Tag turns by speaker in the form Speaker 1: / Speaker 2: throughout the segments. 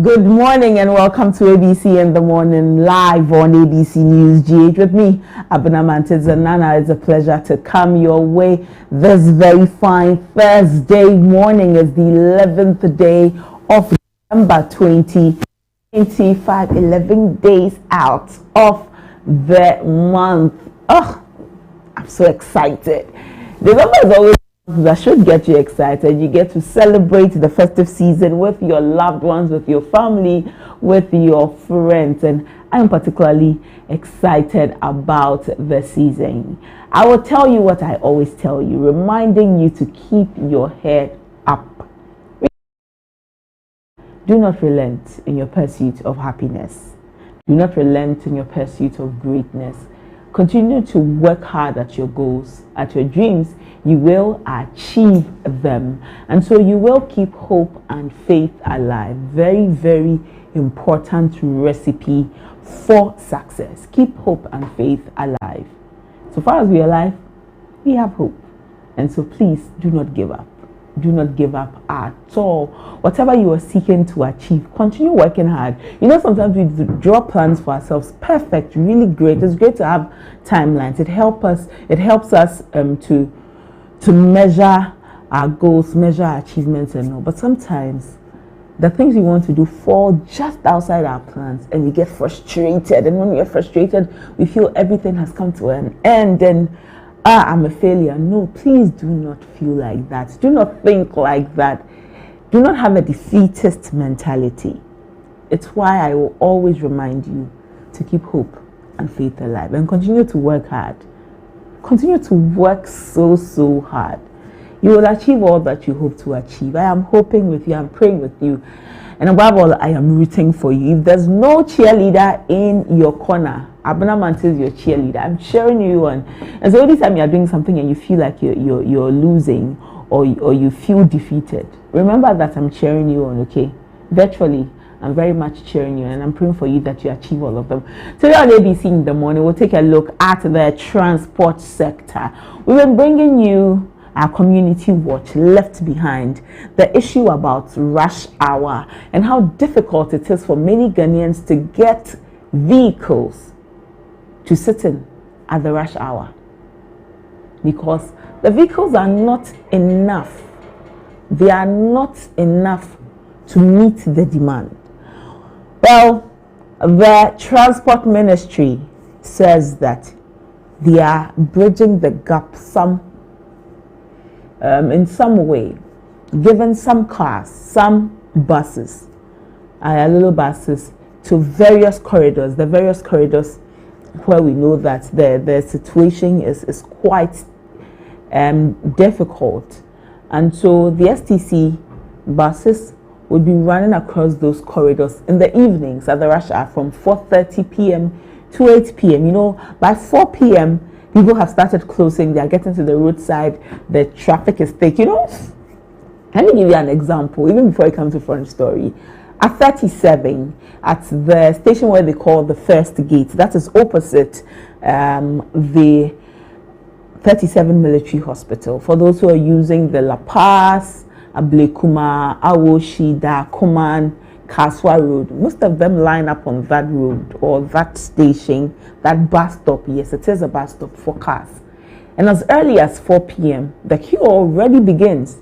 Speaker 1: Good morning and welcome to ABC in the Morning, live on ABC News GH with me, ABENA MANTE. It's a pleasure to come your way this very fine Thursday morning. Is the 11th day of December 2025, 11 days out of the month. Oh, I'm so excited. December is always that should get you excited. You get to celebrate the festive season with your loved ones, with your family, with your friends, and I'm particularly excited about the season. I will tell you what I always tell you, reminding you to keep your head up. Do not relent in your pursuit of happiness. Do not relent in your pursuit of greatness. Continue to work hard at your goals, at your dreams. You will achieve them, and so you will keep hope and faith alive. Very, very important recipe for success. Keep hope and faith alive. So far as we are alive, we have hope, and so please do not give up. Do not give up at all. Whatever you are seeking to achieve, continue working hard. You know, sometimes we draw plans for ourselves. Perfect, really great. It's great to have timelines. It helps us to measure our goals, measure our achievements and all. But sometimes the things we want to do fall just outside our plans and we get frustrated. And when we get frustrated, we feel everything has come to an end and I'm a failure. No, please do not feel like that. Do not think like that. Do not have a defeatist mentality. It's why I will always remind you to keep hope and faith alive and continue to work hard. Continue to work so hard. You will achieve all that you hope to achieve. I am hoping with you. I'm praying with you. And above all, I am rooting for you. If there's no cheerleader in your corner, ABENA MANTE is your cheerleader. I'm cheering you on. And so every time you're doing something and you feel like you're losing or you feel defeated, remember that I'm cheering you on, okay? Virtually, I'm very much cheering you and I'm praying for you that you achieve all of them. Today on ABC in the Morning, we'll take a look at the transport sector. We've been bringing you our community watch, Left Behind, the issue about rush hour and how difficult it is for many Ghanaians to get vehicles to sit in at the rush hour because the vehicles are not enough. They are not enough to meet the demand. Well, the Transport Ministry says that they are bridging the gap in some way, giving some cars, some buses, little buses to various corridors, the various corridors where we know that the situation is quite difficult. And so the STC buses would be running across those corridors in the evenings at the rush hour from 4:30 p.m. to 8 p.m. You know, by 4 p.m., people have started closing. They are getting to the roadside. The traffic is thick. You know, let me give you an example, even before I come to front story. At 37, at the station where they call the first gate, that is opposite the 37 Military Hospital. For those who are using the La Paz, Ablekuma, Awoshi, Kuman, Kaswa Road, most of them line up on that road or that station, that bus stop. Yes, it is a bus stop for cars. And as early as 4 p.m., the queue already begins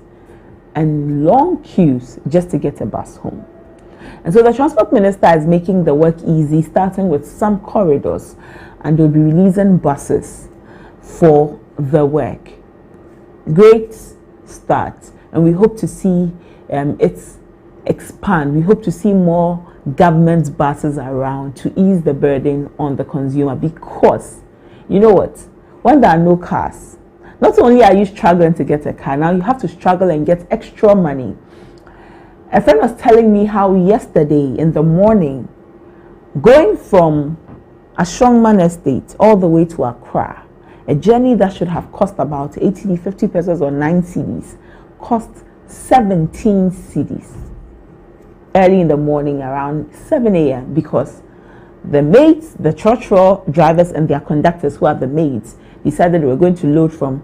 Speaker 1: and long queues just to get a bus home. And so the Transport Minister is making the work easy, starting with some corridors, and they'll be releasing buses for the work. Great start. And we hope to see it expand. We hope to see more government buses around to ease the burden on the consumer because, you know what, when there are no cars, not only are you struggling to get a car, now you have to struggle and get extra money. A friend was telling me how yesterday in the morning, going from Ashongman Estate all the way to Accra, a journey that should have cost about 80, 50 pesos or 9 cedis, cost 17 cedis early in the morning around 7 a.m. because the maids, the trotro drivers and their conductors who are the maids decided they were going to load from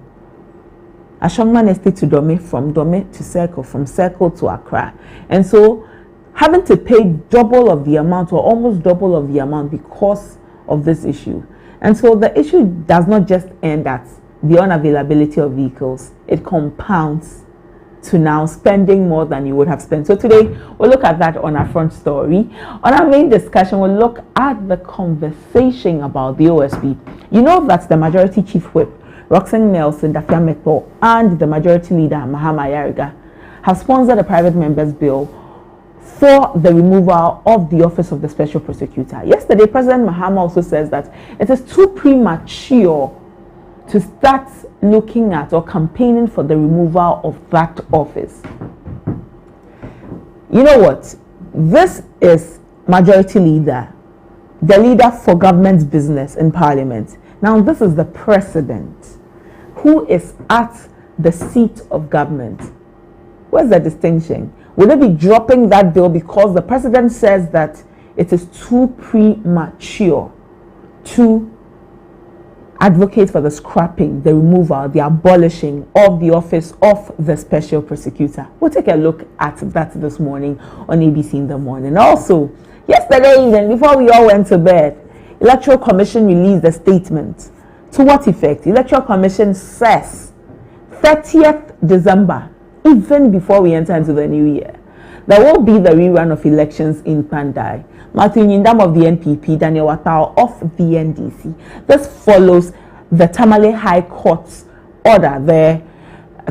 Speaker 1: Ashongman Estate to Dome, from Dome to Circle, from Circle to Accra. And so having to pay double of the amount or almost double of the amount because of this issue. And so the issue does not just end at the unavailability of vehicles, it compounds to now spending more than you would have spent. So today we'll look at that on our front story. On our main discussion, we'll look at the conversation about the OSP. You know that the Majority Chief Whip, Roxanne Nelson, Dafiameto, and the Majority Leader, Mahama Yariga, have sponsored a private member's bill for the removal of the Office of the Special Prosecutor. Yesterday, President Mahama also says that it is too premature to start looking at or campaigning for the removal of that office. You know what? This is Majority Leader, the leader for government business in Parliament. Now, this is the President who is at the seat of government. Where's the distinction? Will they be dropping that bill because the President says that it is too premature to advocate for the scrapping, the removal, the abolishing of the Office of the Special Prosecutor? We'll take a look at that this morning on ABC in the morning. Also, yesterday evening, before we all went to bed, Electoral Commission released a statement. To what effect? Electoral Commission says 30th December, even before we enter into the new year, there will be the rerun of elections in Pandai. Martin Yindam of the NPP, Daniel Watao of the NDC. This follows the Tamale High Court's order. The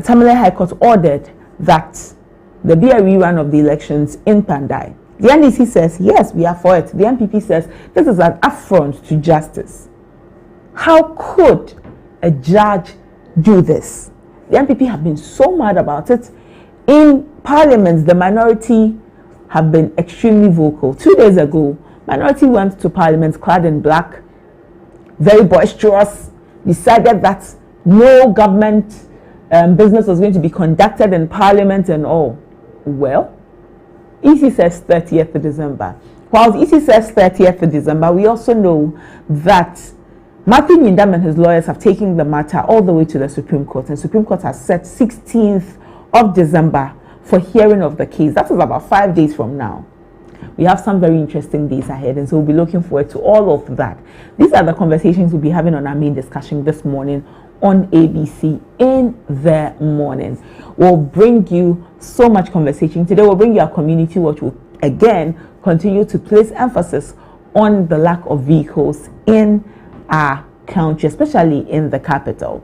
Speaker 1: Tamale High Court ordered that there be a rerun of the elections in Pandai. The NDC says, yes, we are for it. The NPP says, this is an affront to justice. How could a judge do this? The NPP have been so mad about it. In Parliament, the minority have been extremely vocal. 2 days ago, minority went to Parliament clad in black, very boisterous, decided that no government business was going to be conducted in Parliament and all. Well, EC says 30th December. While EC says 30th December, we also know that Martin Yindam and his lawyers have taken the matter all the way to the Supreme Court, and Supreme Court has set 16th of December for hearing of the case. That is about 5 days from now. We have some very interesting days ahead, and so we'll be looking forward to all of that. These are the conversations we'll be having on our main discussion this morning on ABC in the morning. We'll bring you so much conversation. Today we'll bring you a community watch. Will again continue to place emphasis on the lack of vehicles in our country, especially in the capital.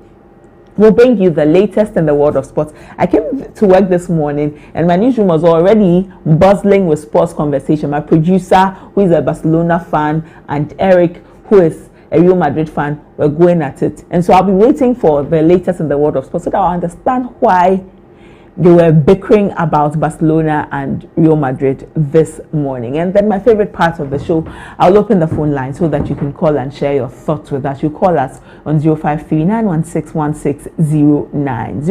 Speaker 1: We'll bring you the latest in the world of sports. I came to work this morning and my newsroom was already bustling with sports conversation. My producer, who is a Barcelona fan, and Eric, who is a Real Madrid fan, were going at it. And so I'll be waiting for the latest in the world of sports so that I'll understand why they were bickering about Barcelona and Real Madrid this morning. And then my favorite part of the show, I'll open the phone line so that you can call and share your thoughts with us. You call us on 053-916-1609,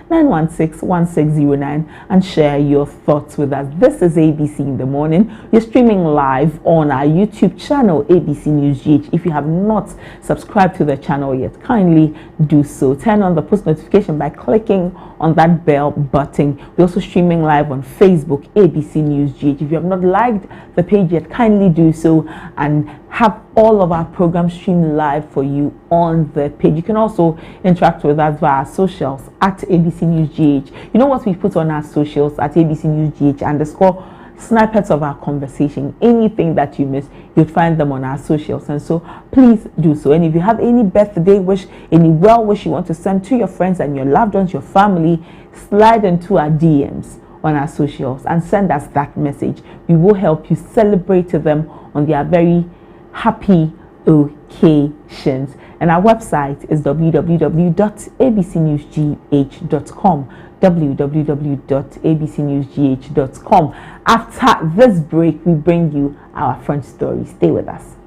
Speaker 1: 053-916-1609, and share your thoughts with us. This is ABC in the morning. You're streaming live on our YouTube channel, ABC News GH. If you have not subscribed to the channel yet, kindly do so. Turn on the post notification by clicking on that bell button. We're also streaming live on Facebook, ABC News GH. If you have not liked the page yet, kindly do so and have all of our programs streamed live for you on the page. You can also interact with us via our socials at ABC News GH. You know what we put on our socials at ABC News GH _ snippets of our conversation. Anything that you miss, you'd find them on our socials, and so please do so. And if you have any birthday wish, any well wish you want to send to your friends and your loved ones, your family, slide into our DMs on our socials and send us that message. We will help you celebrate them on their very happy occasions. And our website is www.abcnewsgh.com, www.abcnewsgh.com. After this break, we bring you our front story. Stay with us.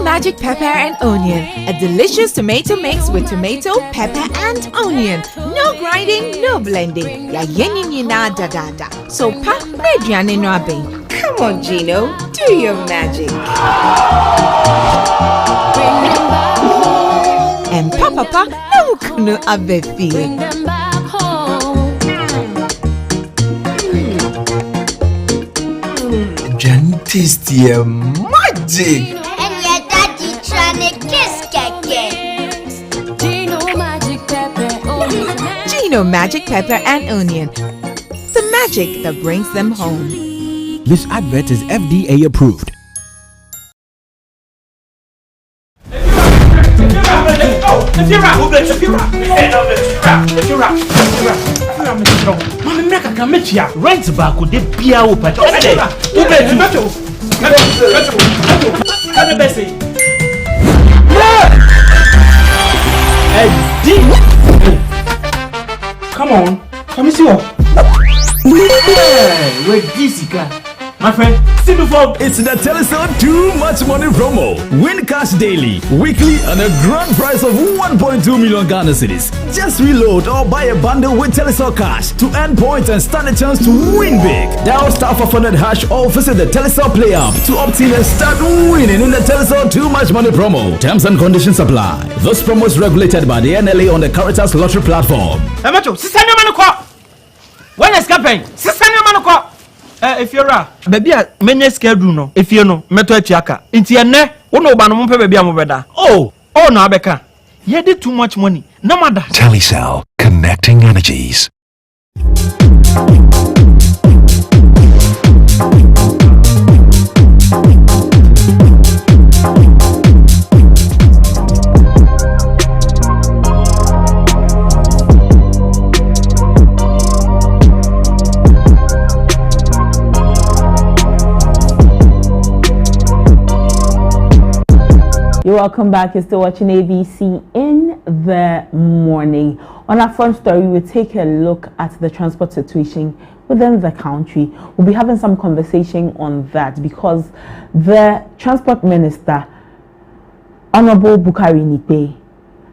Speaker 2: Magic pepper and onion, a delicious tomato mix with tomato, pepper and onion. No grinding, no blending. Ya yenyi na da da da. So pa mediane no abin.
Speaker 3: Come on, Gino, do your magic.
Speaker 2: papa na wukunu abefie.
Speaker 3: Tasty magic.
Speaker 4: And your daddy trying to kiss keke.
Speaker 2: Gino Magic Pepper and Onion. The magic that brings them home.
Speaker 5: This advert is FDA approved.
Speaker 6: Rent back with the beer open. Come on, come and see what. We're this guy. My friend, see before.
Speaker 5: It's the Telecel Too Much Money promo. Win cash daily, weekly, and a grand prize of 1.2 million Ghana cedis. Just reload or buy a bundle with Telecel Cash to earn points and stand a chance to win big. Dial *500# or visit the Telecel Play app to opt in and start winning in the Telecel Too Much Money promo. Terms and conditions apply. This promo is regulated by the NLA on the Caritas Lottery platform.
Speaker 6: Macho, sister man, when is campaign? Sister man, if you're a baby, many schedule no. If you know, meto etiaka. Inti ene, uno banu mpe baby amubeda. Oh, no abeka. You did too much money. No matter.
Speaker 3: Telecel, connecting energies.
Speaker 1: You're welcome back. You're still watching ABC in the morning. On our front story, we'll take a look at the transport situation within the country. We'll be having some conversation on that because the transport minister, Honorable Bukari Nipe,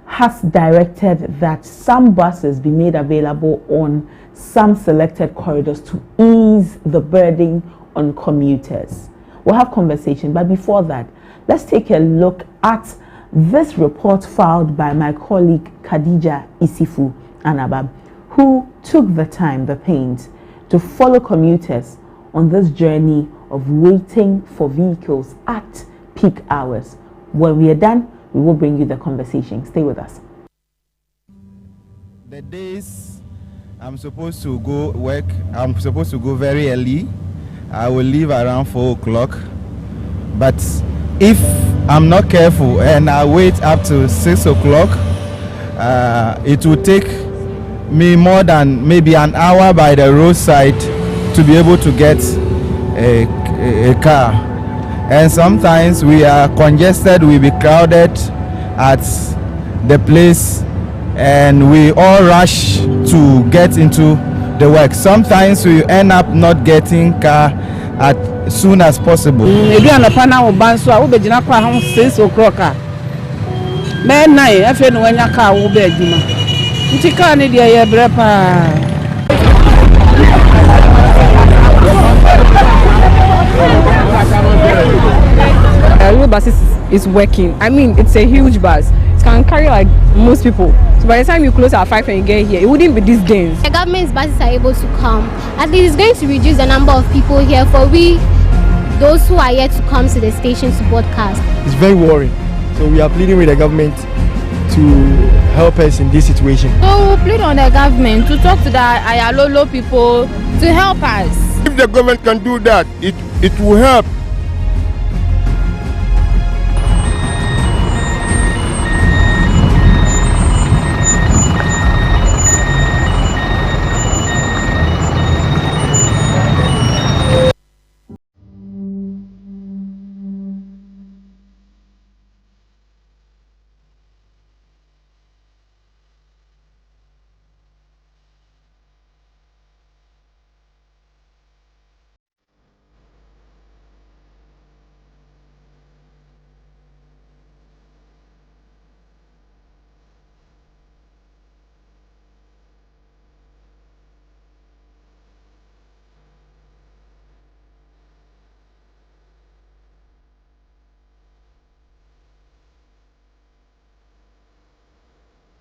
Speaker 1: has directed that some buses be made available on some selected corridors to ease the burden on commuters. We'll have conversation, but before that, let's take a look at this report filed by my colleague Khadija Isifu Anabab, who took the time, the pains, to follow commuters on this journey of waiting for vehicles at peak hours. When we are done, we will bring you the conversation. Stay with us.
Speaker 7: The days I'm supposed to go work, I'm supposed to go very early. I will leave around 4 o'clock. But if I'm not careful and I wait up to 6 o'clock, it will take me more than maybe an hour by the roadside to be able to get a car. And sometimes we are congested, we be crowded at the place and we all rush to get into the work. Sometimes we end up not getting car as soon as possible.
Speaker 8: Maybe on a panel banso, I will be jina kwa home 6 o'clock. Men na e fe no anya car wo be aduma. Nti car ne dia ye brepa.
Speaker 9: Real bus is working. I mean, it's a huge bus. It can carry like most people. So by the time you close at 5 and you get here, it wouldn't be this dense.
Speaker 4: The government's buses are able to come. At least it's going to reduce the number of people here for those who are yet to come to the station to broadcast.
Speaker 10: It's very worrying. So we are pleading with the government to help us in this situation.
Speaker 9: So we plead on the government to talk to the Ayalolo people to help us.
Speaker 11: If the government can do that, it will help.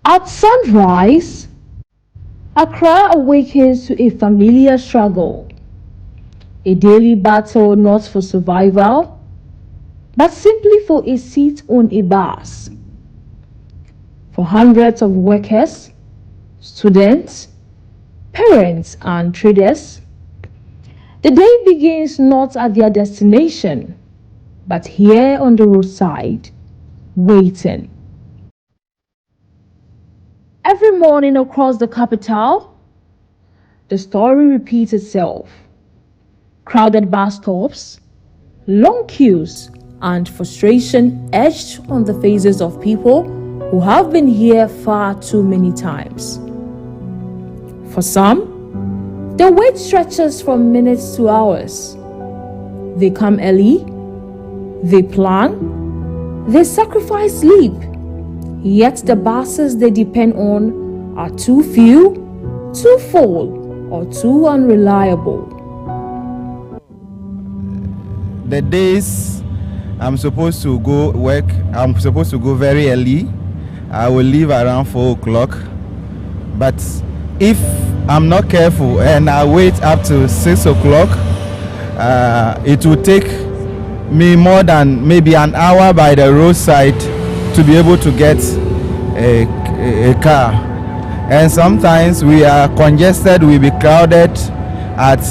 Speaker 12: At sunrise, Accra awakens to a familiar struggle, a daily battle not for survival, but simply for a seat on a bus. For hundreds of workers, students, parents, and traders, the day begins not at their destination, but here on the roadside, waiting. Every morning across the capital, the story repeats itself. Crowded bus stops, long queues, and frustration etched on the faces of people who have been here far too many times. For some, the wait stretches from minutes to hours. They come early, they plan, they sacrifice sleep, yet the buses they depend on are too few, too full, or too unreliable.
Speaker 7: The days I'm supposed to go work, I'm supposed to go very early. I will leave around 4 o'clock. But if I'm not careful and I wait up to 6 o'clock, it will take me more than maybe an hour by the roadside to be able to get a car. And sometimes we are congested, we be crowded at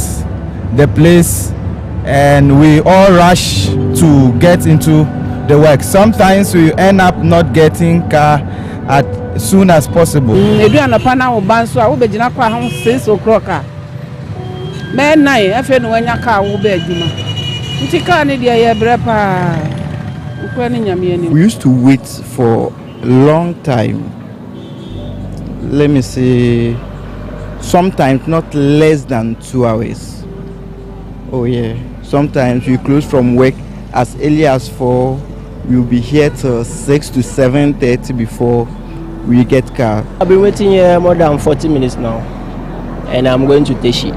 Speaker 7: the place, and we all rush to get into the work. Sometimes we end up not getting car as soon as possible.
Speaker 8: 6 o'clock. Man, if you know when your car will be
Speaker 7: We used to wait for a long time. Let me say, sometimes not less than 2 hours. Oh yeah, sometimes we close from work as early as 4. We'll be here till 6 to 7:30 before we get car.
Speaker 13: I've been waiting here more than 40 minutes now, and I'm going to Teshi.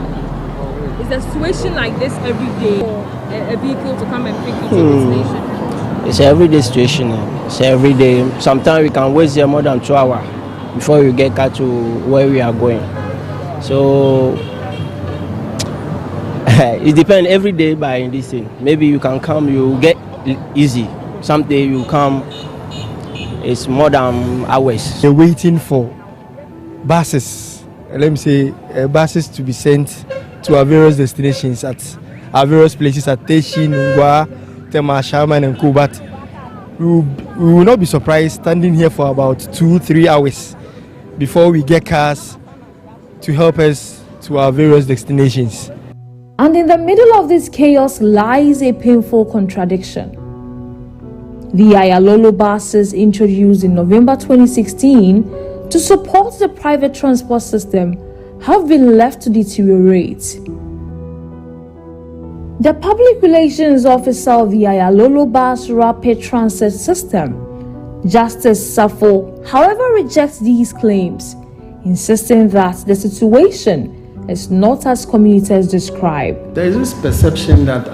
Speaker 9: Is the situation like this every day for a vehicle to come and pick you to the station?
Speaker 13: It's an everyday situation. It's every day. Sometimes we can wait here more than 2 hours before we get car to where we are going. So it depends every day by this thing. Maybe you can come, you get easy. Someday you come, it's more than hours.
Speaker 10: They're waiting for buses. Let me say buses to be sent to our various destinations at our various places at Teshi, Nungwa, Tema, Shaman, and Kubat. We will not be surprised standing here for about 2-3 hours before we get cars to help us to our various destinations.
Speaker 12: And in the middle of this chaos lies a painful contradiction. The Ayalolo buses introduced in November 2016 to support the private transport system have been left to deteriorate. The public relations officer of the Ayalolo Bus Rapid Transit System, Justice Safo, however, rejects these claims, insisting that the situation is not as commuters describe.
Speaker 14: There is this perception that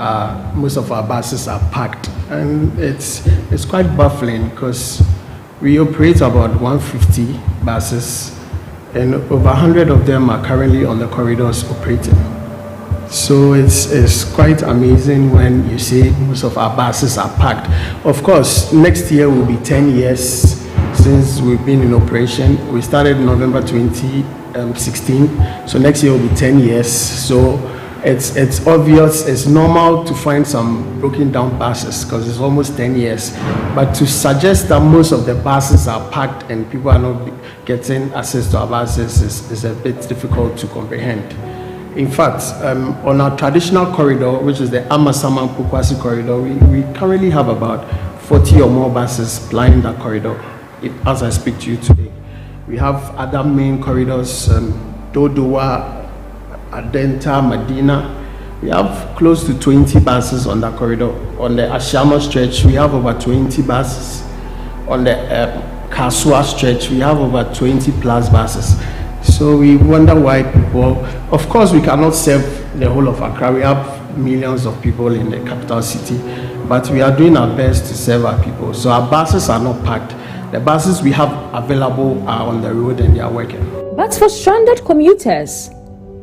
Speaker 14: most of our buses are packed, and it's quite baffling because we operate about 150 buses, and over 100 of them are currently on the corridors operating. So it's quite amazing when you see most of our buses are packed. Of course, next year will be 10 years since we've been in operation. We started in November 2016, so next year will be 10 years. So it's obvious, it's normal to find some broken down buses because it's almost 10 years. But to suggest that most of the buses are packed and people are not getting access to our buses is a bit difficult to comprehend. In fact, on our traditional corridor, which is the Amasaman-Pukwasi corridor, we currently have about 40 or more buses plying that corridor as I speak to you today. We have other main corridors, Dodowa, Adenta, Medina. We have close to 20 buses on that corridor. On the Ashama stretch, we have over 20 buses. On the Kasua stretch, we have over 20 plus buses. So we wonder why people, of course we cannot serve the whole of Accra. We have millions of people in the capital city, but we are doing our best to serve our people. So our buses are not packed. the buses we have available are on the road and they are working.
Speaker 12: But for stranded commuters,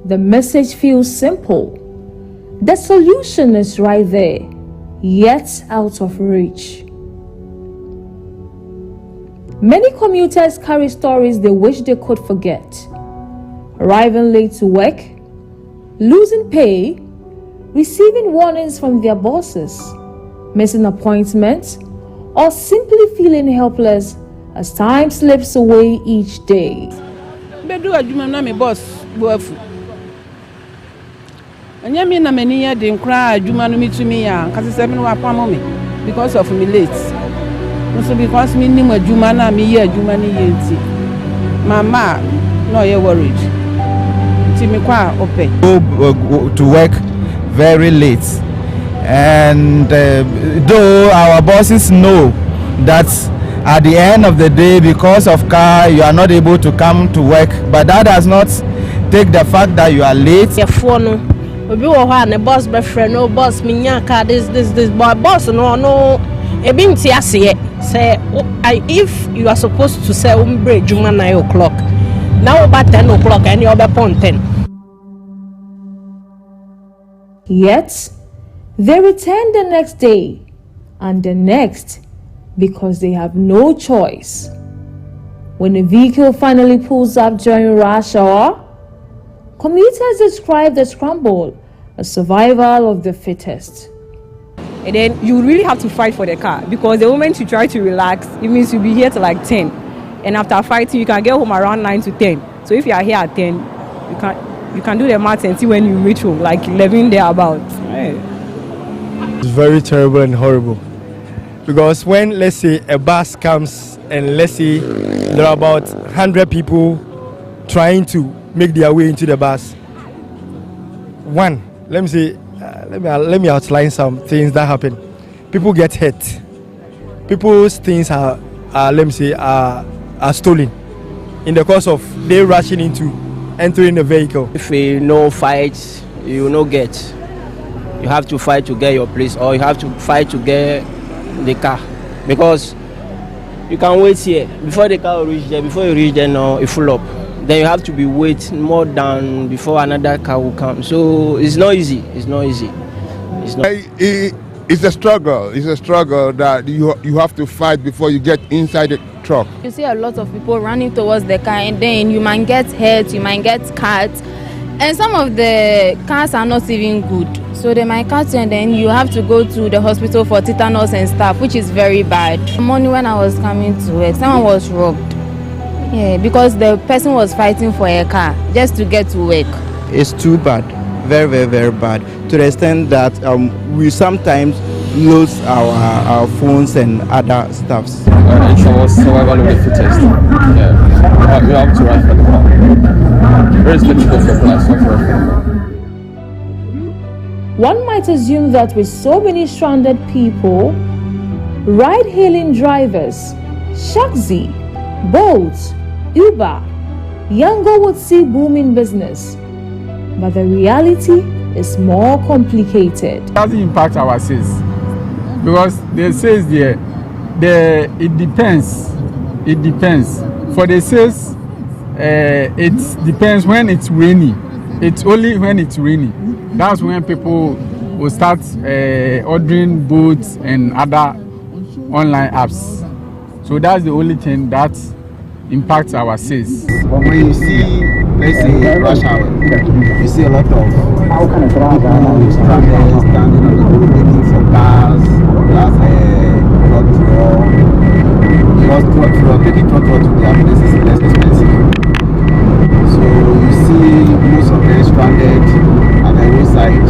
Speaker 12: the message feels simple. The solution is right there, yet out of reach. Many commuters carry stories they wish they could forget. Arriving late to work, losing pay, receiving warnings from their bosses, missing appointments, or simply feeling helpless as time slips away each day.
Speaker 8: Bedu adwuma na me boss bo afu. Anya me na mani ya de nkra adwuma no mitumi ya nkase se me no apamo me because of me late. So because me nim adwuma na me ye adwuma ni ye nti. Mama no ye worried. Nti me kwa ope.
Speaker 7: Go to work very late. And though our bosses know that at the end of the day, because of car, you are not able to come to work, but that does not take the fact that you are late.
Speaker 15: Obi wo ho na boss be friend no boss me nya car this boss no ebi nti ase say if you are supposed to say break juma 9 o'clock now about 10 o'clock and you be pon 10.
Speaker 12: Yet they return the next day and the next because they have no choice. When a vehicle finally pulls up during rush hour, commuters describe the scramble as survival of the fittest.
Speaker 9: And then you really have to fight for the car because the moment you try to relax, it means you'll be here till like 10. And after fighting, you can get home around 9 to 10. So if you are here at 10, you can do the math and see when you reach home, like 11 thereabouts. Right.
Speaker 10: It's very terrible and horrible. Because when, let's say, a bus comes and let's say there are about 100 people trying to make their way into the bus. One, let me outline some things that happen. People get hurt. People's things are stolen in the course of they rushing into entering the vehicle.
Speaker 13: If you no fight, you no get. You have to fight to get your place, or you have to fight to get the car, because you can wait here before the car will reach there. Before you reach there, now it full up. Then you have to be waiting more than before another car will come. So it's not easy. It's not easy.
Speaker 11: It's a struggle. It's a struggle that you have to fight before you get inside the truck.
Speaker 16: You see a lot of people running towards the car, and then you might get hurt, you might get cut, and some of the cars are not even good. So they might cut you, and then you have to go to the hospital for tetanus and stuff, which is very bad. Morning when I was coming to work, someone was robbed. Yeah, because the person was fighting for a car just to get to work.
Speaker 17: It's too bad, very, very, very bad, to the extent that we sometimes lose our phones and other stuffs.
Speaker 18: It's survival of the fittest. Yeah, we have to ride for the car. Very difficult for class.
Speaker 12: One might assume that with so many stranded people, ride-hailing drivers, Shaxi, Bolt, Uber, Yango would see booming business. But the reality is more complicated.
Speaker 19: It doesn't impact our sales because the sales it depends. It depends. For the sales, it depends when it's rainy. It's only when it's rainy. That's when people will start ordering boats and other online apps. So that's the only thing that impacts our sales.
Speaker 7: But when you see, let's say, rush hour, you see a lot of people standing on the road waiting for cars, because taking trotro to their place is less expensive. So you see most of them stranded at the roadside,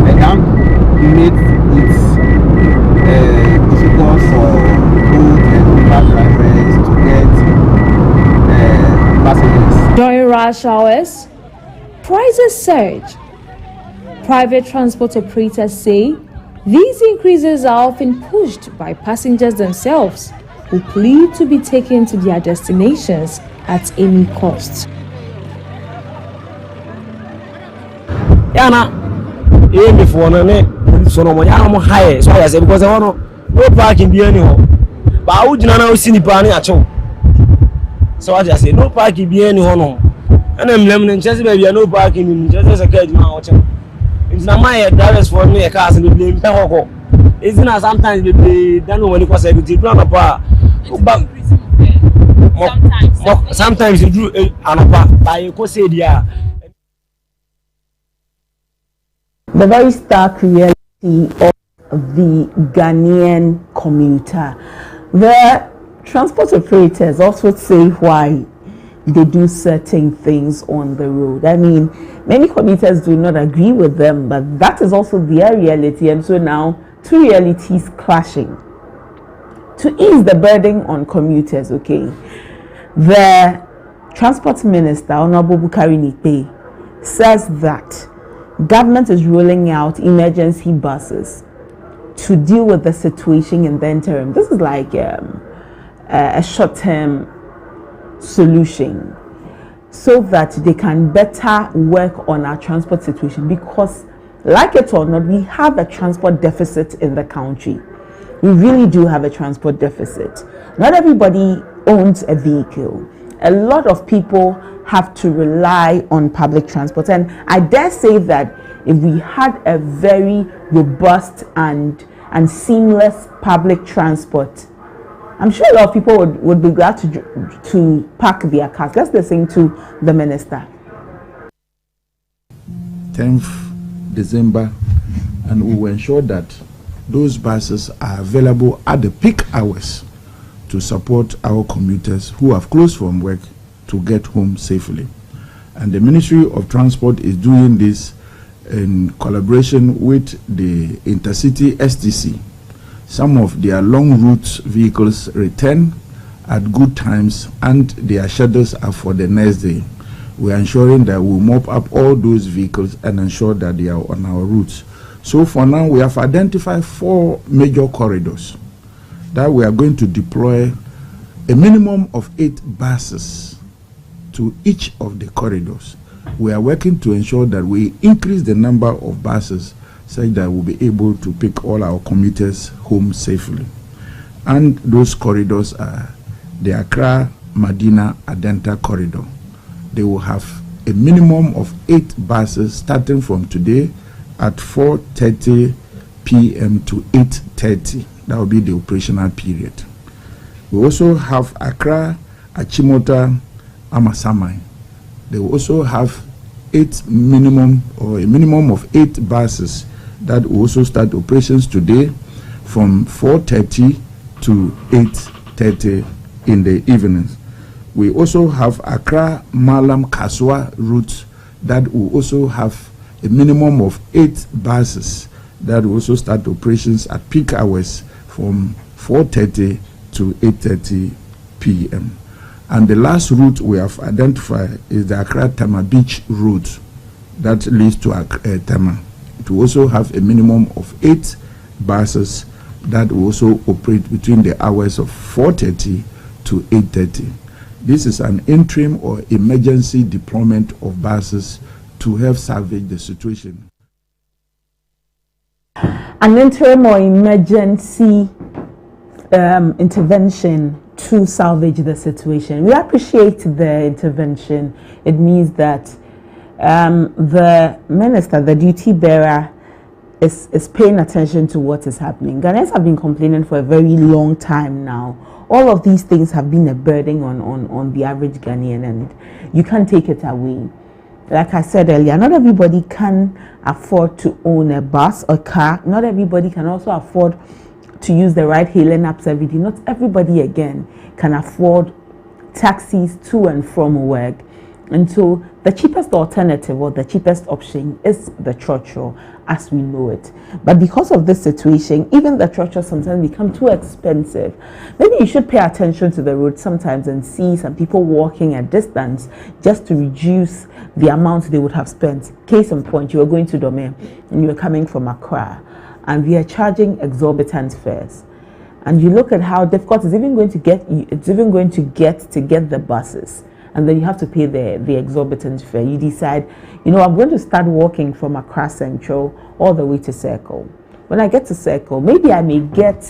Speaker 7: and that makes it difficult for boat and Uber drivers to get passengers.
Speaker 12: During rush hours, prices surge. Private transport operators say these increases are often pushed by passengers themselves, who plead to be taken to their destinations at any cost.
Speaker 13: Yana, even before no so no mo high, so I say because I want no parking be anyhow. Ba wo gyina na wo si nipa ne acho. So what you say no parking be any hono. And I'm lemon chese baby no parking in just a cage ma wo che. It's na my drivers for me cars and be blame hoko. It's not sometimes be don't know when it was a bit plan apa. Sometimes you do anapa by you go say dia.
Speaker 1: The very stark reality of the Ghanaian commuter. The transport operators also say why they do certain things on the road. I mean, many commuters do not agree with them, but that is also their reality. And so now, two realities clashing. To ease the burden on commuters, okay, the Transport Minister, Honorable Bukari Nikbe, says that government is rolling out emergency buses to deal with the situation in the interim. This is like a short-term solution so that they can better work on our transport situation, because like it or not, we have a transport deficit in the country. We really do have a transport deficit. Not everybody owns a vehicle. A lot of people have to rely on public transport, and I dare say that if we had a very robust and seamless public transport, I'm sure a lot of people would be glad to park their cars. Let's listen to the minister.
Speaker 20: 10th December, and we will ensure that those buses are available at the peak hours to support our commuters who have closed from work to get home safely. And the Ministry of Transport is doing this in collaboration with the Intercity STC. Some of their long route vehicles return at good times and their schedules are for the next day. We are ensuring that we mop up all those vehicles and ensure that they are on our routes. So for now, we have identified 4 major corridors that we are going to deploy a minimum of 8 buses to each of the corridors. We are working to ensure that we increase the number of buses such that we'll be able to pick all our commuters home safely. And those corridors are the Accra, Medina, Adenta corridor. They will have a minimum of 8 buses starting from today at 4:30 p.m. to 8:30. That will be the operational period. We also have Accra, Achimota, Amasamai. They will also have a minimum of 8 buses that will also start operations today from 4:30 to 8:30 in the evenings. We also have Accra, Malam, Kaswa route that will also have a minimum of 8 buses that will also start operations at peak hours from 4:30 to 8:30 p.m. And the last route we have identified is the Accra Tema Beach route that leads to Tema. It will also have a minimum of 8 buses that will also operate between the hours of 4:30 to 8:30. This is an interim or emergency deployment of buses to help salvage the situation.
Speaker 1: An interim or emergency intervention to salvage the situation. We appreciate the intervention. It means that the minister, the duty bearer, is paying attention to what is happening. Ghanaians have been complaining for a very long time now. All of these things have been a burden on the average Ghanaian, and you can't take it away. Like I said earlier, not everybody can afford to own a bus or car. Not everybody can also afford to use the ride-hailing apps every day. Not everybody, again, can afford taxis to and from work. And so the cheapest alternative or the cheapest option is the trotro as we know it. But because of this situation, even the trotro sometimes become too expensive. Maybe you should pay attention to the road sometimes and see some people walking a distance just to reduce the amount they would have spent. Case in point, you were going to Dome and you were coming from Accra and they are charging exorbitant fares. And you look at how difficult it's even going to get to get the buses. And then you have to pay the exorbitant fare. You decide, I'm going to start walking from Accra Central all the way to Circle. when I get to Circle, maybe I may get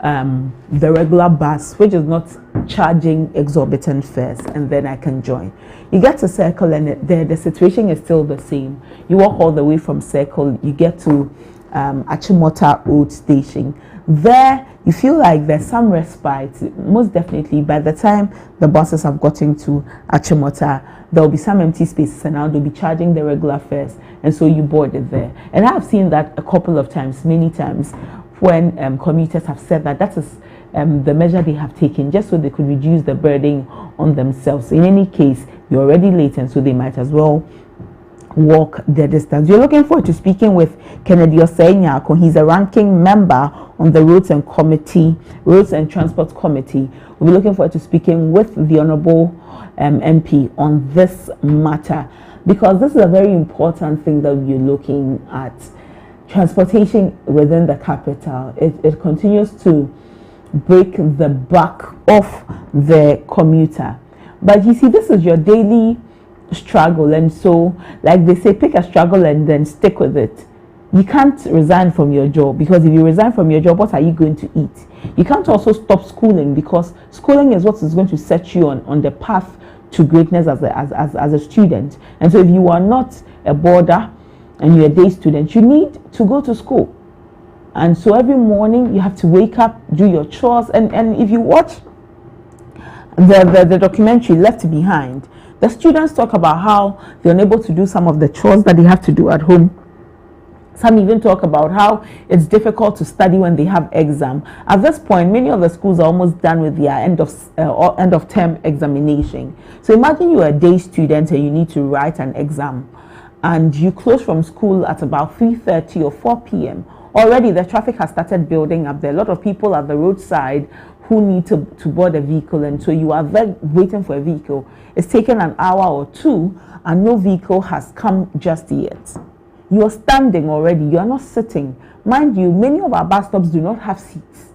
Speaker 1: the regular bus, which is not charging exorbitant fares, and then I can join. You get to Circle and the situation is still the same. You walk all the way from Circle, you get to Achimota Old Station. There, you feel like there's some respite. Most definitely, by the time the buses have gotten to Achimota, there will be some empty spaces, and now they'll be charging the regular fares, and so you board it there. And I've seen that a couple of times, many times, when commuters have said that that is the measure they have taken, just so they could reduce the burden on themselves. In any case, you're already late, and so they might as well walk the distance. You're looking forward to speaking with Kennedy Osenyako. He's a ranking member on the Roads and Transport Committee. We'll be looking forward to speaking with the Honorable MP on this matter, because this is a very important thing that we're looking at. Transportation within the capital, it continues to break the back of the commuter. But you see, this is your daily struggle, and so, like they say, pick a struggle and then stick with it. You can't resign from your job, because if you resign from your job, what are you going to eat? You can't also stop schooling, because schooling is what is going to set you on the path to greatness as a student. And so if you are not a boarder and you're a day student, you need to go to school. And so every morning you have to wake up, do your chores, and if you watch the documentary Left Behind, the students talk about how they're unable to do some of the chores that they have to do at home. Some even talk about how it's difficult to study when they have exam. At this point, many of the schools are almost done with their end of term examination. So imagine you're a day student and you need to write an exam, and you close from school at about 3:30 or 4 p.m. Already the traffic has started building up. There are a lot of people at the roadside who need to board a vehicle, and so you are there waiting for a vehicle. It's taken an hour or two and no vehicle has come just yet. You are standing already, you are not sitting. Mind you, many of our bus stops do not have seats.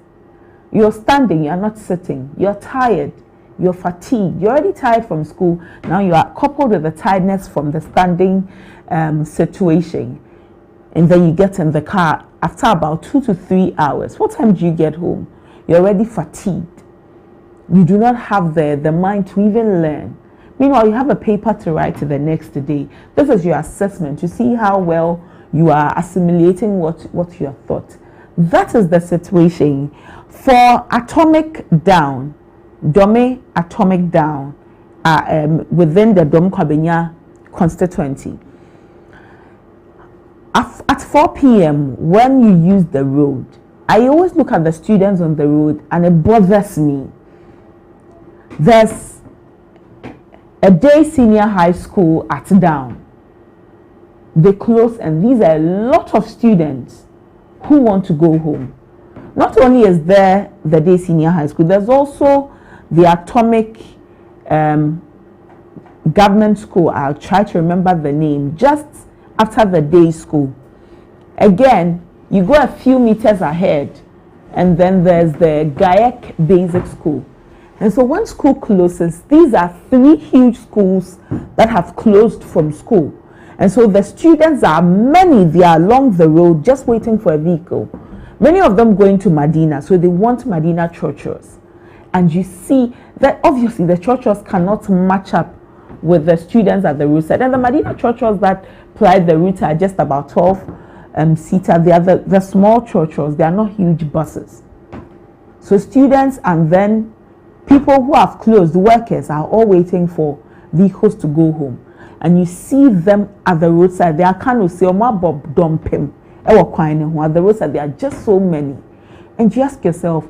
Speaker 1: You're standing, you are not sitting. You're tired, you're fatigued, you're already tired from school. Now you are coupled with the tiredness from the standing situation. And then you get in the car after about 2 to 3 hours. What time do you get home? You're already fatigued. You do not have the mind to even learn. Meanwhile, you have a paper to write the next day. This is your assessment to see how well you are assimilating what you have thought. That is the situation. For Atomic Down, Dome Atomic Down, within the Dome Kwabenya constituency, at 4 p.m. when you use the road, I always look at the students on the road and it bothers me. There's a day senior high school at Down. They close, and these are a lot of students who want to go home. Not only is there the day senior high school, there's also the Atomic government school. I'll try to remember the name, just after the day school. Again, you go a few meters ahead, and then there's the Gayak Basic School. And so when school closes, these are 3 huge schools that have closed from school. And so the students are many, they are along the road just waiting for a vehicle. Many of them going to Medina, so they want Medina churches. And you see that obviously the churches cannot match up with the students at the roadside. And the Medina churches that ply the route are just about 12 seater. They are the small churches, they are not huge buses. So students and then people who have closed, workers, are all waiting for vehicles to go home. And you see them at the roadside. They are kind of say, Bob Dumpim. At the roadside, there are just so many. And you ask yourself,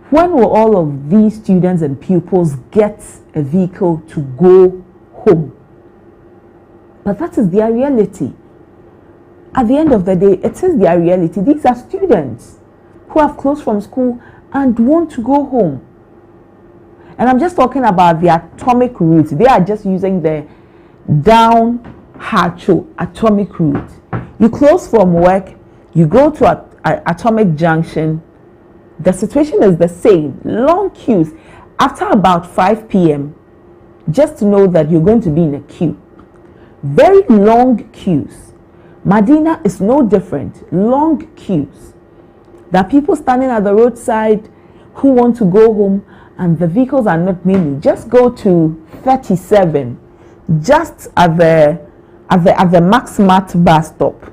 Speaker 1: when will all of these students and pupils get a vehicle to go home? But that is their reality. At the end of the day, it is their reality. These are students who have closed from school and want to go home. And I'm just talking about the atomic route. They are just using the Down Hacho atomic route. You close from work, you go to Atomic Junction. The situation is the same. Long queues. After about 5 p.m., just to know that you're going to be in a queue. Very long queues. Medina is no different. Long queues. There are people standing at the roadside who want to go home, and the vehicles are not moving. Just go to 37, just at the Maxmat bus stop,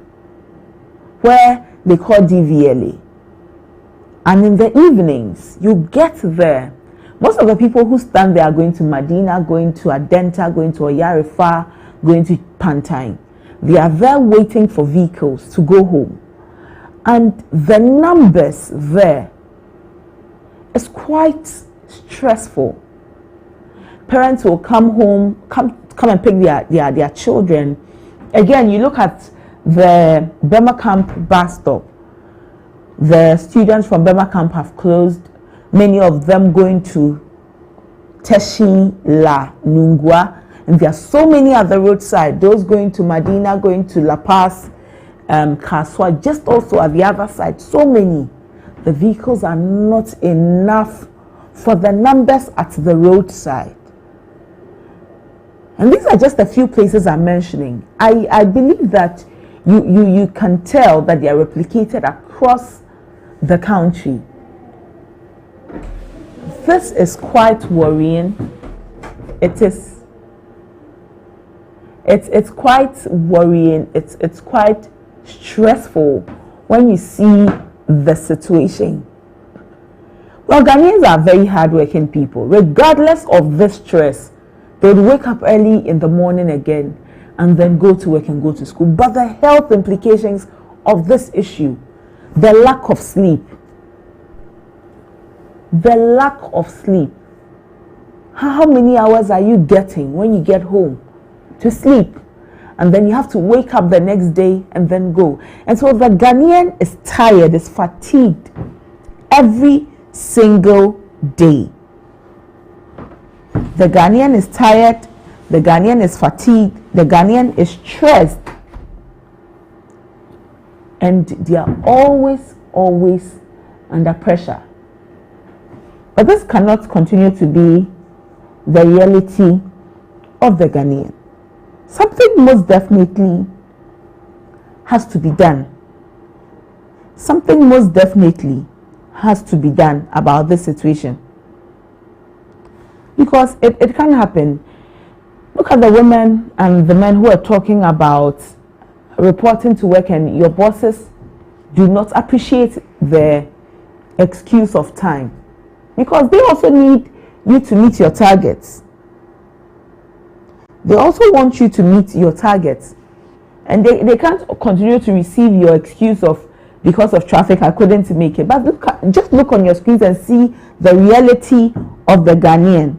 Speaker 1: where they call DVLA. And in the evenings, you get there. Most of the people who stand there are going to Medina, going to Adenta, going to Oyarifa, going to Pantine. They are there waiting for vehicles to go home. And the numbers there is quite stressful. Parents will come home, come and pick their children. Again, you look at the Bema Camp bus stop. The students from Bema Camp have closed, many of them going to Teshi, La, Nungwa, and there are so many at the roadside, those going to Medina, going to La Paz, Kaswa, just also at the other side, so many. The vehicles are not enough for the numbers at the roadside. And these are just a few places I'm mentioning. I believe that you can tell that they are replicated across the country. This is quite worrying. It is. It's quite worrying. It's quite stressful when you see the situation. Well, Ghanaians are very hardworking people. Regardless of this stress, they would wake up early in the morning again and then go to work and go to school. But the health implications of this issue, the lack of sleep, how many hours are you getting when you get home to sleep? And then you have to wake up the next day and then go. And so the Ghanaian is tired, is fatigued every single day. The Ghanaian is tired, the Ghanaian is fatigued, the Ghanaian is stressed. And they are always under pressure. But this cannot continue to be the reality of the Ghanaian. Something most definitely has to be done. Something most definitely has to be done about this situation. Because it can happen. Look at the women and the men who are talking about reporting to work, and your bosses do not appreciate the excuse of time. Because they also need you to meet your targets. They also want you to meet your targets. And they can't continue to receive your excuse of, because of traffic, I couldn't make it. But just look on your screens and see the reality of the Ghanaian.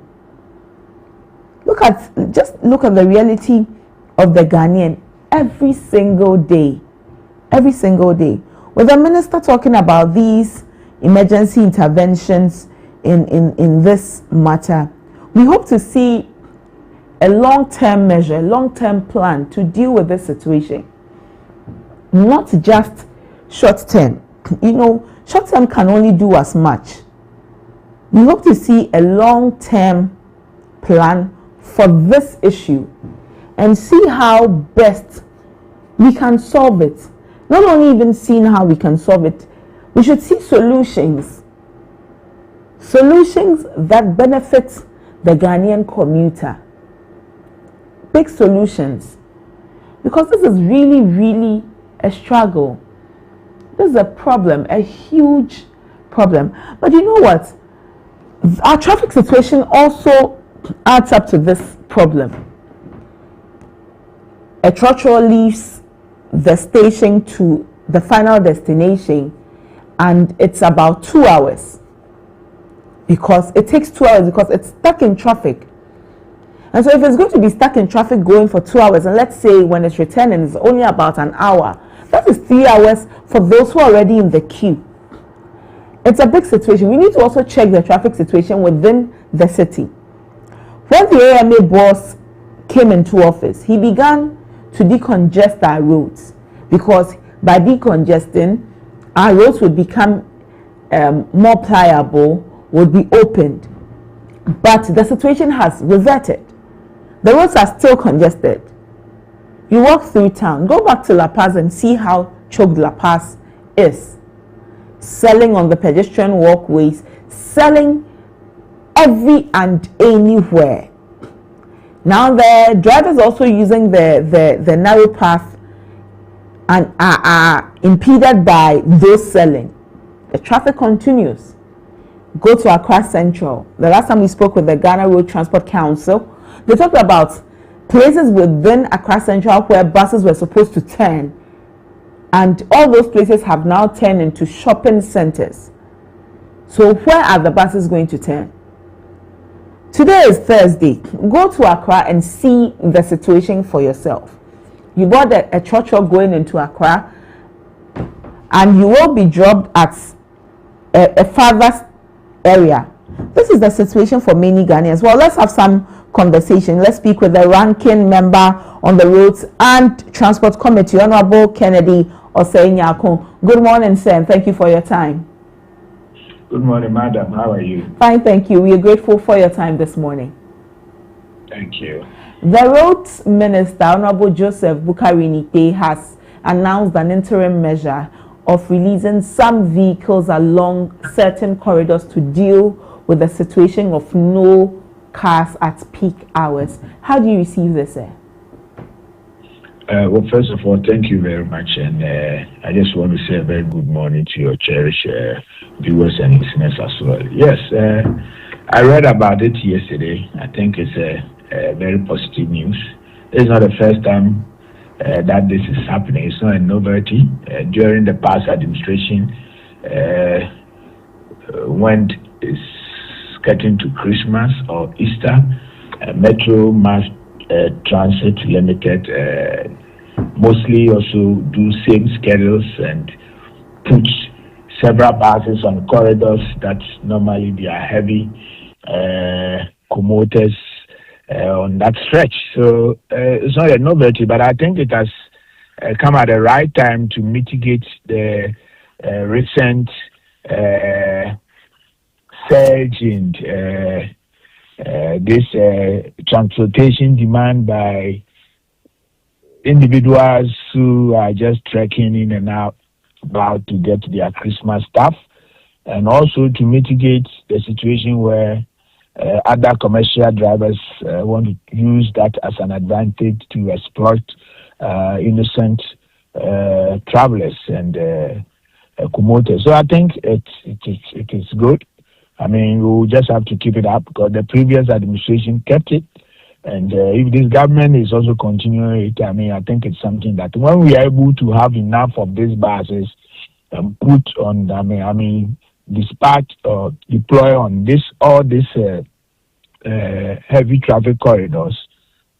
Speaker 1: Just look at the reality of the Ghanaian every single day. Every single day. With the minister talking about these emergency interventions in this matter, we hope to see a long-term measure, a long-term plan to deal with this situation. Not just short-term. Short-term can only do as much. We hope to see a long-term plan for this issue and see how best we can solve it. Not only even seeing how we can solve it, we should see solutions. Solutions that benefit the Ghanaian commuter. Big solutions. Because this is really a struggle. This is a problem, a huge problem. But you know what? Our traffic situation also adds up to this problem. A trotro leaves the station to the final destination, and it's about 2 hours. Because it takes 2 hours because it's stuck in traffic. And so if it's going to be stuck in traffic going for 2 hours, and let's say when it's returning it's only about an hour, that is 3 hours for those who are already in the queue. It's a big situation. We need to also check the traffic situation within the city. When the AMA boss came into office, he began to decongest our roads, because by decongesting, our roads would become more pliable, would be opened. But the situation has reverted. The roads are still congested. You walk through town, go back to La Paz and see how choked La Paz is. selling on the pedestrian walkways, selling every and anywhere. Now the drivers also using the narrow path and are impeded by those selling. The traffic continues. Go to Accra Central. The last time we spoke with the Ghana Road Transport Council, they talked about places within Accra Central where buses were supposed to turn, and all those places have now turned into shopping centers. So where are the buses going to turn? Today is Thursday. Go to Accra and see the situation for yourself. You bought a church going into Accra, and you will be dropped at a farther area. This is the situation for many Ghanaians. Well, let's have some conversation. Let's speak with the ranking member on the Roads and Transport Committee, Honorable Kennedy Osei-Nyako. Good morning, sir, and thank you for your time.
Speaker 21: Good morning, madam. How are you?
Speaker 1: Fine, thank you. We are grateful for your time this morning.
Speaker 21: Thank you.
Speaker 1: The Roads Minister, Honorable Joseph Bukari-Nikpe, has announced an interim measure of releasing some vehicles along certain corridors to deal with the situation of no cars at peak hours. How do you receive this, sir?
Speaker 21: Well, first of all, thank you very much, and I just want to say a very good morning to your cherished viewers and listeners as well. Yes, I read about it yesterday. I think it's a very positive news. It's not the first time that this is happening. It's not a novelty. During the past administration, when it's getting to Christmas or Easter, Metro Mass Transit Limited mostly also do same schedules and put several buses on corridors that normally they are heavy commuters on that stretch. So it's not a novelty, but I think it has come at the right time to mitigate the recent surge in this transportation demand by individuals who are just trekking in and out about to get their Christmas stuff, and also to mitigate the situation where other commercial drivers want to use that as an advantage to exploit innocent travelers and commuters. So I think it is good. I mean, we'll just have to keep it up because the previous administration kept it. And if this government is also continuing it, I mean, I think it's something that when we are able to have enough of these buses and put on, I mean, dispatch or deploy on all these heavy traffic corridors,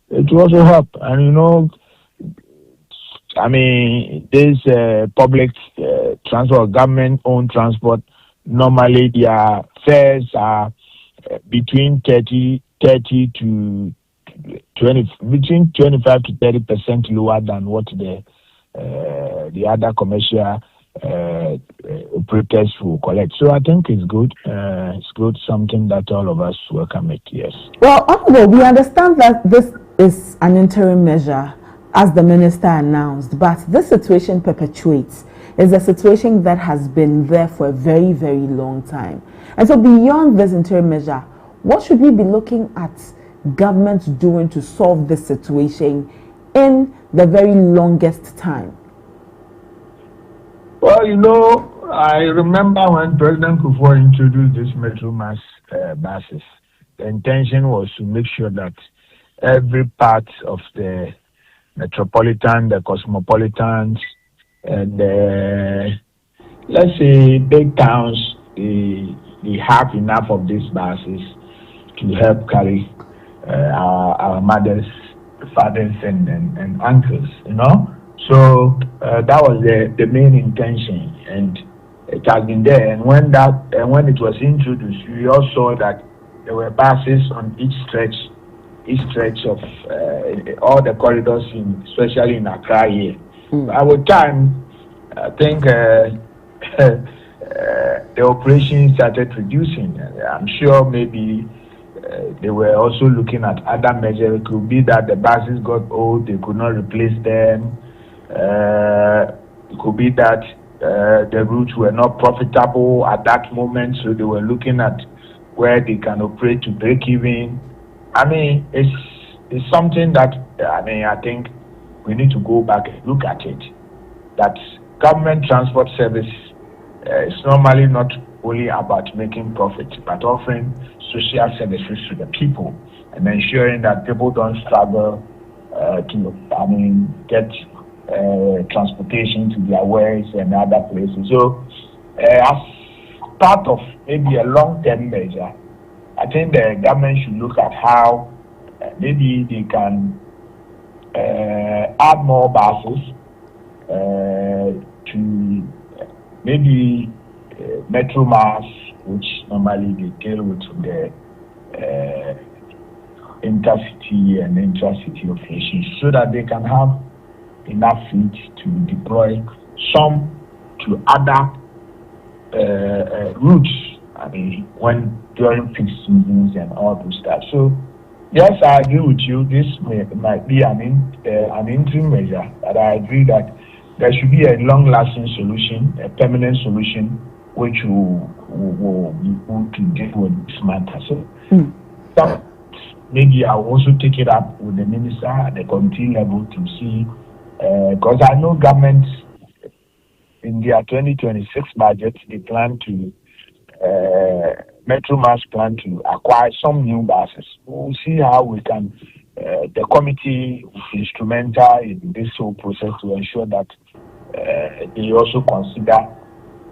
Speaker 21: it will also help. And you know, I mean, this public transport, government-owned transport, normally their fares are between 30 to 20, between 25 to 30% lower than what the other commercial operators will collect. So I think it's good. It's good, something that all of us welcome it. Yes.
Speaker 1: Well, Honorable, we understand that this is an interim measure, as the minister announced, but this situation perpetuates. It's a situation that has been there for a very, very long time. And so beyond this interim measure, what should we be looking at government doing to solve this situation in the very longest time?
Speaker 21: Well, you know, I remember when President Kufuor introduced this Metro Mass buses, the intention was to make sure that every part of the metropolitan, the cosmopolitans, and let's say big towns, they have enough of these buses to help carry our mothers, fathers, and uncles, you know. So that was the main intention, and it has been there. And when it was introduced, we all saw that there were buses on each stretch of all the corridors, especially in Accra here. Over time, I think the operation started reducing. I'm sure maybe they were also looking at other measures. It could be that the buses got old, they could not replace them. It could be that the routes were not profitable at that moment, so they were looking at where they can operate to break even. I mean, it's something that I think we need to go back and look at it. That government transport service is normally not only about making profit, but offering social services to the people and ensuring that people don't struggle to get transportation to their works and other places. So, as part of maybe a long-term measure, I think the government should look at how maybe they can add more buses to maybe Metro Mass, which normally they deal with the intercity and intracity operations, so that they can have enough fleet to deploy some to other routes. I mean, when during peak seasons and all those stuff. So, yes, I agree with you. This might be an interim measure, but I agree that there should be a long-lasting solution, a permanent solution, which will be able to deal with this matter. So, maybe I'll also take it up with the minister at the committee level to see, because I know government in their 2026 budget, they plan to, Metro Mass plan to acquire some new buses. We'll see how we can, the committee is instrumental in this whole process to ensure that they also consider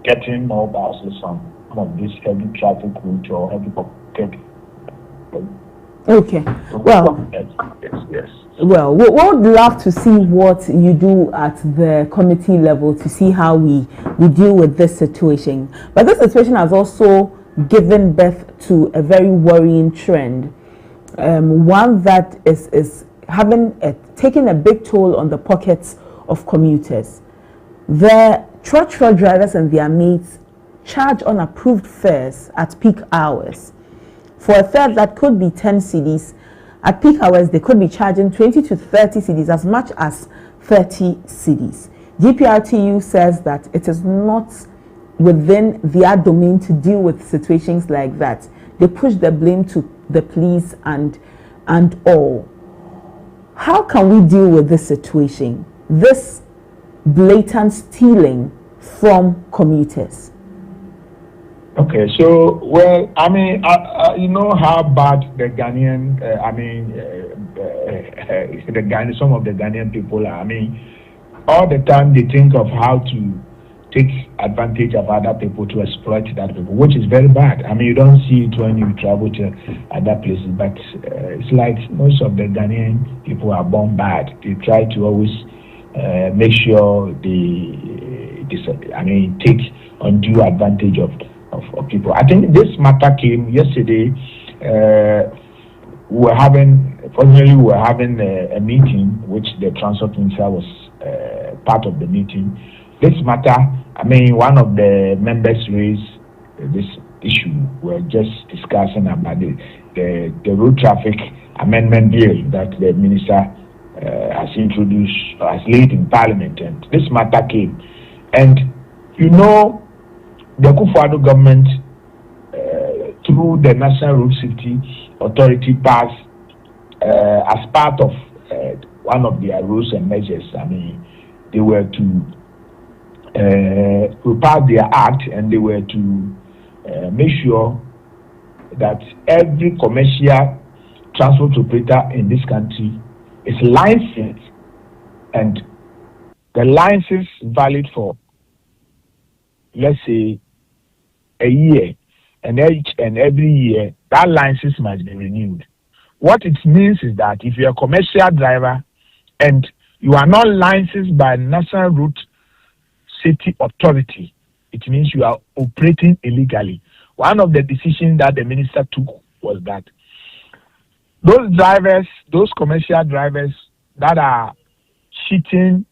Speaker 21: getting more buses on some of this heavy traffic route or heavy pocket.
Speaker 1: Okay. Well,
Speaker 21: yes.
Speaker 1: Well, we would love to see what you do at the committee level to see how we deal with this situation. But this situation has also given birth to a very worrying trend, one that is taking a big toll on the pockets of commuters. The trotro drivers and their mates charge unapproved fares at peak hours. For a fare that could be 10 cedis, at peak hours they could be charging 20 to 30 cedis, as much as 30 cedis. GPRTU says that it is not within their domain to deal with situations like that. They push the blame to the police and all. How can we deal with this situation? This blatant stealing from commuters?
Speaker 21: Okay, so, well, I mean, you know how bad the Ghanaian, some of the Ghanaian people are. I mean, all the time they think of how to take advantage of other people to exploit that people, which is very bad. I mean, you don't see it when you travel to other places, but it's like most of the Ghanaian people are born bad. They try to always make sure they take undue advantage of people. I think this matter came yesterday. We were having a meeting, which the transport minister was part of the meeting. This matter, I mean, one of the members raised this issue. We're just discussing about the road traffic amendment bill that the minister has introduced, has laid in Parliament, and this matter came. And you know, the Akufo-Addo government, through the National Road Safety Authority, passed as part of one of their rules and measures. I mean, they were to pass their act, and they were to make sure that every commercial transport operator in this country is licensed, and the license valid for, let's say, a year, and every year that license must be renewed. What it means is that if you're a commercial driver and you are not licensed by National Road Safety Authority, it means you are operating illegally. One of the decisions that the minister took was that those drivers, those commercial drivers that are cheating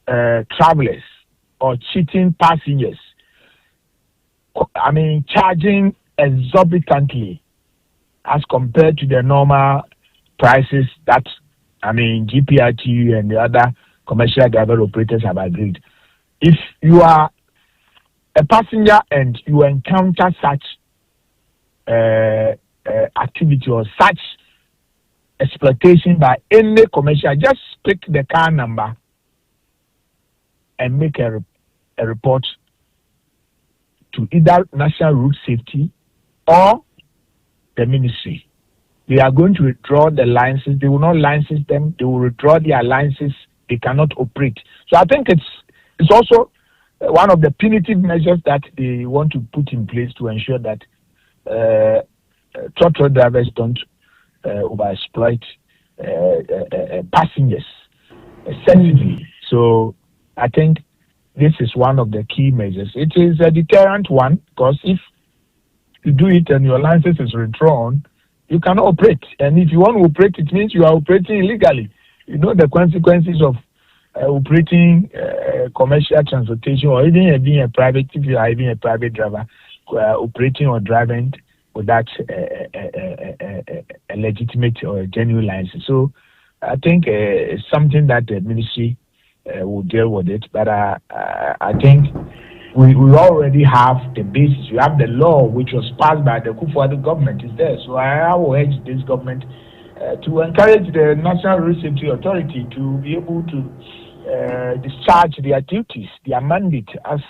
Speaker 21: travelers or cheating passengers, I mean, charging exorbitantly as compared to the normal prices that, I mean, GPRTU and the other commercial driver operators have agreed. if you are a passenger and you encounter such activity or such exploitation by any commercial, just pick the car number and make a report to either National Road Safety or the ministry. They are going to withdraw the license. They will not license them. They will withdraw their licenses. They cannot operate. So I think it's also one of the punitive measures that they want to put in place to ensure that truck drivers don't overexploit passengers excessively. So I think this is one of the key measures. It is a deterrent one, because if you do it and your license is withdrawn, you cannot operate. And if you want to operate, it means you are operating illegally. You know the consequences of operating commercial transportation, or even being a private, if you are even a private driver, operating or driving without a legitimate or a genuine license. So I think it's something that the ministry will deal with it. But I think we already have the basis. We have the law which was passed by the Kufuor government is there. So I will urge this government to encourage the National Road Safety Authority to be able to discharge their duties, their mandate as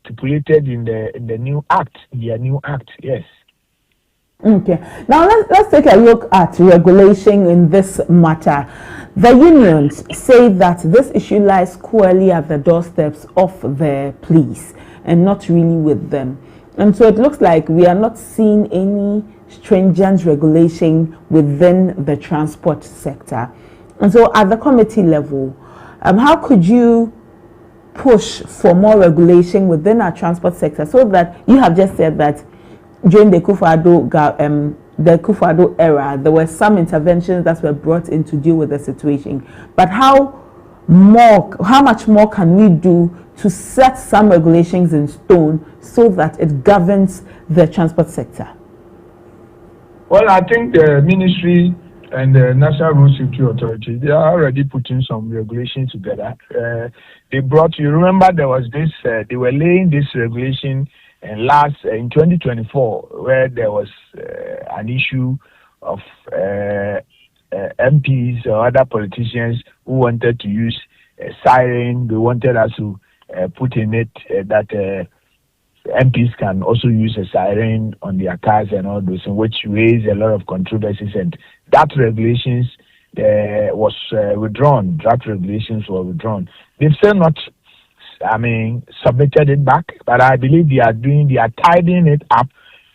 Speaker 21: stipulated in the new act, their new act. Yes.
Speaker 1: Okay. Now let's take a look at regulation in this matter. The unions say that this issue lies squarely at the doorsteps of the police and not really with them. And so it looks like we are not seeing any stringent regulation within the transport sector. And so at the committee level, how could you push for more regulation within our transport sector, so that you have just said that during the Kufuor era, there were some interventions that were brought in to deal with the situation. But how much more can we do to set some regulations in stone so that it governs the transport sector?
Speaker 21: Well, I think the ministry and the National Road Safety Authority, they are already putting some regulations together. They brought, you remember there was this, they were laying this regulation in 2024, where there was an issue of MPs or other politicians who wanted to use a siren. They wanted us to put in it that MPs can also use a siren on their cars and all those, which raised a lot of controversies. And that regulations was withdrawn. Draft regulations were withdrawn. They've still not, submitted it back, but I believe they are tidying it up.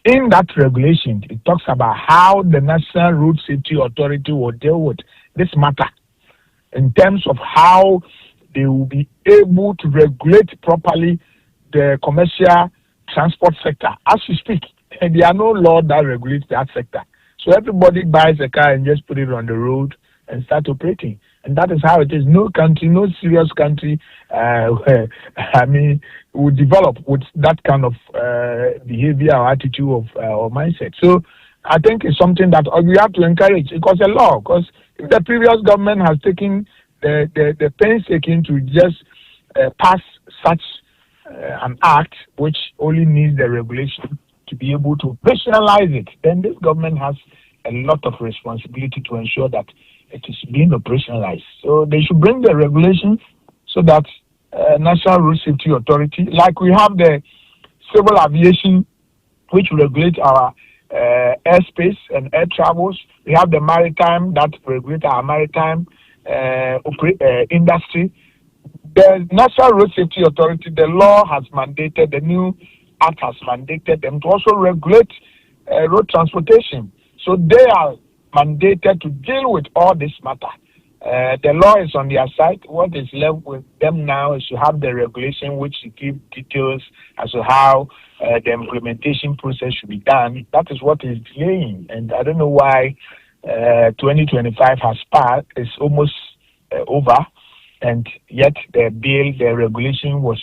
Speaker 21: In that regulation, it talks about how the National Road Safety Authority will deal with this matter in terms of how they will be able to regulate properly the commercial transport sector. As we speak, and there are no law that regulates that sector. So everybody buys a car and just put it on the road and start operating. And that is how it is. No country, no serious country, will develop with that kind of behavior or attitude or mindset. So I think it's something that we have to encourage, because a law, because if the previous government has taken the painstaking to just pass such an act which only needs the regulation to be able to operationalize it, then this government has a lot of responsibility to ensure that it is being operationalized. So they should bring the regulations so that National Road Safety Authority, like we have the civil aviation, which regulate our airspace and air travels. We have the maritime that regulate our maritime industry. The National Road Safety Authority, the law has mandated, the new act has mandated them to also regulate road transportation. So they are mandated to deal with all this matter. The law is on their side. What is left with them now is to have the regulation which give details as to how the implementation process should be done. That is what is delaying. And I don't know why 2025 has passed. It's almost over. And yet the bill, the regulation was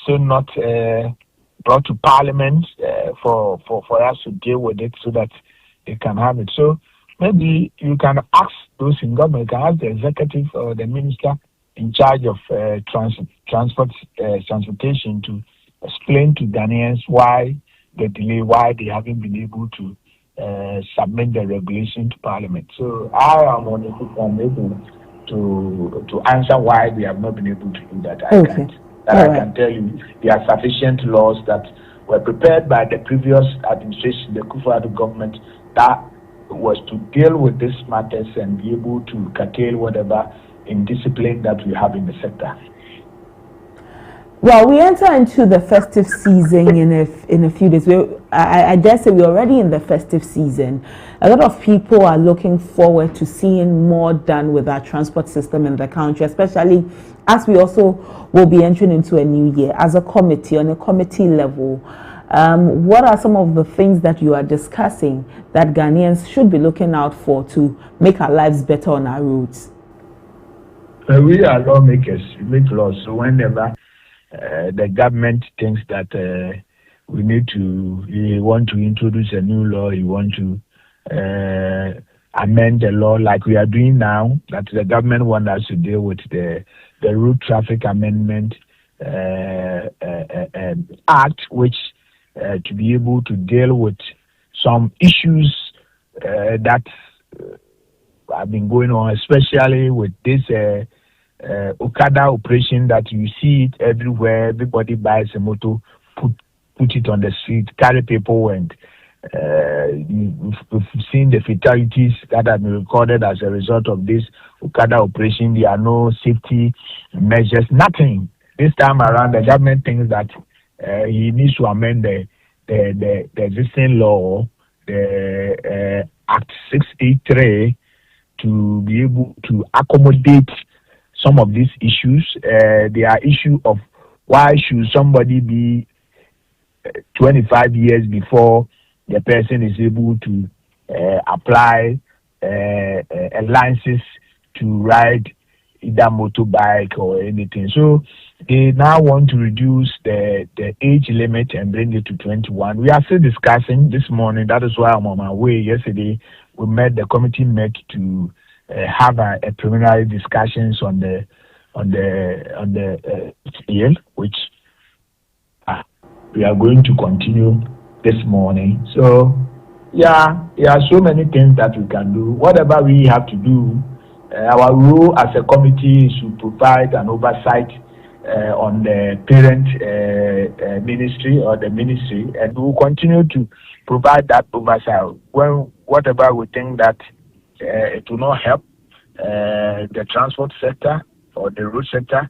Speaker 21: still not brought to Parliament for us to deal with it so that they can have it. So maybe you can ask those in government, you can ask the executive or the minister in charge of transportation to explain to Ghanaians why the delay, why they haven't been able to submit the regulation to Parliament. So I am unable to answer why they have not been able to do that. I can tell you there are sufficient laws that were prepared by the previous administration, the Kufuor government, that was to deal with these matters and be able to curtail whatever indiscipline that we have in the sector.
Speaker 1: Well, we enter into the festive season in a few days. I dare say we're already in the festive season. A lot of people are looking forward to seeing more done with our transport system in the country, especially as we also will be entering into a new year. As a committee, on a committee level, what are some of the things that you are discussing that Ghanaians should be looking out for to make our lives better on our roads?
Speaker 21: We are lawmakers. We make laws. So whenever the government thinks that we want to introduce a new law, you want to amend the law like we are doing now, that the government wants us to deal with the Road Traffic Amendment Act, which to be able to deal with some issues that have been going on, especially with this Okada operation that you see it everywhere. Everybody buys a motor, put it on the street, carry people, and we've seen the fatalities that have been recorded as a result of this Okada operation. There are no safety measures, nothing. This time around, the government thinks that he needs to amend the existing law, the Act 683, to be able to accommodate some of these issues. There are issues of why should somebody be 25 years before the person is able to apply a license to ride either motorbike or anything. So they now want to reduce the age limit and bring it to 21. We are still discussing this morning. That is why I'm on my way. Yesterday, the committee met to have a preliminary discussions on the bill, which we are going to continue this morning. So yeah, there are so many things that we can do. Whatever we have to do, our role as a committee is to provide an oversight on the parent ministry or the ministry, and we will continue to provide that oversight when whatever we think that it will not help the transport sector or the road sector.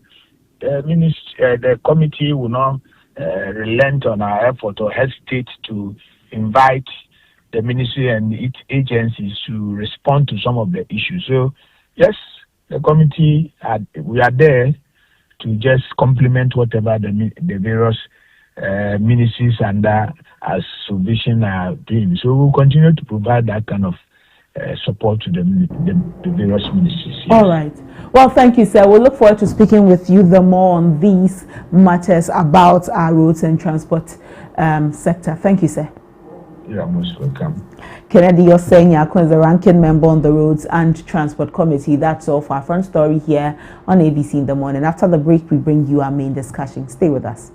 Speaker 21: The committee will not relent on our effort or hesitate to invite the ministry and its agencies to respond to some of the issues. So yes, the committee, we are there to just complement whatever the various ministries under our supervision are doing. So we'll continue to provide that kind of support to the various ministries. Yes.
Speaker 1: All right. Well, thank you, sir. We'll look forward to speaking with you the more on these matters about our roads and transport sector. Thank you, sir.
Speaker 21: You are most welcome.
Speaker 1: Kennedy Osei-Nyako is the ranking member on the Roads and Transport Committee. That's all for our front story here on ABC in the morning. After the break, we bring you our main discussion. Stay with us.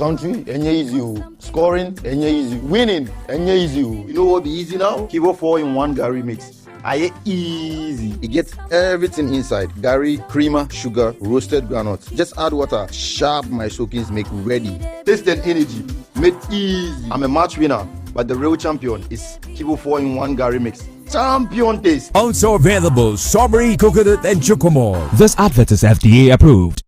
Speaker 2: counting, easy. Scoring, easy. Winning, easy. You know what be easy now? Kivo 4-in-1 Gary mix. Aye easy. It gets everything inside. Gary, creamer, sugar, roasted groundnuts. Just add water. Sharp my soakings make ready. Taste and energy. Made easy. I'm a match winner, but the real champion is Kivo 4-in-1 Gary mix. Champion taste.
Speaker 3: Also available strawberry, coconut, and chocomore. This advert is FDA approved.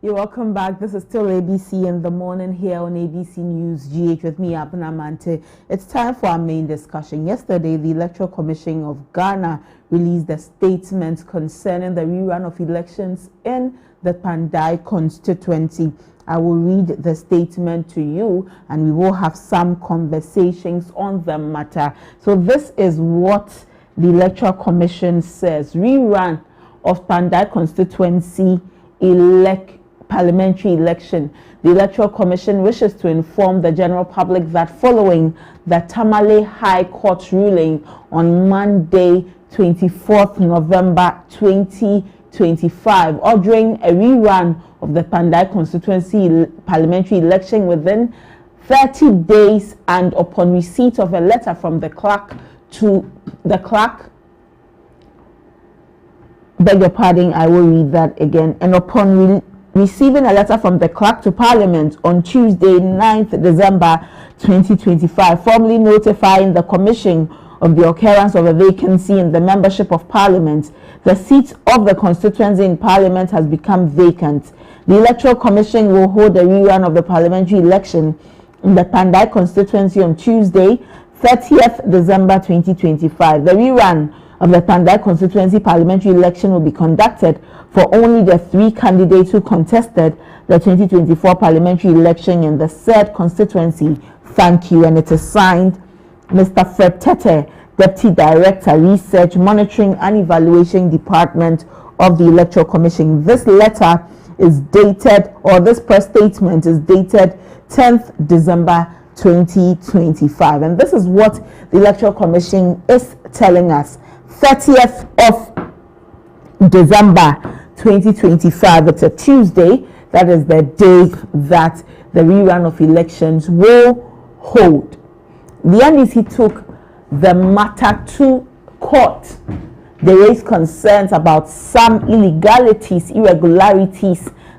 Speaker 1: Welcome back. This is still ABC in the morning here on ABC News GH with me, ABENA MANTE. It's time for our main discussion. Yesterday, the Electoral Commission of Ghana released a statement concerning the rerun of elections in the Pandai constituency. I will read the statement to you and we will have some conversations on the matter. So this is what the Electoral Commission says. Rerun of Pandai constituency parliamentary election. The Electoral Commission wishes to inform the general public that following the Tamale High Court ruling on Monday, 24th November 2025, ordering a rerun of the Pandai constituency parliamentary election within 30 days and upon receipt of a letter from the clerk beg your pardon, I will read that again. And upon receiving a letter from the clerk to Parliament on Tuesday, 9th December 2025, formally notifying the Commission of the occurrence of a vacancy in the membership of Parliament, the seat of the constituency in Parliament has become vacant. The Electoral Commission will hold a rerun of the parliamentary election in the Pandai constituency on Tuesday, 30th December 2025. The rerun of the Pandai constituency parliamentary election will be conducted for only the 3 candidates who contested the 2024 parliamentary election in the said constituency. Thank you. And it is signed Mr. Fred Tete, Deputy Director, Research, Monitoring and Evaluation Department of the Electoral Commission. This letter is dated, or this press statement is dated 10th December 2025. And this is what the Electoral Commission is telling us. 30th of December 2025, it's a Tuesday. That is the day that the rerun of elections will hold. The NDC took the matter to court. They raised concerns about some irregularities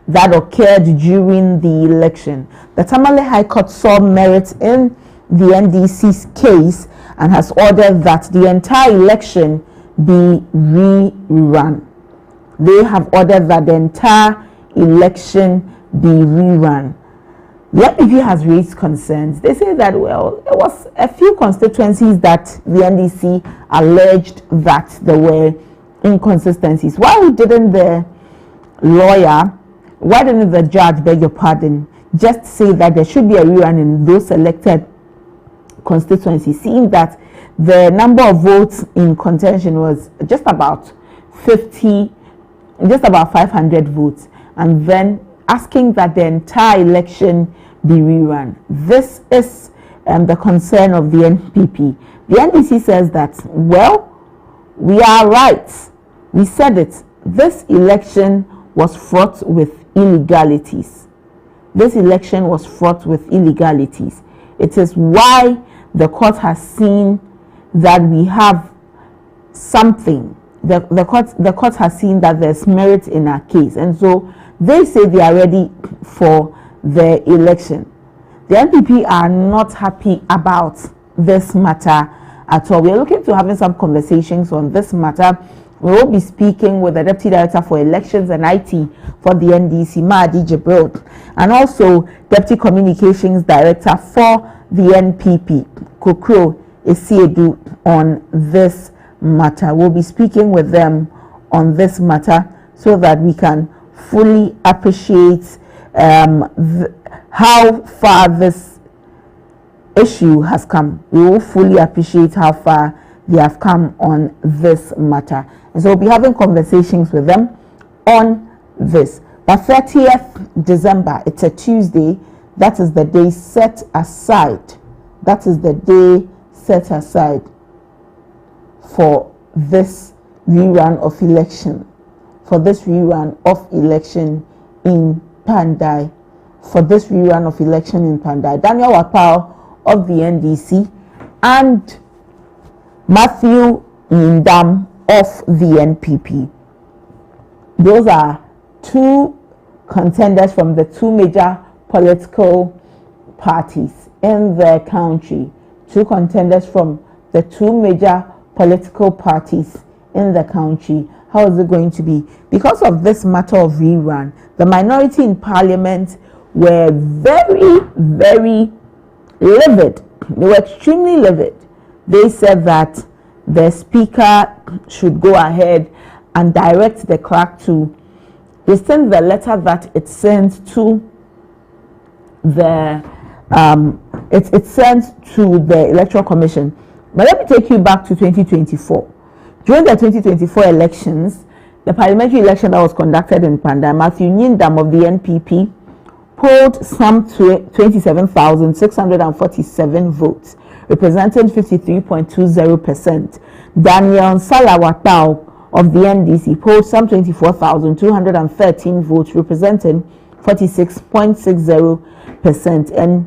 Speaker 1: that occurred during the election. The Tamale High Court saw merit in the NDC's case and has ordered that the entire election be rerun. They have ordered that the entire election be rerun. The NPP has raised concerns. They say that, well, there was a few constituencies that the NDC alleged that there were inconsistencies. Why didn't the judge, beg your pardon, just say that there should be a rerun in those selected constituencies, seeing that the number of votes in contention was just about 500 votes, and then asking that the entire election be rerun. This is the concern of the NPP. The NDC says that, well, we are right. We said it. This election was fraught with illegalities. This election was fraught with illegalities. It is why the court has seen that we have something. The court has seen that there's merit in our case, and so they say they are ready for the election. The NPP are not happy about this matter at all. We are looking to having some conversations on this matter We will be speaking with the Deputy Director for Elections and IT for the NDC, Mahdi Jibril, and also Deputy Communications Director for the NPP, Kokro Esiedu, on this matter. We'll be speaking with them on this matter so that we can fully appreciate how far this issue has come. We will fully appreciate how far they have come on this matter. And so we'll be having conversations with them on this. But 30th December, it's a Tuesday. That is the day set aside. That is the day set aside for this rerun of election. For this rerun of election in Pandai. For this rerun of election in Pandai. Daniel Wapao of the NDC and Matthew Ndam of the NPP. Those are two contenders from the two major political parties in the country. Two contenders from the two major political parties in the country. How is it going to be? Because of this matter of rerun, the minority in parliament were very, very livid. They were extremely livid. They said that the speaker should go ahead and direct the clerk to rescind the letter that it sent to the it sent to the Electoral Commission. But let me take you back to 2024. During the 2024 elections, the parliamentary election that was conducted in Pandai, Matthew Nyindam of the NPP polled some 27,647 votes, representing 53.20%. Daniel Salawatao of the NDC polled some 24,213 votes, representing 46.60%. And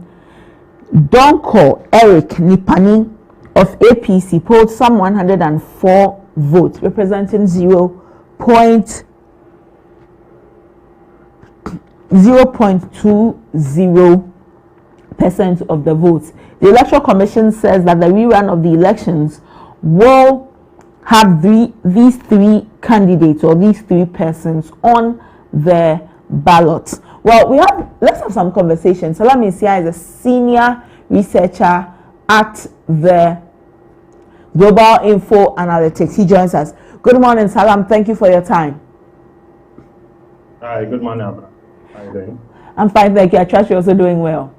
Speaker 1: Donko Eric Nipani of APC polled some 104 votes, representing 0.20% of the votes. The Electoral Commission says that the rerun of the elections will have these three candidates or these three persons on the ballot. Well, let's have some conversation. Salam Isia is a senior researcher at the Global Info Analytics. He joins us. Good morning, Salam. Thank you for your time.
Speaker 5: Hi, good morning, Abra. How are you doing?
Speaker 1: I'm fine, thank you. I trust you're also doing well.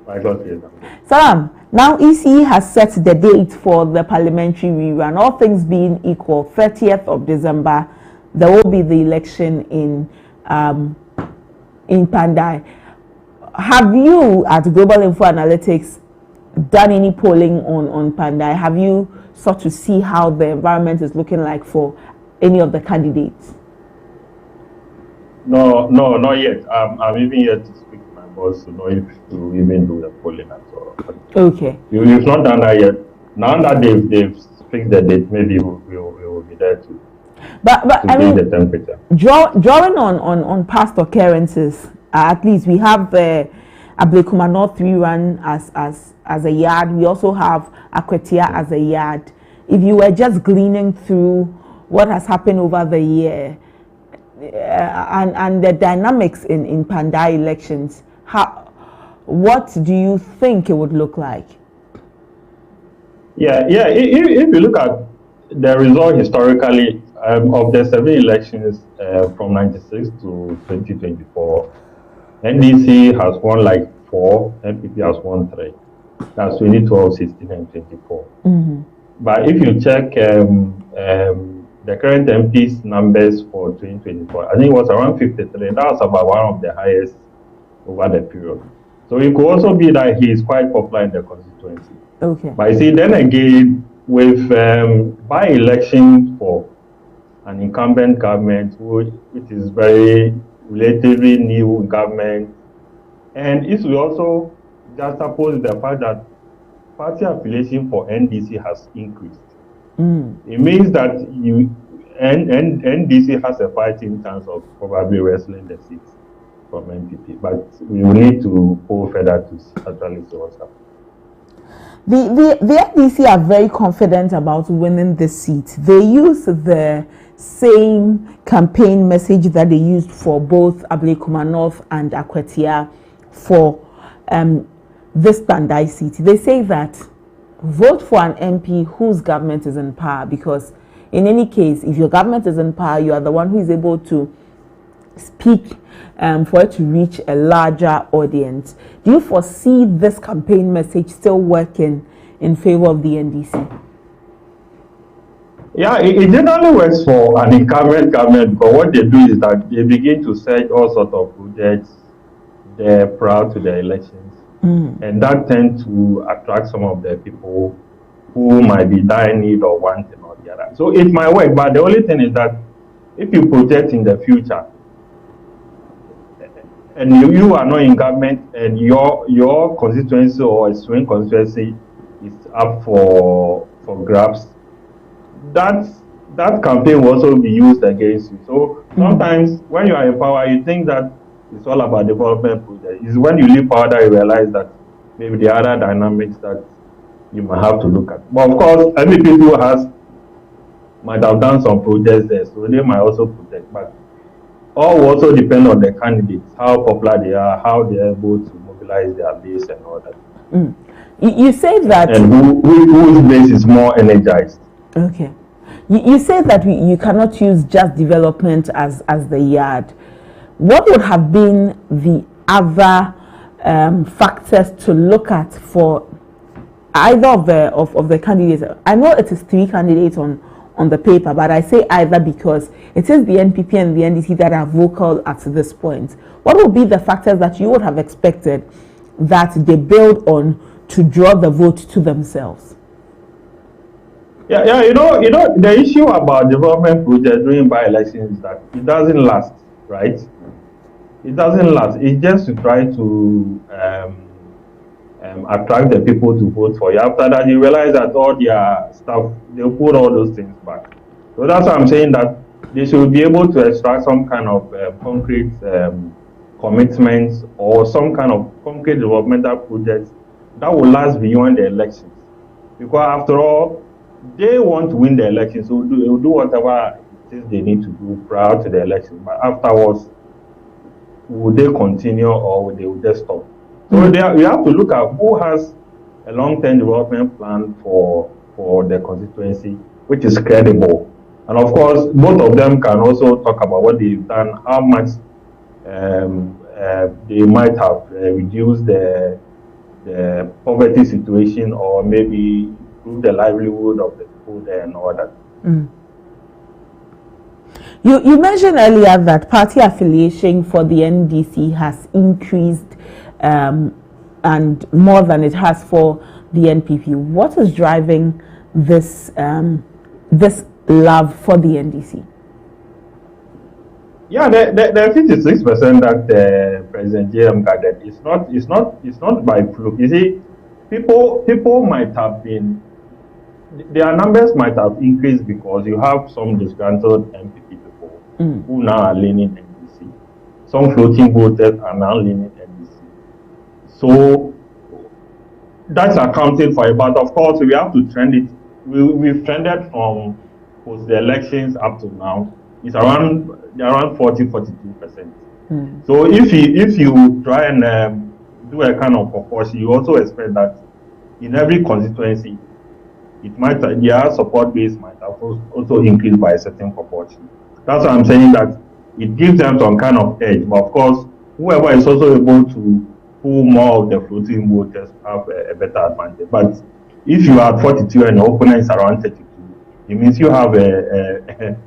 Speaker 5: I got it.
Speaker 1: Salam, now EC has set the date for the parliamentary rerun. All things being equal, 30th of December, there will be the election in Pandai. Have you at Global Info Analytics done any polling on Pandai? Have you sought to see how the environment is looking like for any of the candidates?
Speaker 5: No, not yet. I'm even yet to speak to my boss to know if to even do the polling at all.
Speaker 1: Okay.
Speaker 5: You've not done that yet. Now that they've fixed the date, maybe we will be there to.
Speaker 1: But I mean,
Speaker 5: the temperature.
Speaker 1: Drawing on past occurrences, at least we have the Ablekuma North rerun as a yard. We also have Akwetia as a yard. If you were just gleaning through what has happened over the year and the dynamics in Pandai elections, what do you think it would look like?
Speaker 5: Yeah. If you look at the result historically of the 7 elections from 96 to 2024, NDC has won like 4, NPP has won 3. That's 2012, 16, and 24.
Speaker 1: Mm-hmm.
Speaker 5: But if you check the current MP's numbers for 2024, I think it was around 53. That was about one of the highest over the period. So it could also be that he is quite popular in the constituency.
Speaker 1: Okay.
Speaker 5: But you see, then again, with by-election for an incumbent government, which is very relatively new government, and it will also just suppose the fact that party affiliation for NDC has increased. It means that NDC has a fighting chance of probably wrestling the seats from NPP, but we will need to go further to actually see what's happening.
Speaker 1: The NDC are very confident about winning this seat. They use the same campaign message that they used for both Ablekuma North and Akwatia for this Tandai seat. They say that vote for an MP whose government is in power, because in any case, if your government is in power, you are the one who is able to speak for it to reach a larger audience. Do you foresee this campaign message still working in favor of the NDC?
Speaker 5: Yeah, it generally works for an incumbent government, because what they do is that they begin to set all sorts of projects there prior to the elections. And that tends to attract some of the people who might be dying need of one thing or the other. So it might work, but the only thing is that if you project in the future, and you are not in government, and your constituency or a swing constituency is up for grabs, that campaign will also be used against you. So sometimes when you are in power, you think that it's all about development projects. It's when you leave power that you realize that maybe the other dynamics that you might have to look at. But of course, every people might have done some projects there, so they might also protect. But all will also depend on the candidates, how popular they are, how they are able to mobilize their base and all that.
Speaker 1: You say that,
Speaker 5: and whose base is more energized.
Speaker 1: Okay. You say that you cannot use just development as the yard. What would have been the other factors to look at for either of the candidates? I know it is 3 candidates on the paper, but I say either because it is the NPP and the NDC that are vocal at this point. What would be the factors that you would have expected that they build on to draw the vote to themselves?
Speaker 5: Yeah, you know, the issue about development projects during by-elections is that it doesn't last, right? It doesn't last. It's just to try to attract the people to vote for you. After that, you realize that all their stuff, they'll put all those things back. So that's why I'm saying that they should be able to extract some kind of concrete commitments or some kind of concrete developmental projects that will last beyond the elections. Because after all, they want to win the elections, so they will do whatever it is they need to do prior to the election. But afterwards, would they continue or would they just stop? So you have to look at who has a long-term development plan for the constituency, which is credible. And of course, both of them can also talk about what they've done, how much they might have reduced the poverty situation, or maybe improve the livelihood of the people there and all that.
Speaker 1: You mentioned earlier that party affiliation for the NDC has increased and more than it has for the NPP. What is driving this this love for the NDC?
Speaker 5: Yeah, the 56% that President JM gathered is not by fluke. You see, people might have been, their numbers might have increased because you have some disgruntled NPP people who now are leaning NDC. Some floating voters are now leaning NDC. So that's accounted for it. But of course, we have to trend it. We've trended from post the elections up to now. It's around 40-42%. So if you try and do a kind of proportion, you also expect that in every constituency, their support base might have also increased by a certain proportion. That's why I'm saying that it gives them some kind of edge. But of course, whoever is also able to pull more of the floating voters have a better advantage. But if you are 42 and the opponent is around 32, it means you have an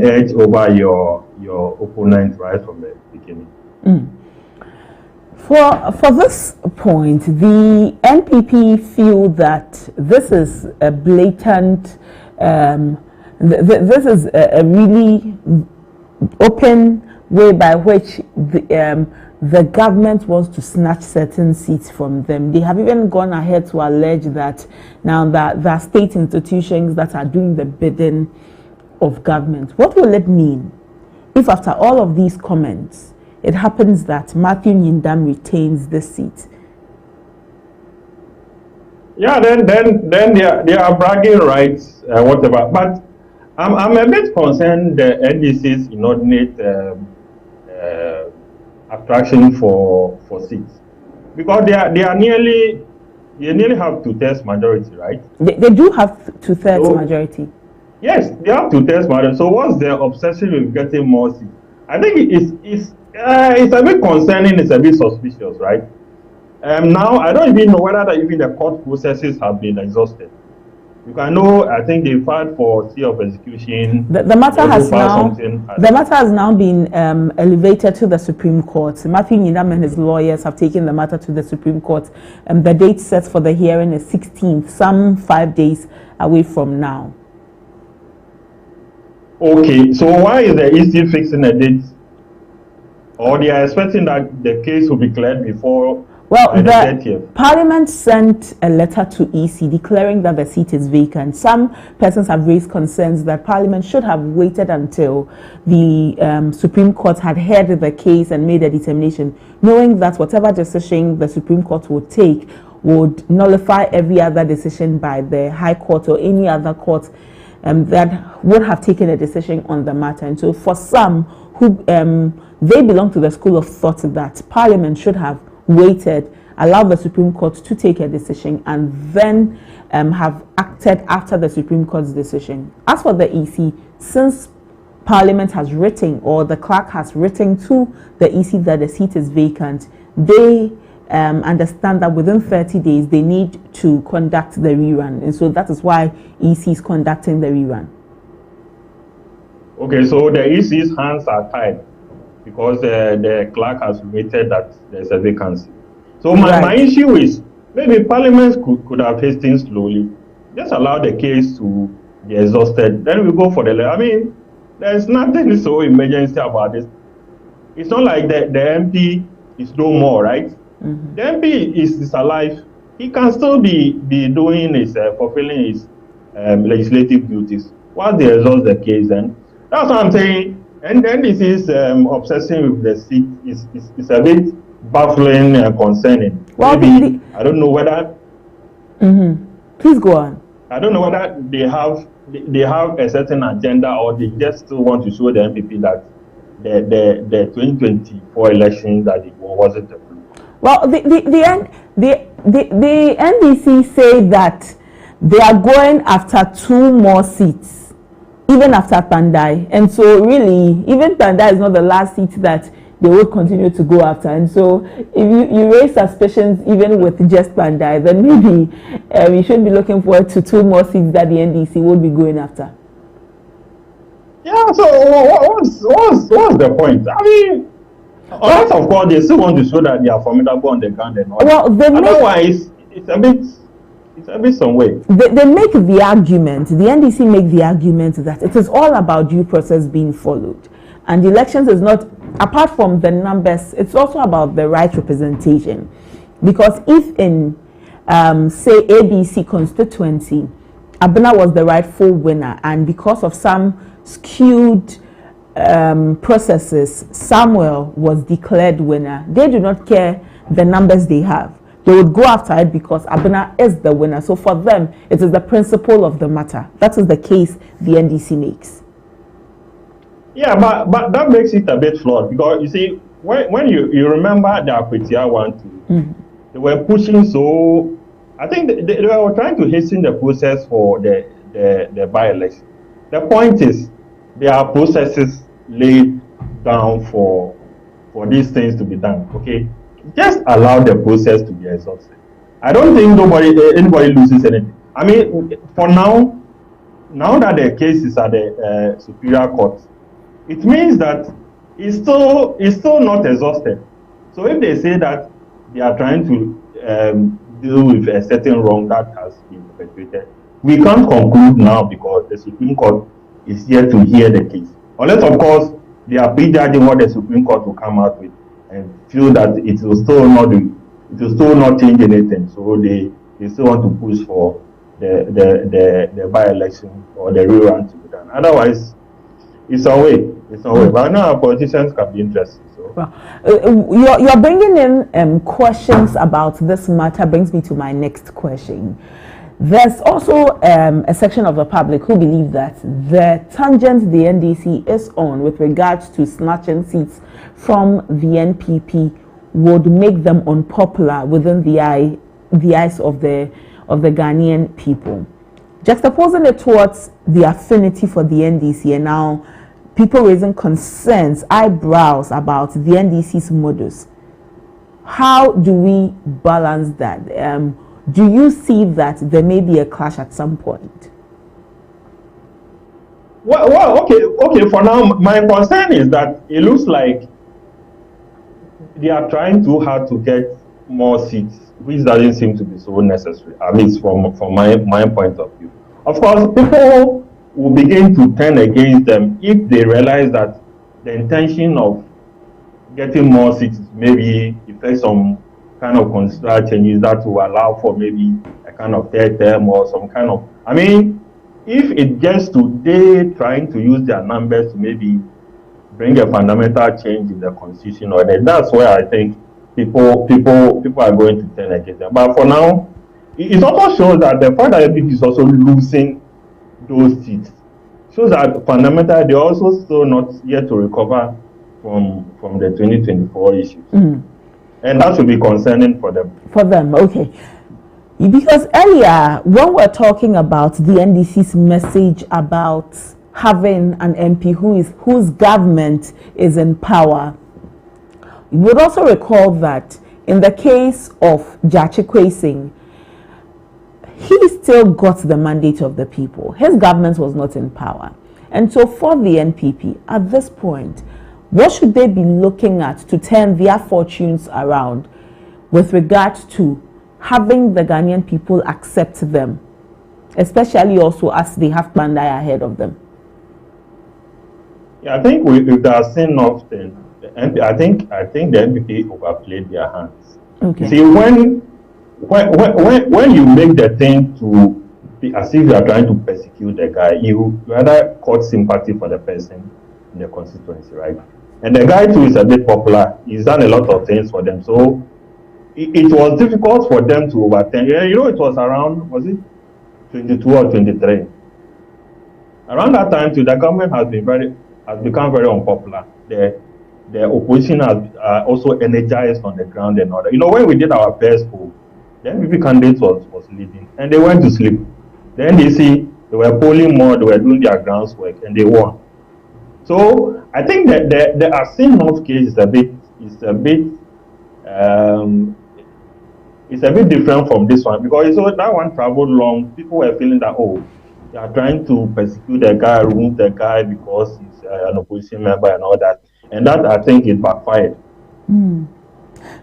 Speaker 5: edge over your opponent right from the beginning.
Speaker 1: For this point, the NPP feel that this is a blatant, this is a really open way by which the government wants to snatch certain seats from them. They have even gone ahead to allege that now that there are state institutions that are doing the bidding of government. What will it mean if after all of these comments, it happens that Matthew Nyindam retains the seat?
Speaker 5: Yeah, then they are bragging rights, whatever. But I'm a bit concerned the NDC's inordinate attraction for seats, because they nearly have two-thirds majority, right?
Speaker 1: They do have two-thirds majority.
Speaker 5: Yes, they have two-thirds majority. So what's their obsession with getting more seats? I think it's a bit concerning. It's a bit suspicious, right? Now I don't even know whether even the court processes have been exhausted. I know. I think they filed for stay of execution.
Speaker 1: The matter has now been elevated to the Supreme Court. Matthew Nyinam and his lawyers have taken the matter to the Supreme Court. The date set for the hearing is 16th, some 5 days away from now.
Speaker 5: Okay, so why is the EC fixing a date? Or they are expecting that the case will be cleared before?
Speaker 1: Well, the Parliament sent a letter to EC declaring that the seat is vacant. Some persons have raised concerns that Parliament should have waited until the Supreme Court had heard the case and made a determination, knowing that whatever decision the Supreme Court would take would nullify every other decision by the High Court or any other court that would have taken a decision on the matter. And so for some who they belong to the school of thought that Parliament should have waited, allowed the Supreme Court to take a decision, and then have acted after the Supreme Court's decision. As for the EC, since Parliament has written, or the clerk has written to the EC that the seat is vacant, they understand that within 30 days they need to conduct the rerun, and so that is why EC is conducting the rerun.
Speaker 5: Okay, so the EC's hands are tied because the clerk has admitted that there's a vacancy. So my issue is maybe Parliament could have hastened slowly, just allow the case to be exhausted, then we go for the. I mean, there's nothing so emergency about this. It's not like the MP is no more, right? Mm-hmm. The MP is alive. He can still be doing his fulfilling his legislative duties while they exhaust the case. Then that's what I'm saying. And then this is obsessing with the seat is a bit baffling and concerning. Well, maybe I don't know whether.
Speaker 1: Mm-hmm. Please go on.
Speaker 5: I don't know whether they have a certain agenda, or they just still want to show the MPP that the 2024 election that it wasn't approved.
Speaker 1: Well, the NDC say that they are going after 2 more seats, even after Pandai, and so really, even Pandai is not the last seat that they will continue to go after. And so, if you raise suspicions even with just Pandai, then maybe you should be looking forward to 2 more seats that the NDC will be going after.
Speaker 5: Yeah. So what's the point? I mean, unless of course they still want to show that they are formidable on the ground and all. Well, otherwise it's a bit some way.
Speaker 1: They make the argument. The NDC make the argument that it is all about due process being followed, and the elections is not, apart from the numbers, it's also about the right representation. Because if in say ABC constituency, ABENA was the rightful winner, and because of some skewed processes, Samuel was declared winner, they do not care the numbers they have. They would go after it because ABENA is the winner. So for them, it is the principle of the matter. That is the case the NDC makes.
Speaker 5: Yeah, but that makes it a bit flawed, because you see, when you remember the Akwetia one too, they were pushing, so I think they were trying to hasten the process for the by-election. The point is, there are processes laid down for these things to be done. Okay, just allow the process to be exhausted. I don't think anybody loses anything. I mean, for now that the case is at the Superior Court, it means that it's still not exhausted. So if they say that they are trying to deal with a certain wrong that has been perpetrated, we can't conclude now because the Supreme Court is here to hear the case. Unless, of course, they are prejudging what the Supreme Court will come out with and feel that it will still not change anything. So they still want to push for the by-election or the rerun to be done. Otherwise, it's a way. But now politicians can be interested. So
Speaker 1: Well, you're bringing in questions about this matter. Brings me to my next question. There's also a section of the public who believe that the tangent the NDC is on with regards to snatching seats from the NPP would make them unpopular within the eyes of the Ghanaian people. Juxtaposing it towards the affinity for the NDC, and now people raising concerns, eyebrows about the NDC's modus. How do we balance that? Do you see that there may be a clash at some point?
Speaker 5: Well, okay. For now, my concern is that it looks like they are trying too hard to get more seats, which doesn't seem to be so necessary, at least from my point of view. Of course, people will begin to turn against them if they realize that the intention of getting more seats maybe effect some kind of constitutional changes that will allow for maybe a kind of third term or some kind of, I mean, if it gets to they trying to use their numbers to maybe bring a fundamental change in the constitution, or that's where I think people are going to turn against them. But for now, it also shows that the fact that NPP is also losing those seats shows that fundamentally they also still not yet to recover from the 2024 issues. And that should be concerning for them.
Speaker 1: For them, okay. Because earlier, when we're talking about the NDC's message about having an MP whose government is in power, you would also recall that in the case of Jachikwe Singh, he still got the mandate of the people. His government was not in power. And so for the NPP, at this point, what should they be looking at to turn their fortunes around with regard to having the Ghanaian people accept them, especially also as they have Pandai ahead of them?
Speaker 5: Yeah, I think if they are seen often, I think the NPP overplayed their hands.
Speaker 1: Okay.
Speaker 5: You see, when you make the thing to be as if you are trying to persecute the guy, you rather caught sympathy for the person in the constituency, right? And the guy too is a bit popular. He's done a lot of things for them. So it was difficult for them to overturn. You know, it was around, was it 22 or 23? Around that time too, the government has become very unpopular. The opposition has also energized on the ground and all that. You know, when we did our first poll, the NPP candidate was leading, and they went to sleep. The NDC, they were polling more, they were doing their groundwork, and they won. So I think that the Asin North case is a bit different from this one, because that one traveled long. People were feeling that, oh, they are trying to persecute the guy, remove the guy because he's an opposition member and all that. And that, I think, it backfired.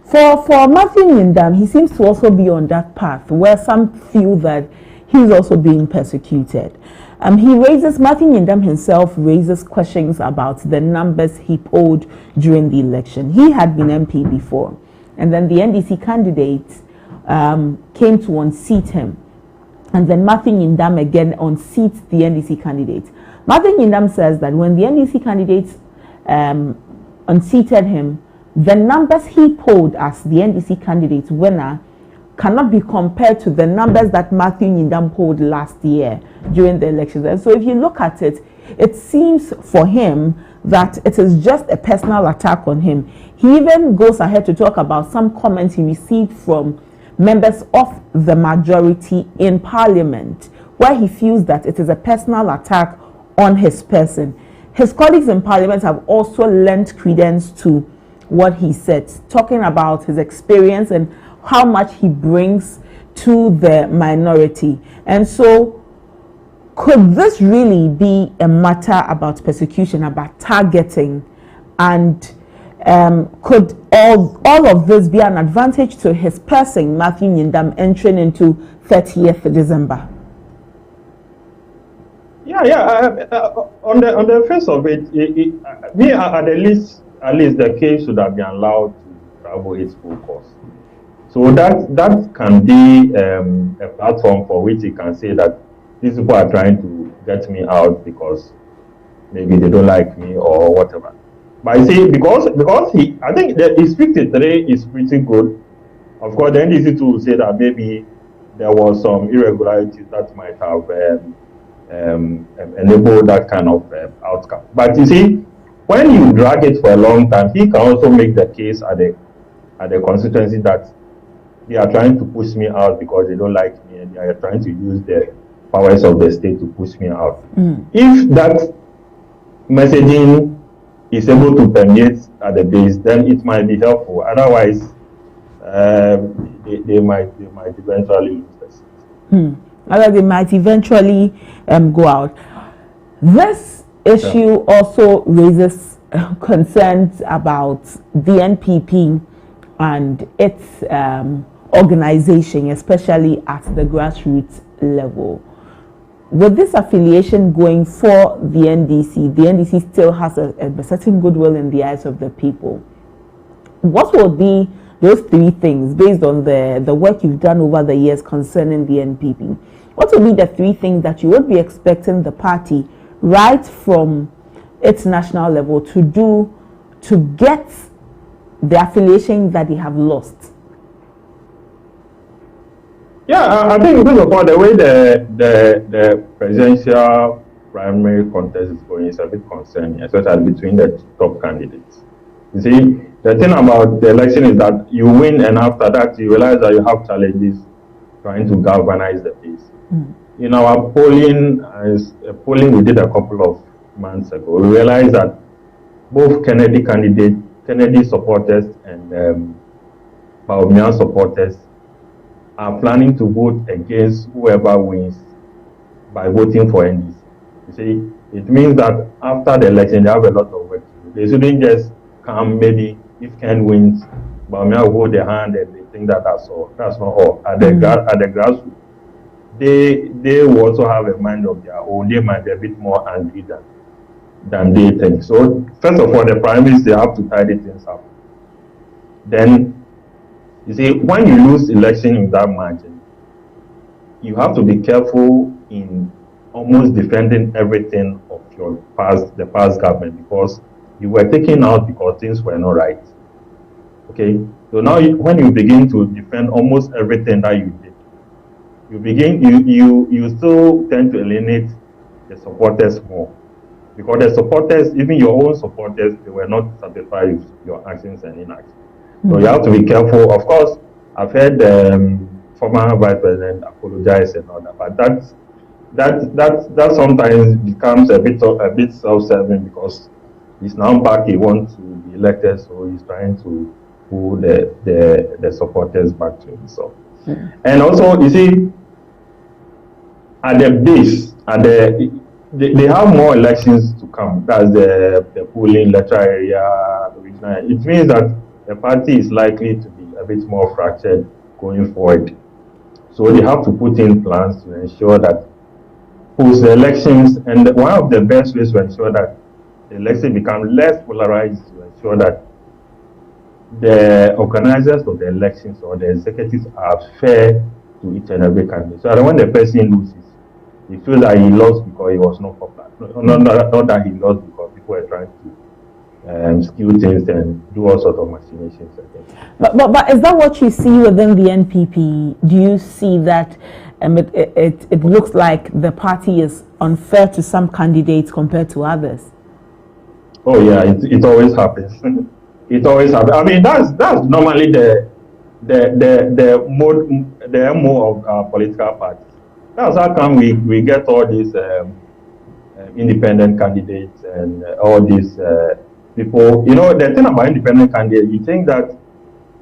Speaker 1: For Matthew Nyindam, he seems to also be on that path where some feel that he's also being persecuted. Matthew Nyindam himself raises questions about the numbers he polled during the election. He had been MP before, and then the NDC candidate came to unseat him. And then Matthew Nyindam again unseats the NDC candidate. Matthew Nyindam says that when the NDC candidate unseated him, the numbers he polled as the NDC candidate winner cannot be compared to the numbers that Matthew Nyindam polled last year during the elections. And so if you look at it, it seems for him that it is just a personal attack on him. He even goes ahead to talk about some comments he received from members of the majority in parliament, where he feels that it is a personal attack on his person. His colleagues in parliament have also lent credence to what he said, talking about his experience and how much he brings to the minority. And so could this really be a matter about persecution, about targeting, and could all of this be an advantage to his person, Matthew Nyindam, entering into 30th December?
Speaker 5: On the face of it, at least the case should have been allowed to travel its full course. So that can be a platform for which he can say that these people are trying to get me out because maybe they don't like me or whatever. But you see, because I think his 53 is pretty good. Of course, the NDC too will say that maybe there was some irregularities that might have enabled that kind of outcome. But you see, when you drag it for a long time, he can also make the case at the constituency that they are trying to push me out because they don't like me, and they are trying to use the powers of the state to push me out. If that messaging is able to permeate at the base, then it might be helpful. Otherwise, they might eventually lose the seat.
Speaker 1: Otherwise, they might eventually go out. This issue also raises concerns about the NPP and its organization, especially at the grassroots level. With this affiliation going for the NDC still has a certain goodwill in the eyes of the people. What will be those three things based on the work you've done over the years concerning the NPP? What will be the three things that you would be expecting the party right from its national level to do to get the affiliation that they have lost?
Speaker 5: Yeah, I think first of all, the way the presidential primary contest is going is a bit concerning, especially between the top candidates. You see, the thing about the election is that you win, and after that, you realize that you have challenges trying to galvanize the base. In our polling we did a couple of months ago, we realized that both Kennedy supporters and Baumia supporters are planning to vote against whoever wins by voting for NDC. You see, it means that after the election, they have a lot of work to do. They shouldn't just come, maybe if Ken wins, Baumia will hold their hand and they think that that's all. That's not all. At the grassroots, they will also have a mind of their own. They might be a bit more angry than they think. So, first of all, the primaries, they have to tidy things up. Then, you see, when you lose election in that margin, you have to be careful in almost defending everything of the past government, because you were taken out because things were not right. Okay, so now when you begin to defend almost everything that you did, you still tend to alienate the supporters more, because the supporters, even your own supporters, they were not satisfied with your actions and inactions. So you have to be careful. Of course, I've heard former vice president apologize and all that, but that sometimes becomes a bit self-serving, because he's now back. He wants to be elected, so he's trying to pull the supporters back to himself. And also, you see, at the base, they have more elections to come. That's the polling electoral area. It means that the party is likely to be a bit more fractured going forward. So they have to put in plans to ensure that post the elections, and one of the best ways to ensure that the election become less polarized is to ensure that the organizers of the elections or the executives are fair to each and every candidate. So that when the person loses, he feels that he lost because he was not popular. Not that he lost because people were trying to skew things and do all sorts of machinations.
Speaker 1: But is that what you see within the NPP? Do you see that it looks like the party is unfair to some candidates compared to others?
Speaker 5: Oh yeah, it always happens. It always happens. I mean, that's normally the MO of our political parties. That's how come we get all these independent candidates and all these people. You know, the thing about independent candidates, you think that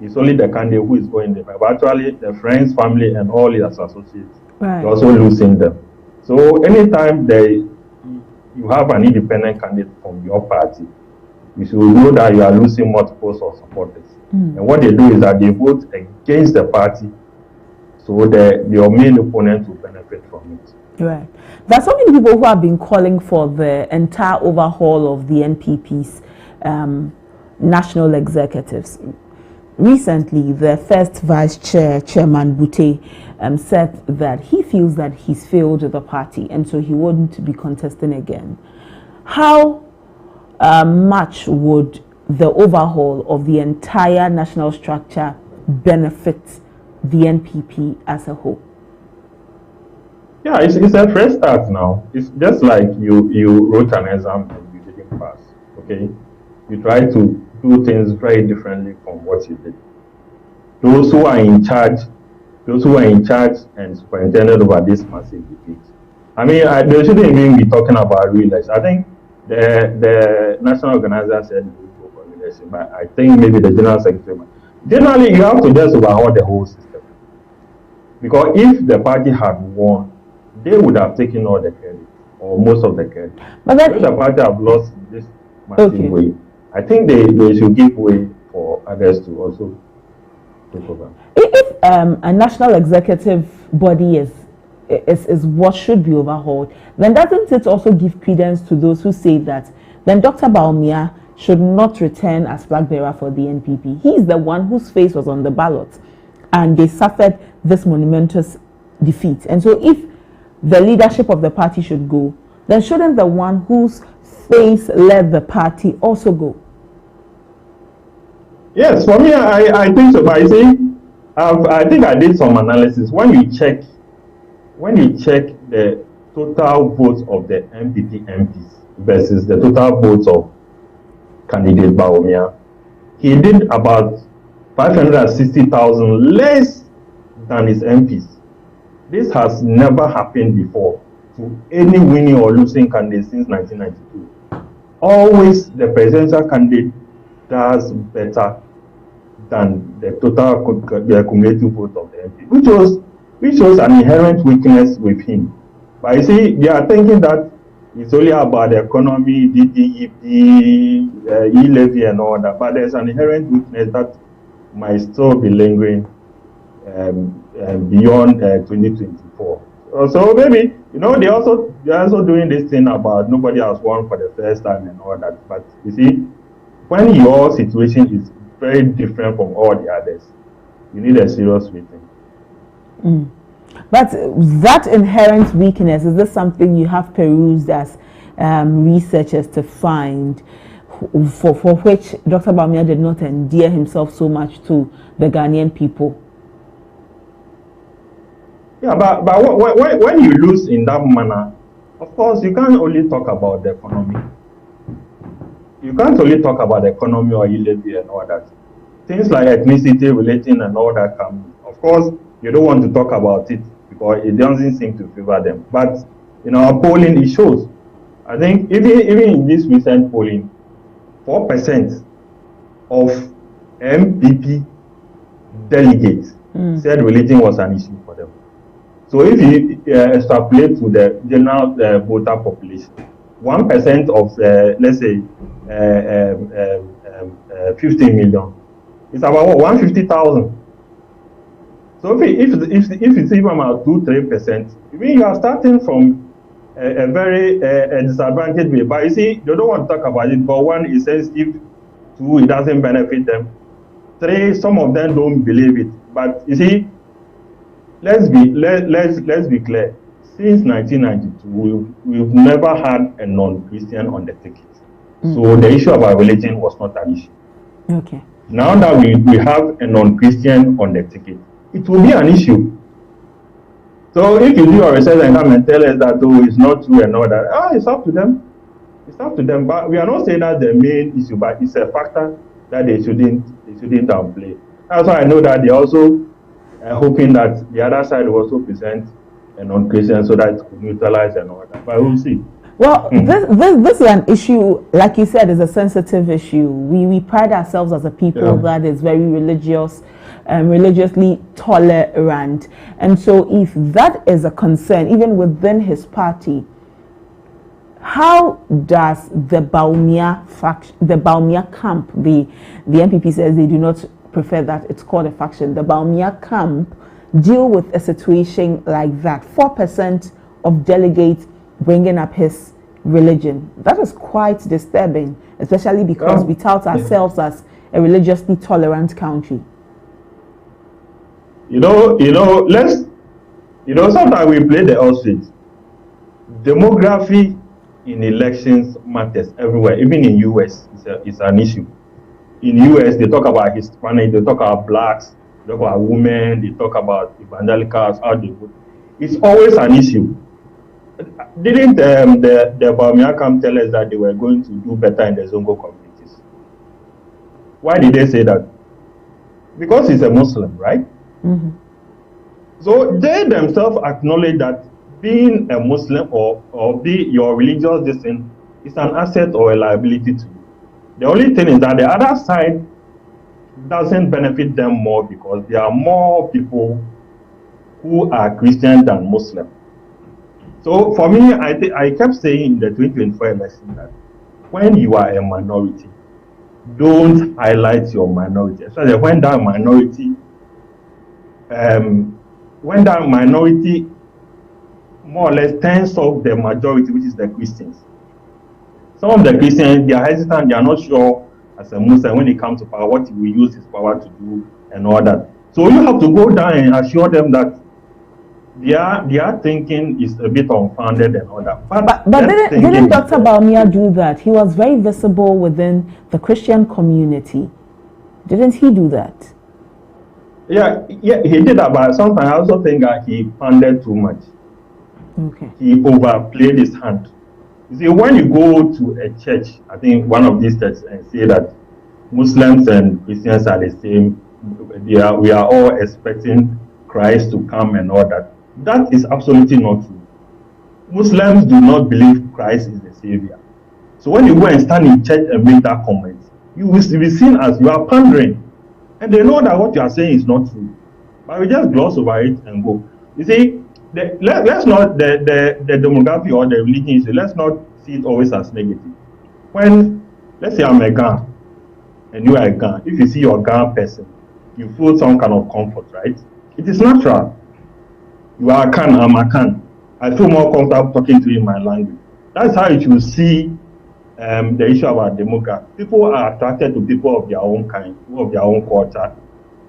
Speaker 5: it's only the candidate who is going there, but actually the friends, family, and all his associates, you're also losing them. So anytime you have an independent candidate from your party, you should know that you are losing multiples of supporters. And what they do is that they vote against the party, so your main opponent will benefit from it.
Speaker 1: Right. There are so many people who have been calling for the entire overhaul of the NPP's national executives. Recently, the first vice chairman Bute said that he feels that he's failed the party, and so he wouldn't be contesting again. How much would the overhaul of the entire national structure benefit the NPP as a whole?
Speaker 5: Yeah, it's a fresh start now. It's just like you wrote an exam and you didn't pass. Okay, you try to do things very differently from what you did. Those who are in charge and superintended over this massive defeat. I mean, they shouldn't even be talking about re-election. I think the national organizer said we will go for re-election, but I think maybe the general secretary. Generally, you have to just overhaul the whole system. Because if the party had won, they would have taken all the credit, or most of the credit. But then, if the party have lost this massive way, I think they should give way for others to also take over.
Speaker 1: If a national executive body is what should be overhauled, then doesn't it also give credence to those who say that then Dr. Bawumia should not return as flag bearer for the NPP? He is the one whose face was on the ballot and they suffered this monumentous defeat. And so if the leadership of the party should go, then shouldn't the one whose face led the party also go?
Speaker 5: Yes, for me, I think so. But you see, I think I did some analysis. When you check the total votes of the NPP MPs versus the total votes of candidate Bawumia, he did about 560,000 less than his MPs. This has never happened before to any winning or losing candidate since 1992. Always the presidential candidate does better than the total cumulative vote of the MP, which was an inherent weakness with him. But you see, they are thinking that it's only about the economy, DDEP, e-levy and all that, but there's an inherent weakness that might still be lingering beyond 2024. So maybe, they're also doing this thing about nobody has won for the first time and all that. But you see, when your situation is very different from all the others, you need a serious rethink.
Speaker 1: But that inherent weakness, is this something you have perused as researchers to find for which Dr. Bawumia did not endear himself so much to the Ghanaian people?
Speaker 5: Yeah, but when you lose in that manner, of course, you can't only talk about the economy. You can't only talk about the economy or e-levy and all that. Things like ethnicity, relating and all that come. Of course, you don't want to talk about it because it doesn't seem to favor them. But in our polling, it shows. I think even in this recent polling, 4% of MPP delegates said relating was an issue for them. So if you extrapolate to the general voter population, 1% of let's say 15 million, it's about 150,000. So if it's even about 2-3%, you are starting from a very disadvantaged way. But you see, they don't want to talk about it. But one, is sensitive. Two, it doesn't benefit them. Three, some of them don't believe it. But you see, let's be clear. Since 1992, we've never had a non-Christian on the ticket. So the issue of our religion was not an issue.
Speaker 1: Okay.
Speaker 5: Now that we have a non-Christian on the ticket, it will be an issue. So if you do your research and come and tell us that it's not true and all that, it's up to them. It's up to them. But we are not saying that's the main issue, but it's a factor that they shouldn't downplay. That's why I know that they're also hoping that the other side will also present a non-Christian so that it could neutralize and all that. But we'll see.
Speaker 1: Well, this is an issue, like you said, is a sensitive issue. We pride ourselves as a people that is very religious, religiously tolerant. And so if that is a concern, even within his party, how does the Bawumia faction, the Bawumia camp, the NPP says they do not prefer that it's called a faction, the Bawumia camp deal with a situation like that? 4% of delegates bringing up his religion. That is quite disturbing, especially because we tout ourselves as a religiously tolerant country.
Speaker 5: Sometimes we play the ostrich. Demography in elections matters everywhere, even in US, it's an issue. In US, they talk about Hispanic, they talk about blacks, they talk about women, they talk about evangelicals, how they vote. It's always an issue. Didn't the Bawumia come tell us that they were going to do better in the Zongo communities? Why did they say that? Because he's a Muslim, right?
Speaker 1: Mm-hmm.
Speaker 5: So they themselves acknowledge that being a Muslim or be your religious discipline is an asset or a liability to you. The only thing is that the other side doesn't benefit them more because there are more people who are Christian than Muslim. So for me, I kept saying in the 2024 election that when you are a minority, don't highlight your minority. Especially when that minority more or less turns off the majority, which is the Christians. Some of the Christians, they are hesitant, they are not sure as a Muslim when it comes to power, what he will use his power to do and all that. So you have to go down and assure them that their thinking is a bit unfounded and all that. But
Speaker 1: didn't Dr. Bawumia do that? He was very visible within the Christian community. Didn't he do that?
Speaker 5: Yeah, he did that, but sometimes I also think that he panded too much.
Speaker 1: Okay.
Speaker 5: He overplayed his hand. You see, when you go to a church, I think one of these churches, and say that Muslims and Christians are the same, we are all expecting Christ to come and all that. That is absolutely not true. Muslims do not believe Christ is the Savior. So when you go and stand in church and make that comment, you will be seen as you are pandering. And they know that what you are saying is not true. But we just gloss over it and go. You see, let's not, the demography or the religion issue, let's not see it always as negative. When, let's say I'm a Gan, and you are a Gan, if you see your Gan person, you feel some kind of comfort, right? It is natural. You are a Kan, I'm a Kan. I feel more comfortable talking to you in my language. That's how you should see the issue about demography. People are attracted to people of their own kind, people of their own culture,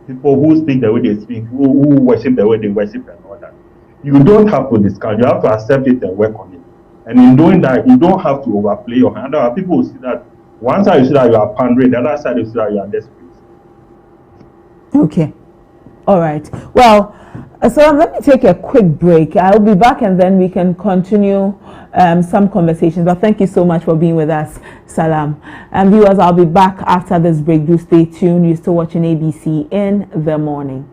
Speaker 5: people who speak the way they speak, who worship the way they worship and all that. You don't have to discount, you have to accept it and work on it. And in doing that, you don't have to overplay your hand. Other people will see that one side you see that you are pandering, the other side you see that you are desperate.
Speaker 1: Okay. All right. Well, so let me take a quick break. I'll be back and then we can continue some conversations. But thank you so much for being with us, Salam. And viewers, I'll be back after this break. Do stay tuned. You're still watching ABC in the morning.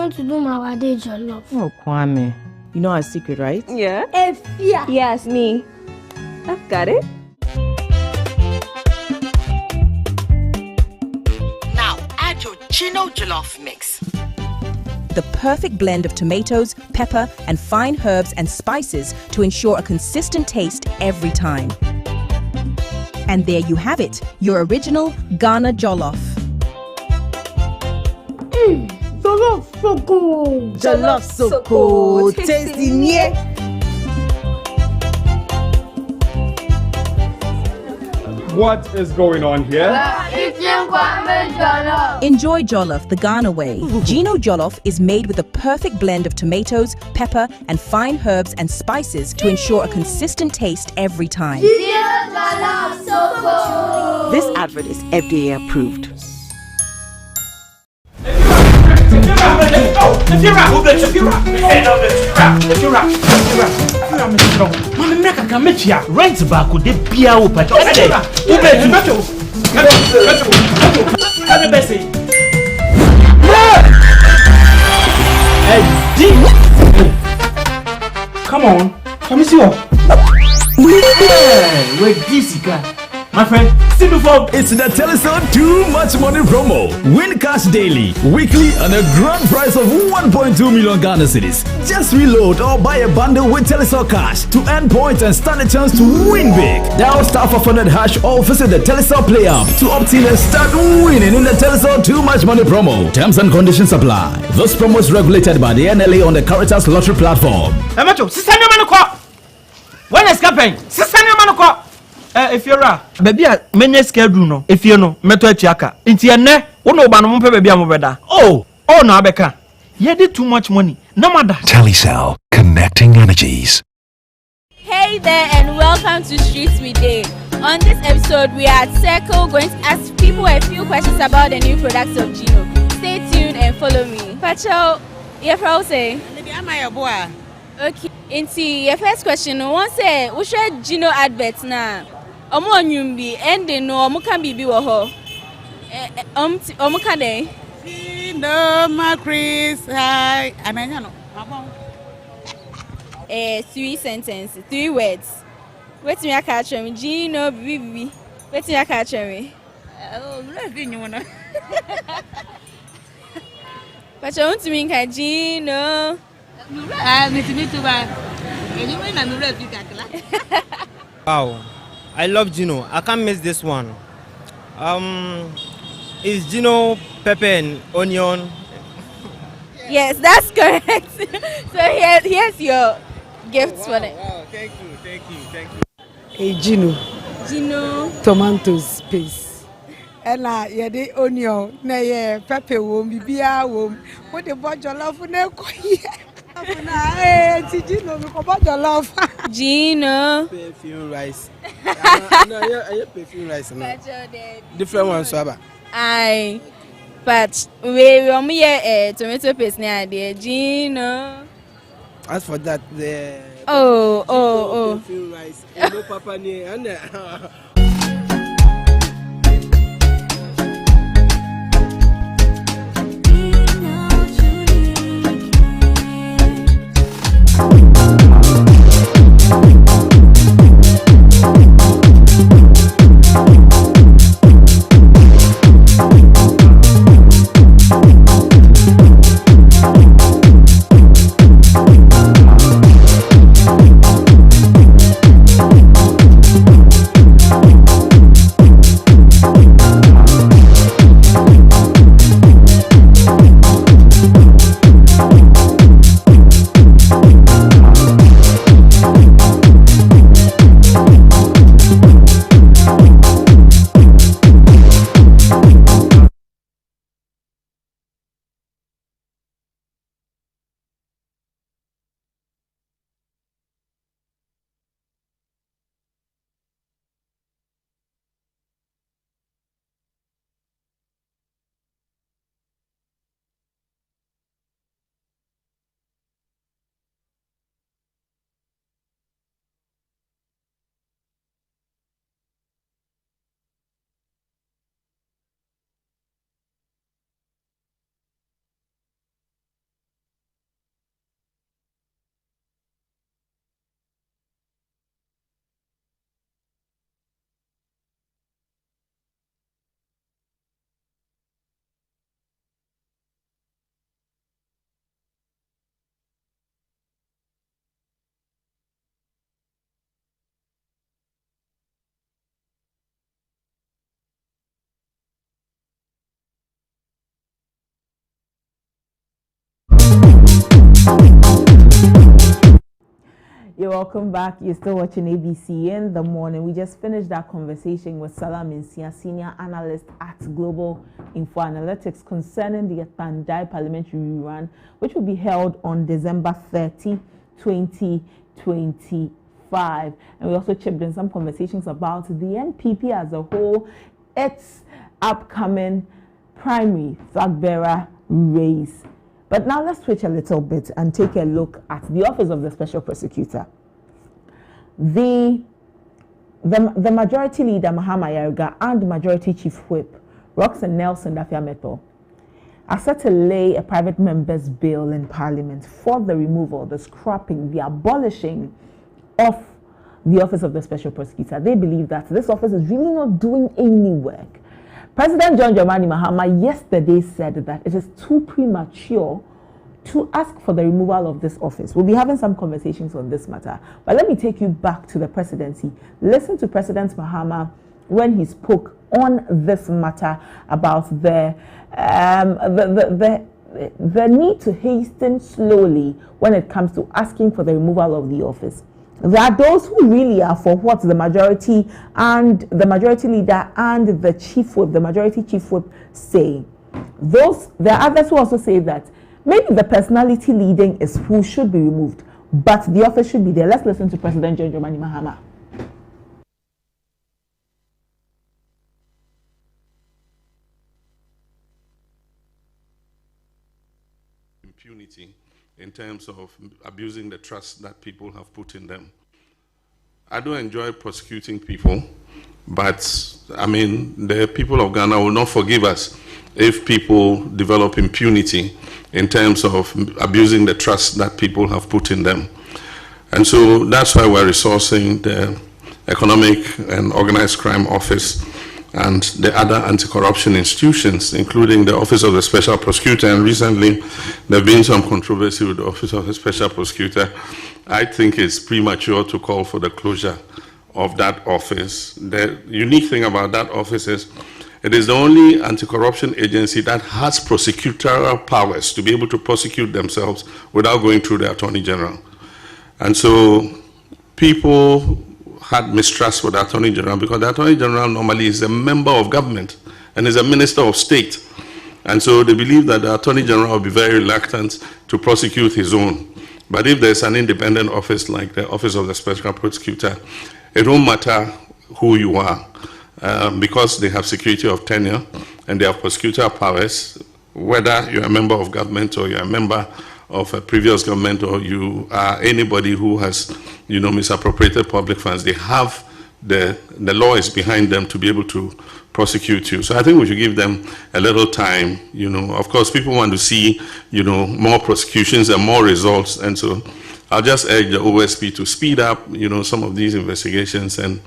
Speaker 6: To do my day jollof.
Speaker 22: Oh, Kwame. You know our secret, right?
Speaker 6: Yeah.
Speaker 22: Yes, me. I've got it.
Speaker 23: Now add your Gino jollof mix.
Speaker 24: The perfect blend of tomatoes, pepper, and fine herbs and spices to ensure a consistent taste every time. And there you have it, your original Ghana jollof.
Speaker 6: Jollof so good.
Speaker 22: Jollof so good. Tasty, yeah.
Speaker 25: What is going on here?
Speaker 24: Enjoy jollof the Ghana way. Gino jollof is made with the perfect blend of tomatoes, pepper, and fine herbs and spices to ensure a consistent taste every time.
Speaker 6: Jollof so good.
Speaker 23: This advert is FDA approved.
Speaker 26: Rent back with the Pia Upa. Come on, come see you. Where this guy? My friend, see before.
Speaker 3: It's the Telecel Too Much Money promo. Win cash daily, weekly, and a grand prize of 1.2 million Ghana cedis. Just reload or buy a bundle with Telecel Cash to earn points and stand a chance to win big. Dial *500# or visit the Telecel Play app to obtain and start winning in the Telecel Too Much Money promo. Terms and conditions apply. This promo is regulated by the NLA on the Caritas Lottery platform.
Speaker 26: When is campaign? If you're a baby, many schedule no. If you know, meto chiaka. Inti ene, uno ba no mpe baby amobeda. Oh no abeka. You did too much money. No matter.
Speaker 3: Telecel, connecting energies.
Speaker 16: Hey there and welcome to Streets We Day. On this episode, we are at Circle going to ask people a few questions about the new products of Gino. Stay tuned and follow me. Pacho, your friend say? Okay. Inti your first question, one say, we should Gino adverts na. Omo nyumbi ende no omo kan bibi wo ho. Omo kan dey.
Speaker 4: No ma Chris hi. Ananya no.
Speaker 16: 3 sentences, 3 words. Wait me catch me. Gino bibi. Wait me catch me.
Speaker 4: Oh, ready you wanna.
Speaker 16: But you want to mean Gino.
Speaker 4: Me too bad. Anyway, na me ready kakla.
Speaker 13: Wow. I love Gino. I can't miss this one. Is Gino pepper and onion?
Speaker 16: Yes, that's correct. So here's your gifts for them.
Speaker 4: Wow, thank you.
Speaker 8: Hey Gino. Tomatoes paste. And yeah, the onion, na pepper wom, bibia wom. What the budget love na ko here. Gino, we ko budget love.
Speaker 16: Gino.
Speaker 4: Perfume rice. I perfume rice now. Different ones, Saba.
Speaker 16: Aye. But we tomato paste na there, Gino.
Speaker 4: As for that, the
Speaker 16: perfume
Speaker 4: rice. No papa ni and
Speaker 1: You're welcome back. You're still watching ABC in the morning. We just finished that conversation with Salam Insia, senior analyst at Global Info Analytics, concerning the Tandai parliamentary rerun, which will be held on December 30, 2025. And we also chipped in some conversations about the NPP as a whole, its upcoming primary flag bearer race. But now let's switch a little bit and take a look at the Office of the Special Prosecutor. The Majority Leader, Mahama Yarga, and Majority Chief Whip, Roxanne Nelson Dafiameto, are set to lay a private member's bill in Parliament for the removal, the scrapping, the abolishing of the office of the special prosecutor. They believe that this office is really not doing any work. President John Dramani Mahama yesterday said that it is too premature to ask for the removal of this office. We'll be having some conversations on this matter, but let me take you back to the presidency. Listen to President Mahama when he spoke on this matter about the need to hasten slowly when it comes to asking for the removal of the office. There are those who really are for what the majority and the majority leader and the chief whip, the majority chief whip say. There are others who also say that maybe the personality leading is who should be removed, but the office should be there. Let's listen to President John Dramani Mahama.
Speaker 9: Impunity in terms of abusing the trust that people have put in them. I don't enjoy prosecuting people, but I mean, the people of Ghana will not forgive us if people develop impunity in terms of abusing the trust that people have put in them. And so that's why we're resourcing the Economic and Organized Crime Office and the other anti-corruption institutions, including the Office of the Special Prosecutor. And recently, there have been some controversy with the Office of the Special Prosecutor. I think it's premature to call for the closure of that office. The unique thing about that office is it is the only anti-corruption agency that has prosecutorial powers to be able to prosecute themselves without going through the Attorney General. And so people had mistrust for the Attorney General because the Attorney General normally is a member of government and is a minister of state. And so they believe that the Attorney General will be very reluctant to prosecute his own. But if there's an independent office like the Office of the Special Prosecutor, it won't matter who you are because they have security of tenure and they have prosecutorial powers, whether you're a member of government or you're a member of a previous government or you are anybody who has, misappropriated public funds. They have the law is behind them to be able to prosecute you. So I think we should give them a little time. Of course, people want to see, more prosecutions and more results. And so I'll just urge the OSP to speed up, some of these investigations and,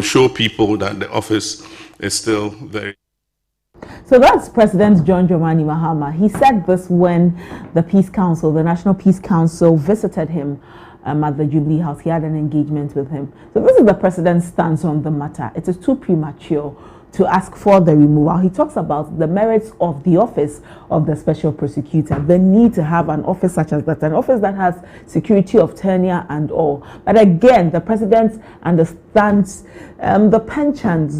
Speaker 9: show people that the office is still very.
Speaker 1: So that's President John Dramani Mahama. He said this when the Peace Council, the National Peace Council, visited him at the Jubilee House. He had an engagement with him. So this is the president's stance on the matter. It is too premature to ask for the removal. He talks about the merits of the office of the special prosecutor, the need to have an office such as that, an office that has security of tenure and all. But again, the president understands the penchant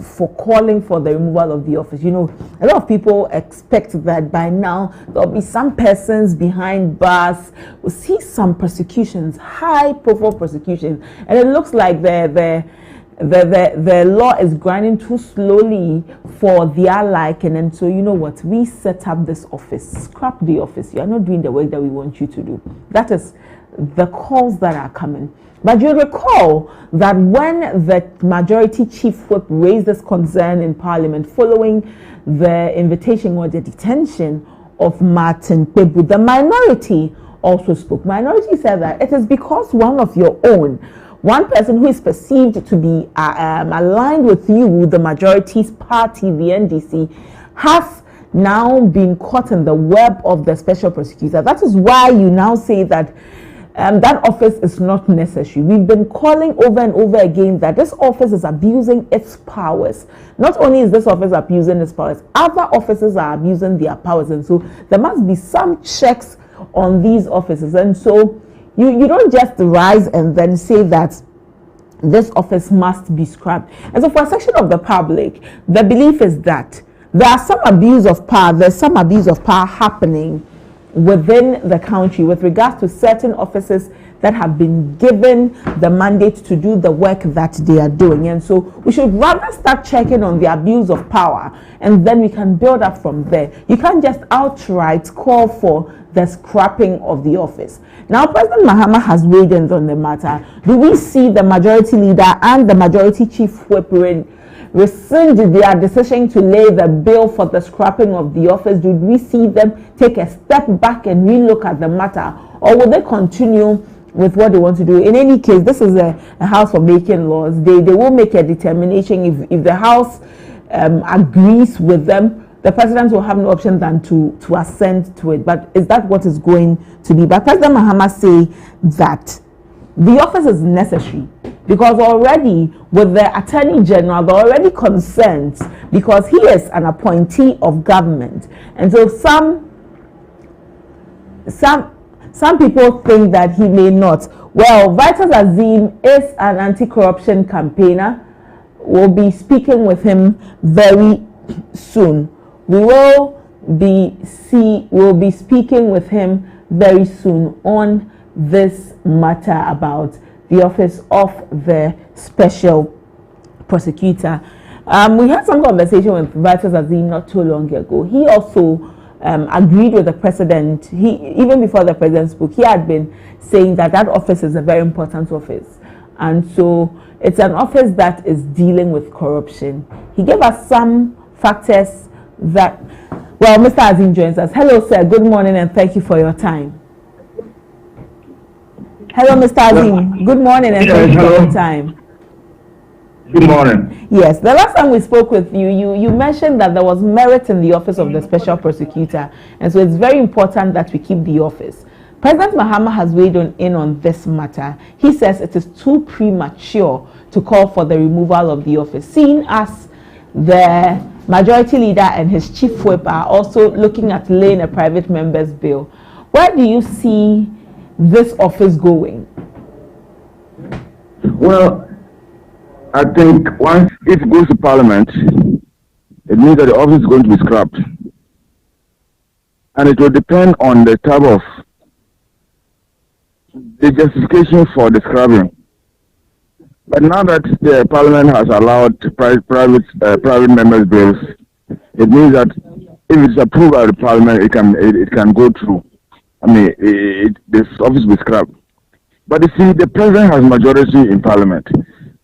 Speaker 1: for calling for the removal of the office. A lot of people expect that by now there'll be some persons behind bars. We'll see some prosecutions, high-profile prosecutions, and it looks like the law is grinding too slowly for their liking. And so, we set up this office. Scrap the office. You are not doing the work that we want you to do. That is the calls that are coming. But you recall that when the majority chief whip raised this concern in Parliament following the invitation or the detention of Martin Kpebu, the minority also spoke. Minority said that it is because one of your own, one person who is perceived to be aligned with you, the majority's party, the NDC, has now been caught in the web of the special prosecutor. That is why you now say that that office is not necessary. We've been calling over and over again that this office is abusing its powers. Not only is this office abusing its powers, other offices are abusing their powers. And so there must be some checks on these offices. And so you don't just rise and then say that this office must be scrapped. And so for a section of the public, the belief is that there are some abuse of power. There's some abuse of power happening within the country with regards to certain offices that have been given the mandate to do the work that they are doing. And so we should rather start checking on the abuse of power, and then we can build up from there. You can't just outright call for the scrapping of the office. Now, President Mahama has weighed in on the matter. Do we see the majority leader and the majority chief whip rescind their decision to lay the bill for the scrapping of the office? Did we see them take a step back and relook at the matter, or will they continue with what they want to do. In any case, this is a house for making laws. They will make a determination. If the house agrees with them, the president will have no option than to assent to it. But is that what is going to be? But President Mahama say that the office is necessary because already with the Attorney General, they're already concerned because he is an appointee of government. And so some people think that he may not. Well, Vitus Azim is an anti-corruption campaigner. We'll be speaking with him very soon. We'll be speaking with him very soon on this matter about the office of the special prosecutor. We had some conversation with Vitus Azim not too long ago. He also agreed with the president. Even before the president spoke, he had been saying that office is a very important office, and so it's an office that is dealing with corruption. He gave us some factors that, well, Mr. Azim joins us. Hello, sir. Good morning, and thank you for your time. Hello, Mr. Azim. Good morning, and thank you for your time.
Speaker 10: Good morning.
Speaker 1: Yes, the last time we spoke with you, you mentioned that there was merit in the office of the special prosecutor, and so it's very important that we keep the office. President Mahama has weighed in on this matter. He says it is too premature to call for the removal of the office, seeing as the majority leader and his chief whip are also looking at laying a private member's bill. Where do you see this office going?
Speaker 10: Well, I think once it goes to Parliament, it means that the office is going to be scrapped. And it will depend on the type of the justification for the scrapping. But now that the Parliament has allowed private members' bills, it means that if it's approved by the Parliament, it can go through. I mean, this office will be scrapped. But you see, the President has majority in Parliament.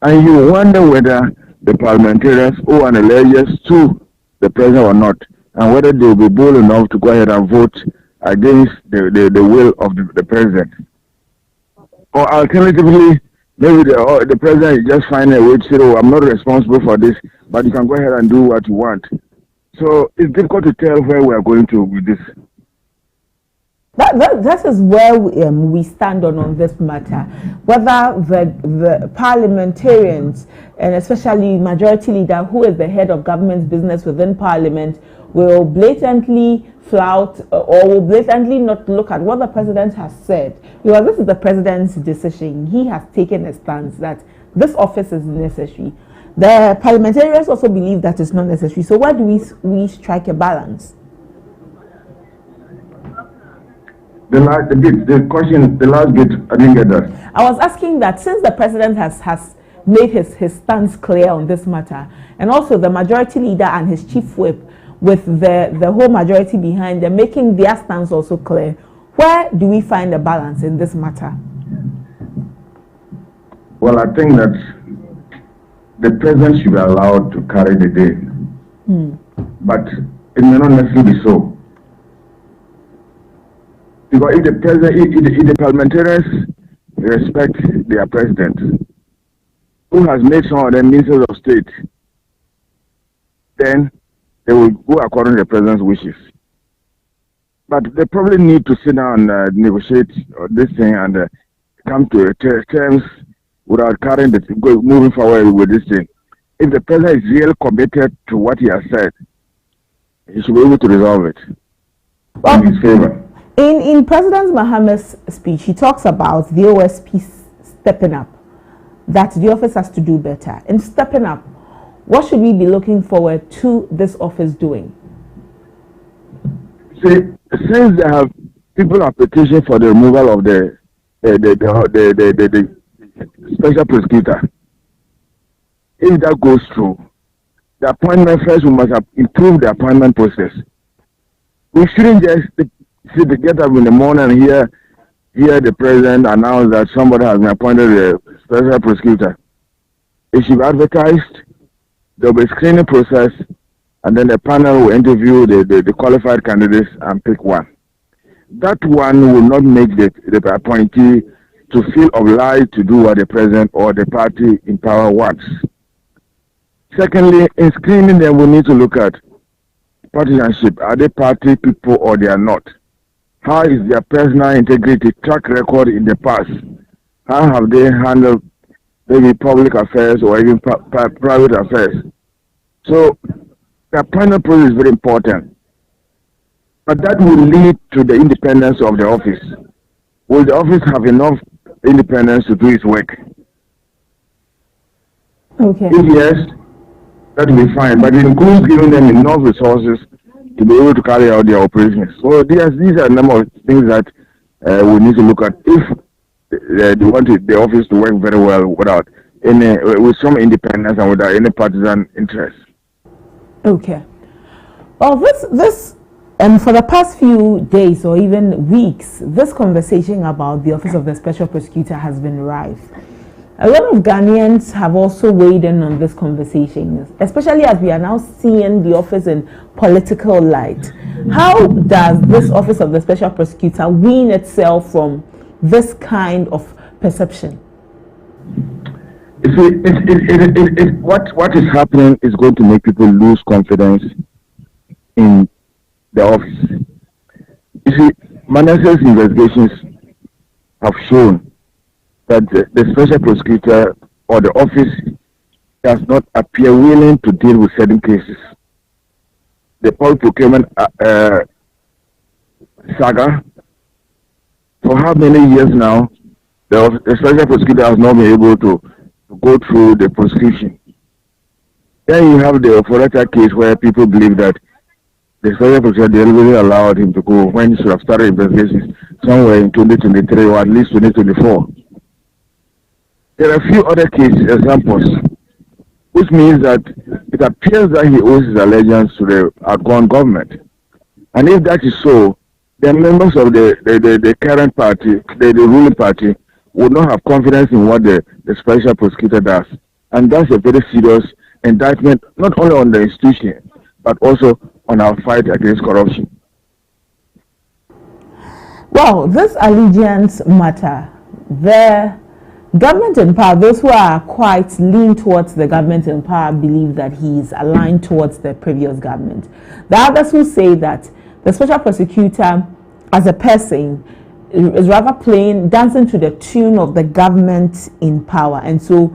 Speaker 10: And you wonder whether the parliamentarians owe an allegiance to the president or not, and whether they will be bold enough to go ahead and vote against the will of the president. Or alternatively, maybe the president just find a way to say, oh, I'm not responsible for this, but you can go ahead and do what you want. So it's difficult to tell where we are going to with this.
Speaker 1: That is where we stand on this matter. Whether the parliamentarians, and especially majority leader, who is the head of government's business within Parliament, will blatantly flout or will blatantly not look at what the president has said. Because this is the president's decision. He has taken a stance that this office is necessary. The parliamentarians also believe that it's not necessary. So where do we strike a balance?
Speaker 10: The last bit, I didn't get that.
Speaker 1: I was asking that since the president has made his stance clear on this matter, and also the majority leader and his chief whip, with the whole majority behind them making their stance also clear, where do we find a balance in this matter?
Speaker 10: Well, I think that the president should be allowed to carry the day. But it may not necessarily be so. Because if the parliamentarians respect their president, who has made some of them ministers of state, then they will go according to the president's wishes. But they probably need to sit down and negotiate this thing and come to terms without moving forward with this thing. If the president is really committed to what he has said, he should be able to resolve it in his favor.
Speaker 1: In President Mahama's speech, he talks about the OSP stepping up, that the office has to do better. In stepping up, what should we be looking forward to this office doing?
Speaker 10: See, since they have people have petitioned for the removal of the special prosecutor, if that goes through, the appointment first, we must improve the appointment process. We shouldn't just get up in the morning and hear the president announce that somebody has been appointed a special prosecutor. It should be advertised. There will be a screening process, and then the panel will interview the qualified candidates and pick one. That one will not make the appointee to feel obliged to do what the president or the party in power wants. Secondly, in screening them, we need to look at partisanship. Are they party people or they are not? How is their personal integrity track record in the past? How have they handled maybe public affairs or even private affairs? So the appointment process is very important. But that will lead to the independence of the office. Will the office have enough independence to do its work?
Speaker 1: Okay.
Speaker 10: If yes, that will be fine. But it includes giving them enough resources to be able to carry out their operations. So these are a number of things that we need to look at if they want the office to work very well without any, with some independence and without any partisan interest.
Speaker 1: Okay. Well, this for the past few days or even weeks, this conversation about the Office of the Special Prosecutor has been rife. A lot of Ghanaians have also weighed in on this conversation, especially as we are now seeing the office in political light. How does this Office of the Special Prosecutor wean itself from this kind of perception?
Speaker 10: What is happening is going to make people lose confidence in the office. You see, Manasseh's investigations have shown that the special prosecutor or the office does not appear willing to deal with certain cases. The public procurement saga, for how many years now, the special prosecutor has not been able to go through the prosecution. Then you have the Foretta case where people believe that the special prosecutor deliberately allowed him to go when he should have started investigations somewhere in 2023 or at least 2024. There are a few other cases, examples, which means that it appears that he owes his allegiance to the outgoing government. And if that is so, the members of the current party, the ruling party, would not have confidence in what the special prosecutor does. And that's a very serious indictment, not only on the institution, but also on our fight against corruption.
Speaker 1: Well, this allegiance matter, the government in power, those who are quite lean towards the government in power believe that he is aligned towards the previous government. The others who say that the special prosecutor as a person is rather playing, dancing to the tune of the government in power, and so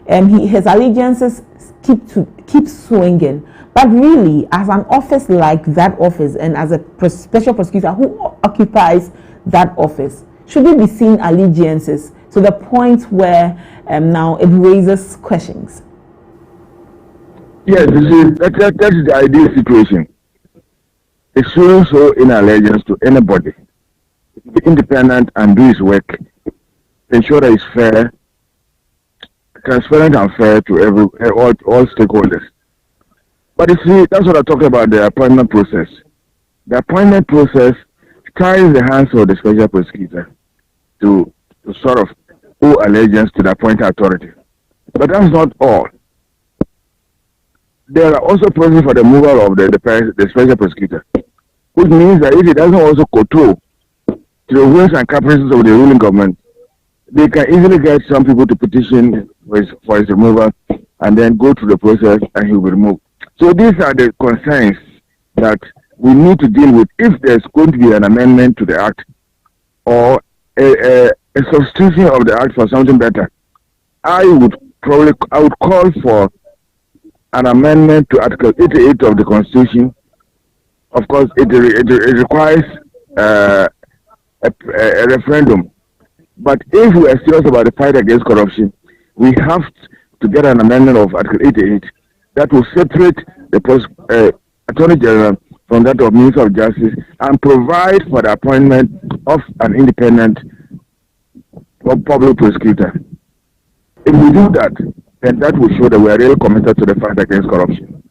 Speaker 1: his allegiances keep swinging. But really, as an office like that office, and as a special prosecutor who occupies that office, should we be seeing allegiances to the point where now it raises questions?
Speaker 10: Yes, that is the ideal situation. It shouldn't show in allegiance to anybody. Be independent and do his work. Ensure that it's fair, transparent and fair to all stakeholders. But you see, that's what I talked about, the appointment process. The appointment process ties the hands of the special prosecutor to sort of owe allegiance to the appointed authority. But that's not all. There are also processes for the removal of the special prosecutor, which means that if it doesn't also kowtow to the whims and caprices of the ruling government, they can easily get some people to petition for his removal and then go through the process and he will be removed. So these are the concerns that we need to deal with if there's going to be an amendment to the Act or a substitution of the Act for something better. I would call for an amendment to Article 88 of the Constitution. Of course, it requires a referendum. But if we are serious about the fight against corruption, we have to get an amendment of Article 88 that will separate the Attorney General from that of Minister of Justice and provide for the appointment of an independent public prosecutor. If we do that, then that will show that we are really committed to the fight against corruption.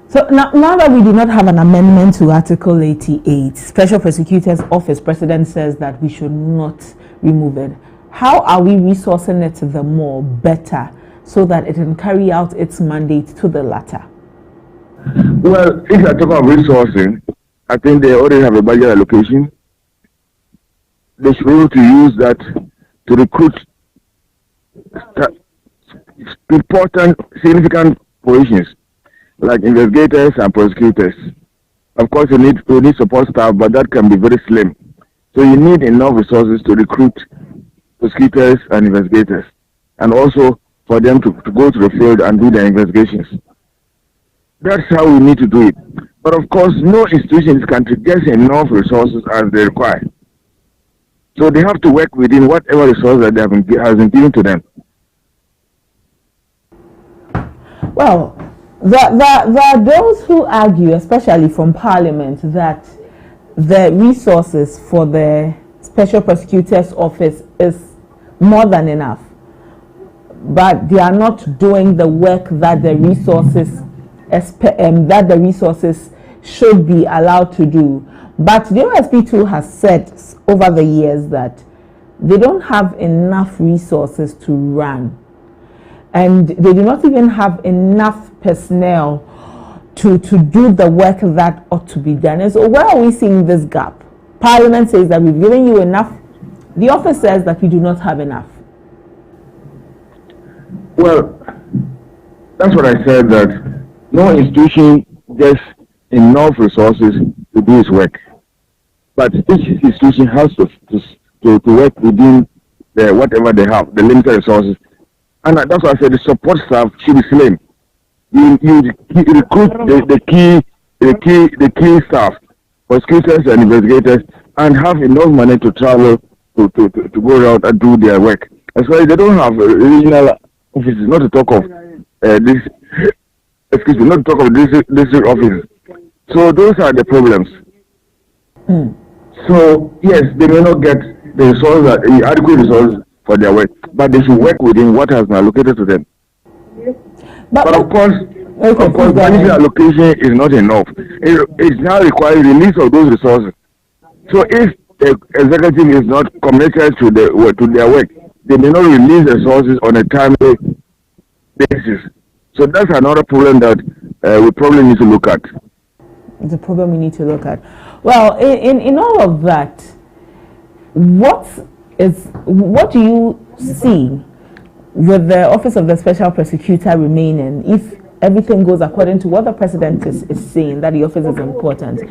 Speaker 1: So now that we do not have an amendment to Article 88, Special Prosecutor's Office President says that we should not remove it. How are we resourcing it the more better so that it can carry out its mandate to the latter?
Speaker 10: Well, if I talk about resourcing, I think they already have a budget allocation. they should be able to use that to recruit important, significant positions like investigators and prosecutors. Of course, you need support staff, but that can be very slim. So you need enough resources to recruit prosecutors and investigators, and also for them to go to the field and do their investigations. That's how we need to do it. But of course, no institution in this country gets enough resources as they require. So they have to work within whatever resources that has been given to them.
Speaker 1: Well, there are those who argue, especially from Parliament, that the resources for the Special Prosecutor's Office is more than enough, but they are not doing the work that the resources should be allowed to do. But the OSP too has said over the years that they don't have enough resources to run, and they do not even have enough personnel to do the work that ought to be done. And so where are we seeing this gap? Parliament says that we've given you enough. The office says that we do not have enough.
Speaker 10: Well, that's what I said, that no institution gets enough resources to do its work. But each institution has to work within whatever they have, the limited resources. And that's why I said the support staff should be slim. You recruit the key staff, prosecutors and investigators, and have enough money to travel to go out and do their work. As well, they don't have regional offices, not to talk of district offices. So those are the problems. So yes, they may not get the resources, adequate resources for their work, but they should work within what has been allocated to them. But of course, budgetary allocation is not enough. It now requires release of those resources. So if the executive is not committed to their work, they may not release the resources on a timely basis. So that's another problem that we probably need to look at.
Speaker 1: The problem we need to look at. Well, in all of that, what do you see with the Office of the Special Prosecutor remaining? If everything goes according to what the President is saying, that the office is important,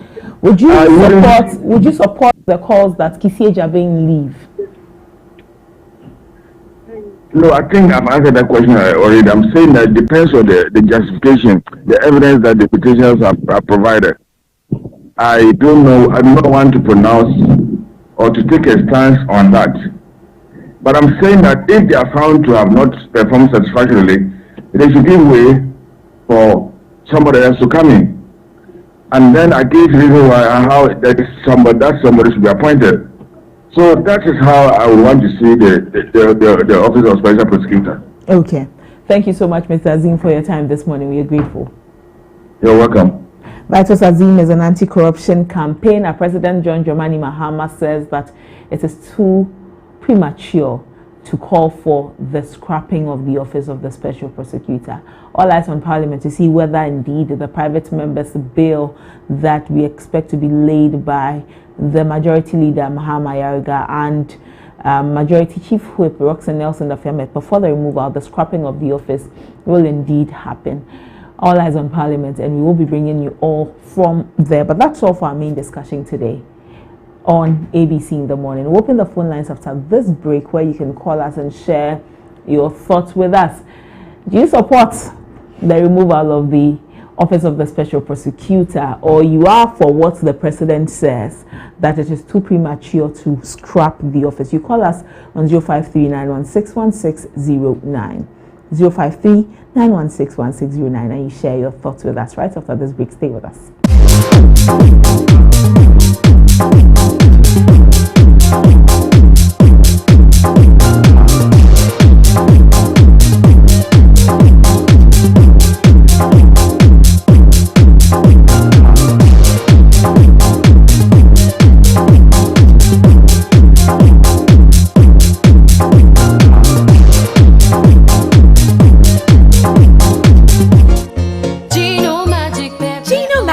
Speaker 1: would you support the calls that Kissie Jabin leave?
Speaker 10: No, I think I've answered that question already. I'm saying that it depends on the justification, the evidence that the petitioners have provided. I don't know. I do not want to pronounce or to take a stance on that. But I'm saying that if they are found to have not performed satisfactorily, they should give way for somebody else to come in. And then I give reason why how that somebody should be appointed. So that is how I would want to see the Office of Special Prosecutor.
Speaker 1: Okay. Thank you so much, Mr. Azim, for your time this morning. We are grateful.
Speaker 10: You're welcome.
Speaker 1: Vitus Azim is an anti-corruption campaigner. President John Dramani Mahama says that it is too premature to call for the scrapping of the Office of the Special Prosecutor. All eyes on Parliament to see whether indeed the private members' bill that we expect to be laid by the Majority Leader Mahama Yariga and Majority Chief Whip Roxanne Nelson Dafiamet before the removal, the scrapping of the office will indeed happen. All eyes on Parliament, and we will be bringing you all from there. But that's all for our main discussion today on ABC in the morning. We'll open the phone lines after this break where you can call us and share your thoughts with us. Do you support the removal of the Office of the Special Prosecutor, or you are for what the President says, that it is too premature to scrap the office? You call us on 053-916-1609, 053-916-1609, and you share your thoughts with us right after this break. Stay with us.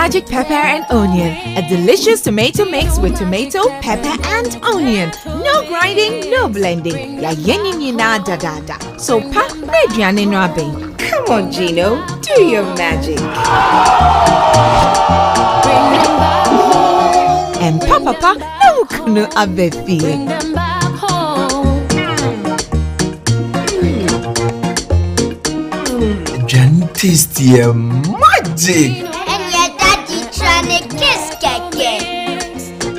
Speaker 11: Magic Pepper and Onion, a delicious tomato mix with tomato, pepper, and onion. No grinding, no blending. Ya yenini na da da da. So pa mediane no abe.
Speaker 22: Come on, Gino, do your magic.
Speaker 11: And papa no kunu abefi.
Speaker 3: Tasty magic.
Speaker 6: And your daddy trying to kiss keke.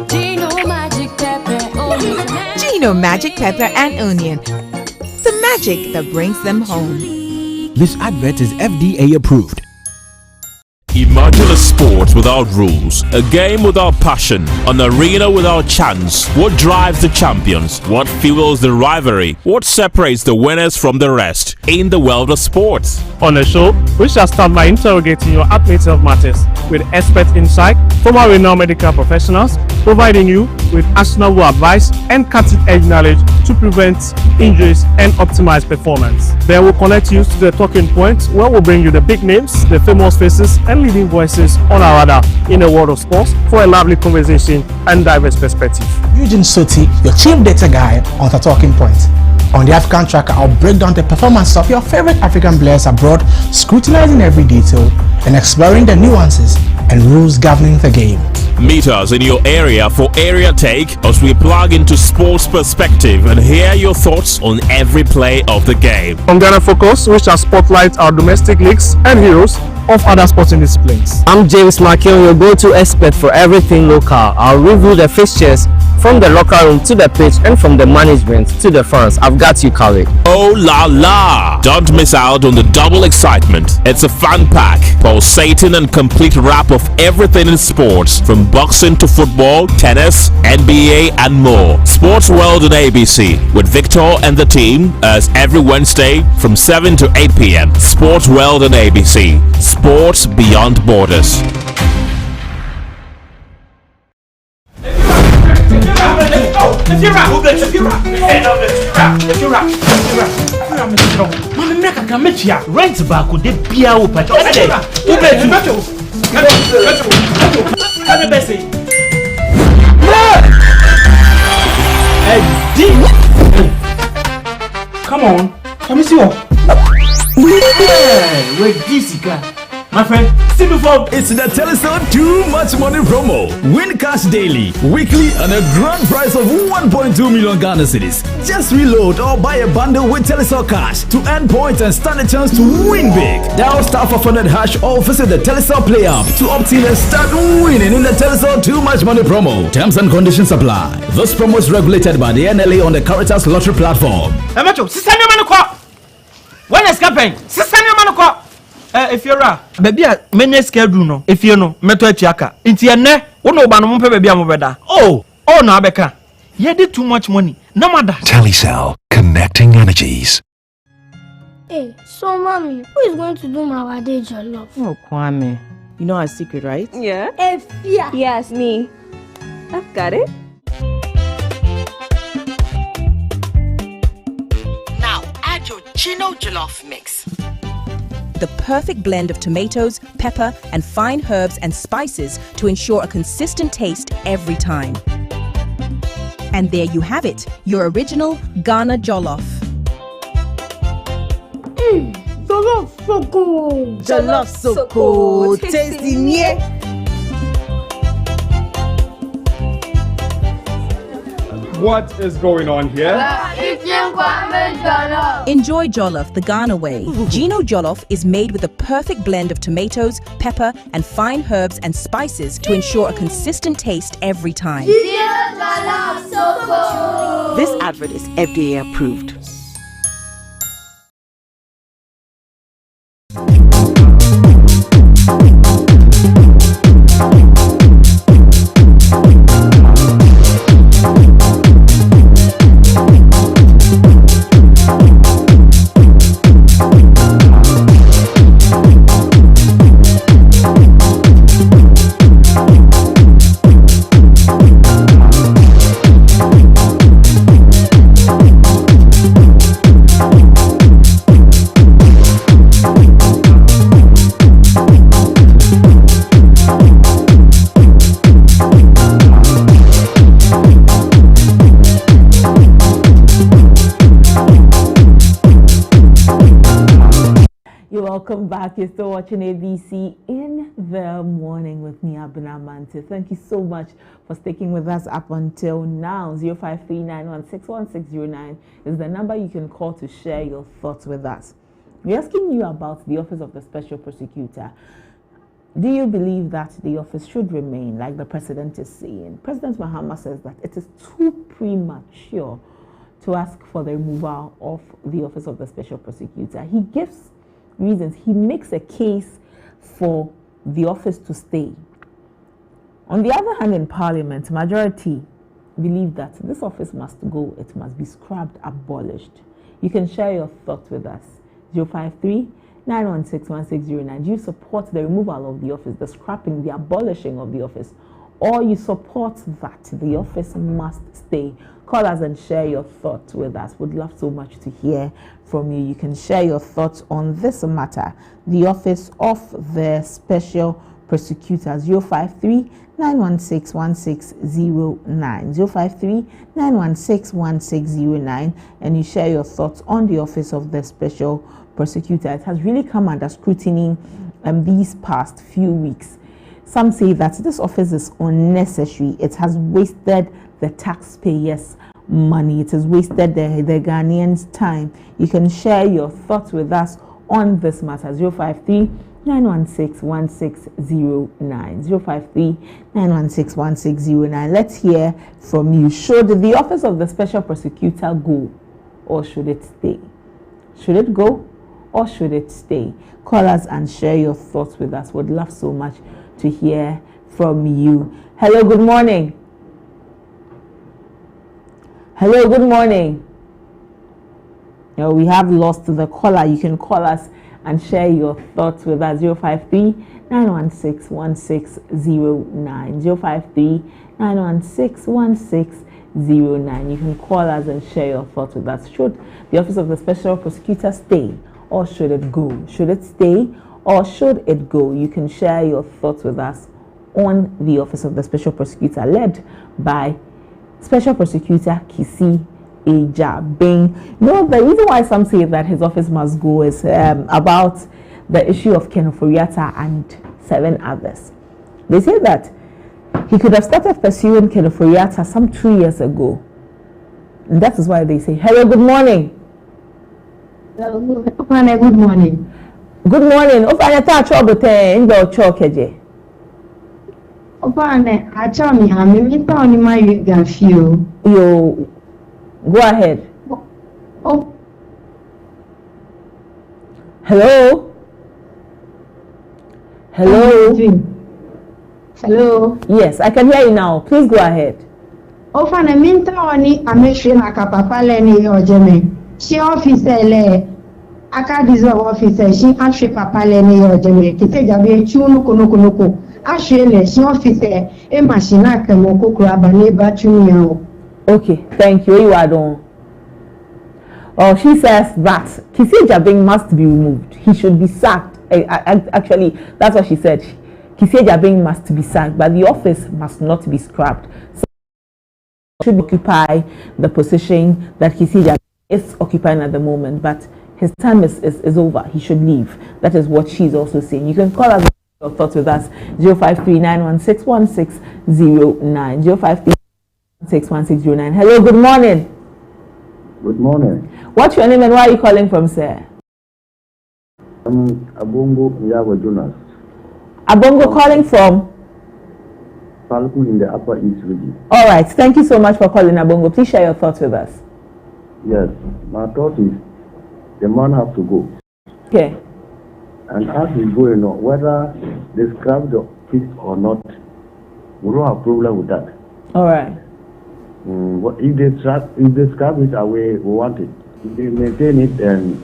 Speaker 11: Gino Magic Pepper and Onion. The magic that brings them home.
Speaker 3: This advert is FDA approved. Imagine a sport without rules, a game without passion, an arena without chance. What drives the champions? What fuels the rivalry? What separates the winners from the rest in the world of sports?
Speaker 14: On the show, we shall start by interrogating your athletes of matters with expert insight from our renowned medical professionals, providing you with actionable advice and cutting-edge knowledge to prevent injuries and optimize performance. Then we'll connect you to the talking points where we'll bring you the big names, the famous faces, and leading voices on our radar in the world of sports for a lively conversation and diverse perspective.
Speaker 15: Eugene Soti, your chief data guy on the talking points. On the African Tracker, I'll break down the performance of your favorite African players abroad, scrutinizing every detail and exploring the nuances and rules governing the game.
Speaker 3: Meet us in your area for Area Take as we plug into sports perspective and hear your thoughts on every play of the game.
Speaker 14: On Ghana Focus, we shall spotlight our domestic leagues and heroes of other sporting disciplines.
Speaker 13: I'm James Markel, your go-to expert for everything local. I'll review the fixtures from the locker room to the pitch and from the management to the fans. I've got you covered.
Speaker 3: Oh la la! Don't miss out on the double excitement. It's a fun pack, pulsating and complete wrap of everything in sports, from boxing to football, tennis, NBA and more. Sports World on ABC with Victor and the team as every Wednesday from 7 to 8 p.m. Sports World on ABC. Sports beyond borders.
Speaker 26: Rent back with the beer open. Come on, come see what? Where this guy? My friend, see before.
Speaker 3: It's the Telecel Too Much Money promo. Win cash daily, weekly, and a grand prize of 1.2 million Ghana cedis. Just reload or buy a bundle with Telecel Cash to earn points and stand a chance to win big. Dial *500# or visit the Telecel Play app to obtain and start winning in the Telecel Too Much Money promo. Terms and conditions apply. This promo is regulated by the NLA on the Caritas Lottery platform.
Speaker 26: When is campaign? If you're a baby, many schedule no. If you know, meto chiaka. Inti ene, uno ba no mpe baby amobeda. Oh no abeka. You did too much money. No matter.
Speaker 17: Telecel, connecting energies.
Speaker 6: Hey, so mommy, who is going to do my wedding jollof?
Speaker 18: Oh, Kwame, you know our secret, right?
Speaker 22: Yeah.
Speaker 6: Efia.
Speaker 22: Yes, me. I've got it.
Speaker 23: Now add your Chino Jollof mix.
Speaker 24: The perfect blend of tomatoes, pepper, and fine herbs and spices to ensure a consistent taste every time. And there you have it, your original Ghana jollof.
Speaker 6: Jollof so good.
Speaker 18: Jollof so cool. Tasty, yeah.
Speaker 25: What is going on here?
Speaker 24: Enjoy jollof the Ghana way. Gino Jollof is made with the perfect blend of tomatoes, pepper, and fine herbs and spices to ensure a consistent taste every time.
Speaker 23: This advert is FDA approved.
Speaker 1: Welcome back. You're still watching ABC in the morning with me, ABENA MANTE. Thank you so much for sticking with us up until now. 0539161609 is the number you can call to share your thoughts with us. We're asking you about the Office of the Special Prosecutor. Do you believe that the office should remain, like the president is saying? President Mahama says that it is too premature to ask for the removal of the Office of the Special Prosecutor. He gives reasons. He makes a case for the office to stay. On the other hand, in Parliament, majority believe that this office must go. It must be scrapped, abolished. You can share your thoughts with us. 053-916-1609. Do you support the removal of the office, the scrapping, the abolishing of the office? Or you support that the office must stay? Call us and share your thoughts with us. Would love so much to hear from you. You can share your thoughts on this matter. The Office of the Special Prosecutor, 053-916-1609. 053-916-1609. And you share your thoughts on the Office of the Special Prosecutor. It has really come under scrutiny these past few weeks. Some say that this office is unnecessary. It has wasted the taxpayers' money. It has wasted the Ghanaians' time. You can share your thoughts with us on this matter. 053-916-1609. 053-916-1609. Let's hear from you. Should the Office of the Special Prosecutor go, or should it stay? Should it go, or should it stay? Call us and share your thoughts with us. Would love so much to hear from you. Hello, good morning. Hello, good morning. No, we have lost the caller. You can call us and share your thoughts with us. 053-916-1609. 053-916-1609. You can call us and share your thoughts with us. Should the Office of the Special Prosecutor stay, or should it go? Should it stay, or should it go? You can share your thoughts with us on the Office of the Special Prosecutor, led by Special Prosecutor Kisi Ejabeng. No, the reason why some say that his office must go is about the issue of Ken Oforiatta and 7 others. They say that he could have started pursuing Ken Oforiatta some 2 years ago. And that is why they say, hello, good morning.
Speaker 2: Hello, good morning.
Speaker 1: Good morning. Oforiatta chobote ndo chokeje.
Speaker 2: Opane, achami amemita onima yugafio.
Speaker 1: Yo, go ahead.
Speaker 2: Oh.
Speaker 1: Hello? Hello?
Speaker 2: Hello?
Speaker 1: Yes, I can hear you now. Please go ahead.
Speaker 2: Ofane minta oni ameshwe na kapapale ni ojeme. She officer le akadizo officer she ashwe papale ni ojeme. Kite jabe chunu kunukunuku. Okay, thank you. You are done. Oh, she says that Kisi Ejabeng must be removed. He should be sacked. Actually, that's what she said. Kisi Ejabeng must be sacked, but the office must not be scrapped. So he should occupy the position that Kisi Ejabeng is occupying at the moment, but his time is over. He should leave. That is what she's also saying. You can call us. Your thoughts with us. 053-916-1609. 053-916-1609. Hello, good morning.
Speaker 7: Good morning.
Speaker 1: What's your name and where are you calling from, sir?
Speaker 7: I'm Abongo Yago Jonas.
Speaker 1: Abongo calling from?
Speaker 7: Falcon in the Upper East region.
Speaker 1: All right. Thank you so much for calling, Abongo. Please share your thoughts with us.
Speaker 7: Yes. My thought is the man has to go.
Speaker 1: Okay.
Speaker 7: And as we go, whether they scrap the office or not, we don't have problem with that.
Speaker 1: All right.
Speaker 7: If they scrap it away, we want it. If they maintain it and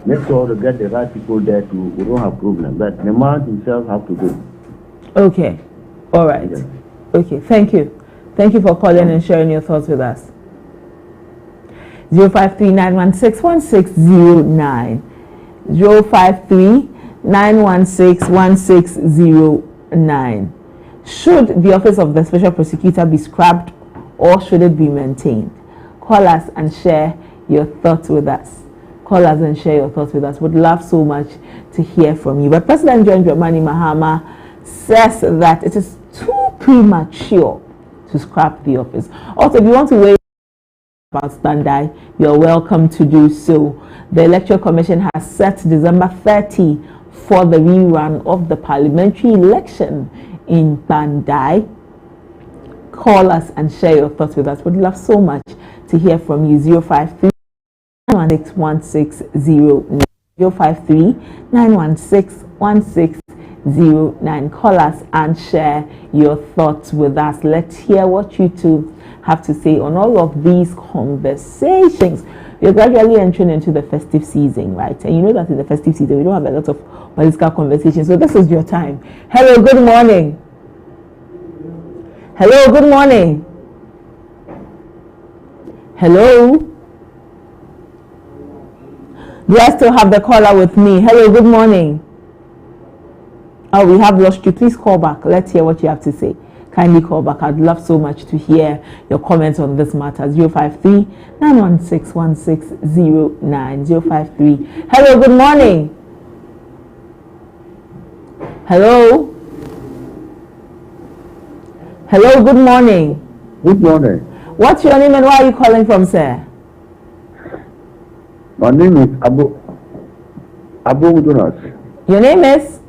Speaker 7: make sure to get the right people there too, we don't have problem. But the man himself have to go.
Speaker 1: Okay. All right. Yes. Okay. Thank you. Thank you for calling and sharing your thoughts with us. 053-916-1609. 053-916-1609. Should the Office of the Special Prosecutor be scrapped, or should it be maintained? Call us and share your thoughts with us. Call us and share your thoughts with us. Would love so much to hear from you. But President John Dramani Mahama says that it is too premature to scrap the office. Also, if you want to weigh about Standai, you're welcome to do so. The Electoral Commission has set December 30 for the rerun of the parliamentary election in Bandai. Call us and share your thoughts with us. Would love so much to hear from you. 053 916 1609. 053 916 1609. Call us and share your thoughts with us. Let's hear what you two have to say on all of these conversations. We're gradually entering into the festive season, right? And you know that in the festive season, we don't have a lot of political conversations. So this is your time. Hello, good morning. Hello, good morning. Hello. Do I still have the caller with me? Hello, good morning. Oh, we have lost you. Please call back. Let's hear what you have to say. Kindly call back. I'd love so much to hear your comments on this matter. 053 916 1609. 053. Hello, good morning. Hello. Hello, good morning.
Speaker 7: Good morning.
Speaker 1: What's your name and where are you calling from, sir?
Speaker 7: My name is Abu Jonas.
Speaker 1: Your name is?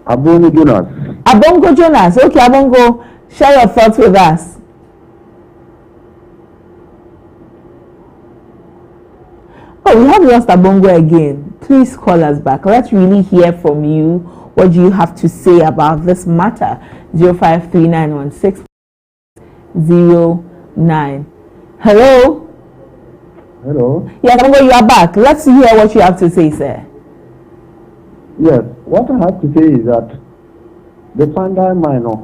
Speaker 7: Abu Jonas.
Speaker 1: Abongo Jonas. Okay, Abongo, share your thoughts with us. Oh, we have lost Abongo again. Please call us back. Let's really hear from you. What do you have to say about this matter? 05391609. Hello?
Speaker 7: Hello?
Speaker 1: Yes, Abongo, you are back. Let's hear what you have to say, sir.
Speaker 7: Yes, what I have to say is that the Pandai minor,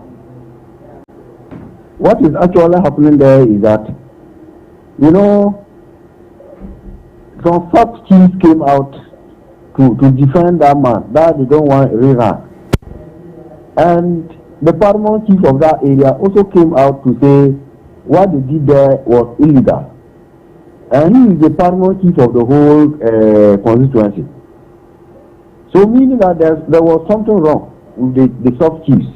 Speaker 7: what is actually happening there is that, you know, some fact chiefs came out to defend that man, that they don't want a rerun. And the paramount chief of that area also came out to say what they did there was illegal. And he is the paramount chief of the whole constituency. So meaning that there was something wrong with the sub chiefs.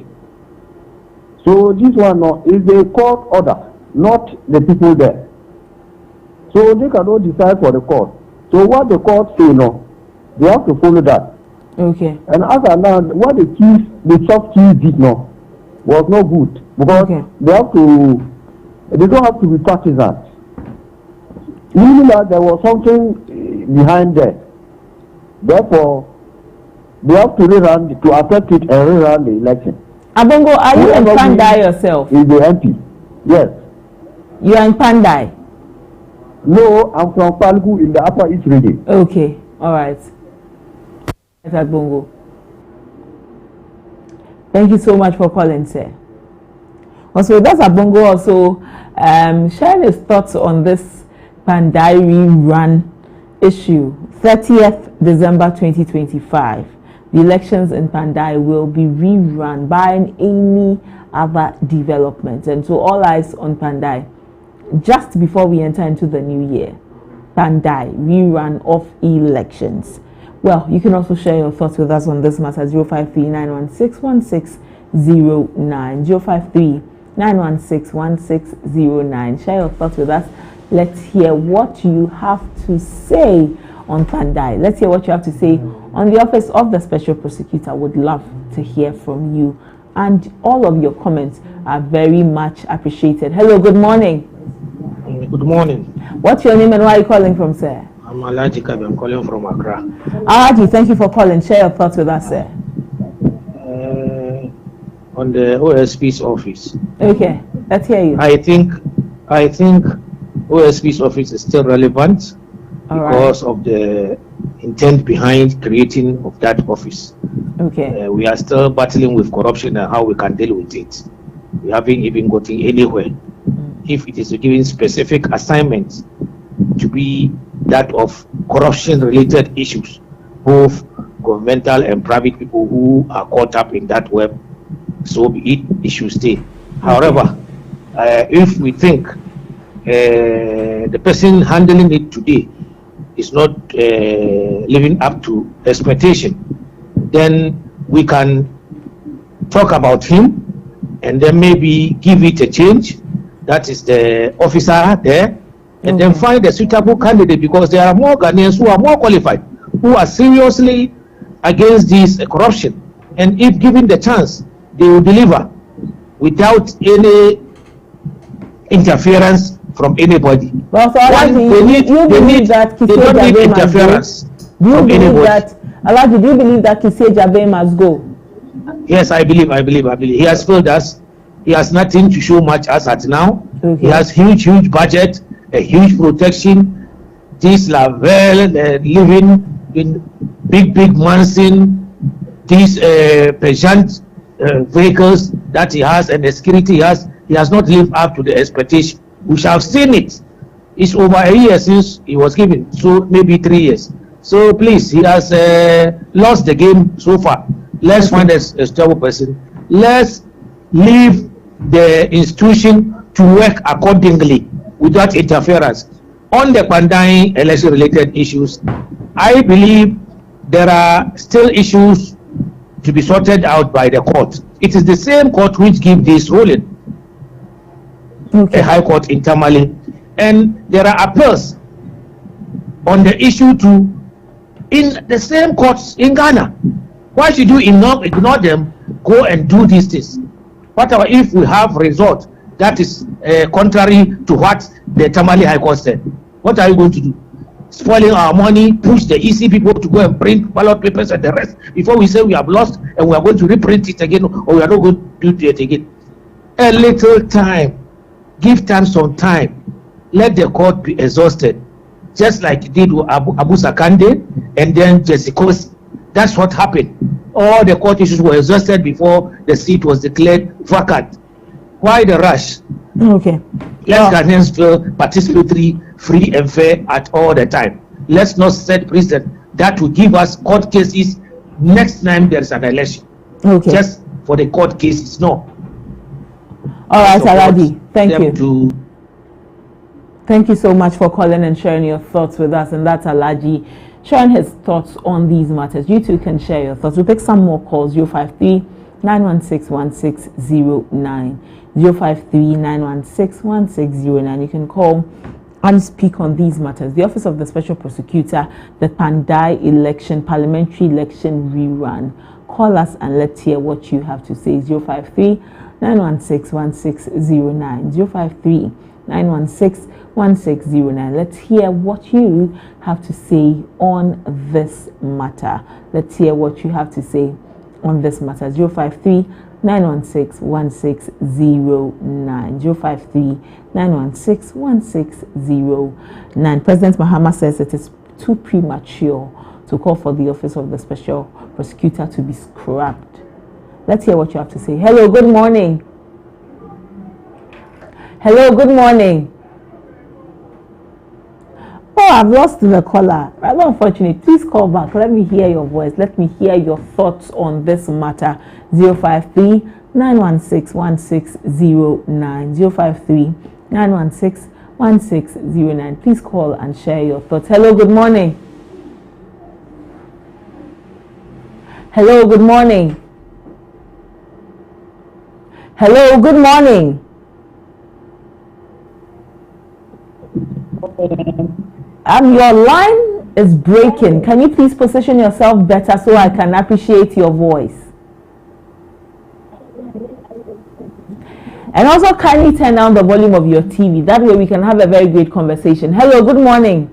Speaker 7: So this one is the court order, not the people there. So they cannot decide for the court. So what the court say they have to follow that.
Speaker 1: Okay.
Speaker 7: And as I learned, what the sub chiefs did was not good because they don't have to be partisans. Meaning that there was something behind there. Therefore, they have to rerun to affect it and rerun the election.
Speaker 1: Abongo, are you in Pandai yourself?
Speaker 7: Is the MP? Yes.
Speaker 1: You are in Pandai?
Speaker 7: No, I'm from Palgu in the Upper East region.
Speaker 1: Okay, all right. Abongo. Thank you so much for calling, sir. Also, that's Abongo also sharing his thoughts on this Pandai rerun issue. 30th December 2025. The elections in Pandai will be rerun barring any other development. And so all eyes on Pandai. Just before we enter into the new year, Pandai rerun of elections. Well, you can also share your thoughts with us on this matter. 053-916-1609. 053-916-1609. Share your thoughts with us. Let's hear what you have to say on Pandai. Let's hear what you have to say on the office of the special prosecutor. Would love to hear from you, and all of your comments are very much appreciated. Hello, good morning.
Speaker 5: Good morning.
Speaker 1: What's your name and where are you calling from, sir?
Speaker 5: I'm Alaji Kabi. I'm calling from Accra.
Speaker 1: Alaji, thank you for calling. Share your thoughts with us, sir.
Speaker 5: On the OSP's office.
Speaker 1: Okay, let's hear you.
Speaker 5: I think OSP's office is still relevant because of the intent behind creating of that office.
Speaker 1: Okay.
Speaker 5: We are still battling with corruption and how we can deal with it. We haven't even gotten anywhere. If it is giving specific assignments to be that of corruption-related issues, both governmental and private people who are caught up in that web, so be it, it should stay. However, if we think the person handling it today is not living up to expectation, then we can talk about him and then maybe give it a change. That is the officer there, and then find a suitable candidate, because there are more Ghanaians who are more qualified, who are seriously against this corruption. And if given the chance, they will deliver without any interference from anybody.
Speaker 2: Well, so Alaji, you believe that Kissie Jabe
Speaker 5: interference
Speaker 2: must go?
Speaker 5: from anybody.
Speaker 2: Alaji, do you believe that Kissie Jabe must go?
Speaker 5: Yes, I believe. He has failed us. He has nothing to show much as at now. He has huge budget, a huge protection. This Lavelle living in big mansion, these patient vehicles that he has and the security he has not lived up to the expectation. We shall have seen it. It's over a year since he was given, so maybe 3 years. So please, he has lost the game so far. Let's find a stable person. Let's leave the institution to work accordingly without interference. On the Pandai election-related issues, I believe there are still issues to be sorted out by the court. It is the same court which gives this ruling, a high court in Tamale, and there are appeals on the issue in the same courts in Ghana. Why should you ignore them, go and do these things? Whatever if we have result that is contrary to what the Tamale High Court said, what are you going to do? Spoiling our money, push the EC people to go and print ballot papers and the rest before we say we have lost and we are going to reprint it again, or we are not going to do it again. A little time, give time some time, let the court be exhausted, just like it did with Abu Sakande and then Jessica. That's what happened. All the court issues were exhausted before the seat was declared vacant. Why the rush?
Speaker 2: Okay.
Speaker 5: Let Ghanaians feel participatory, free and fair at all the time. Let's not set precedent that will give us court cases next time there is an election.
Speaker 2: Okay.
Speaker 5: Just for the court cases, no.
Speaker 2: All right, Aladi. Thank you. Thank you so much for calling and sharing your thoughts with us. And that's Aladi sharing his thoughts on these matters. You too can share your thoughts. We'll take some more calls. 053-916-1609. 053-916-1609. You can call and speak on these matters. The Office of the Special Prosecutor, the Pandai parliamentary election rerun. Call us and let's hear what you have to say. 053-916-1609. 053-916-1609. Let's hear what you have to say on this matter. Let's hear what you have to say on this matter. 053-916-1609. 053-916-1609. President Mahama says it is too premature to call for the Office of the Special Prosecutor to be scrapped. Let's hear what you have to say. Hello, good morning. Hello, good morning. Oh, I've lost the caller. Rather unfortunate. Please call back. Let me hear your voice. Let me hear your thoughts on this matter. 053-916-1609. 053-916-1609. Please call and share your thoughts. Hello, good morning. Hello, good morning. Hello, good morning. Your line is breaking. Can you please position yourself better so I can appreciate your voice? And also kindly turn down the volume of your TV. That way we can have a very great conversation. Hello, good morning.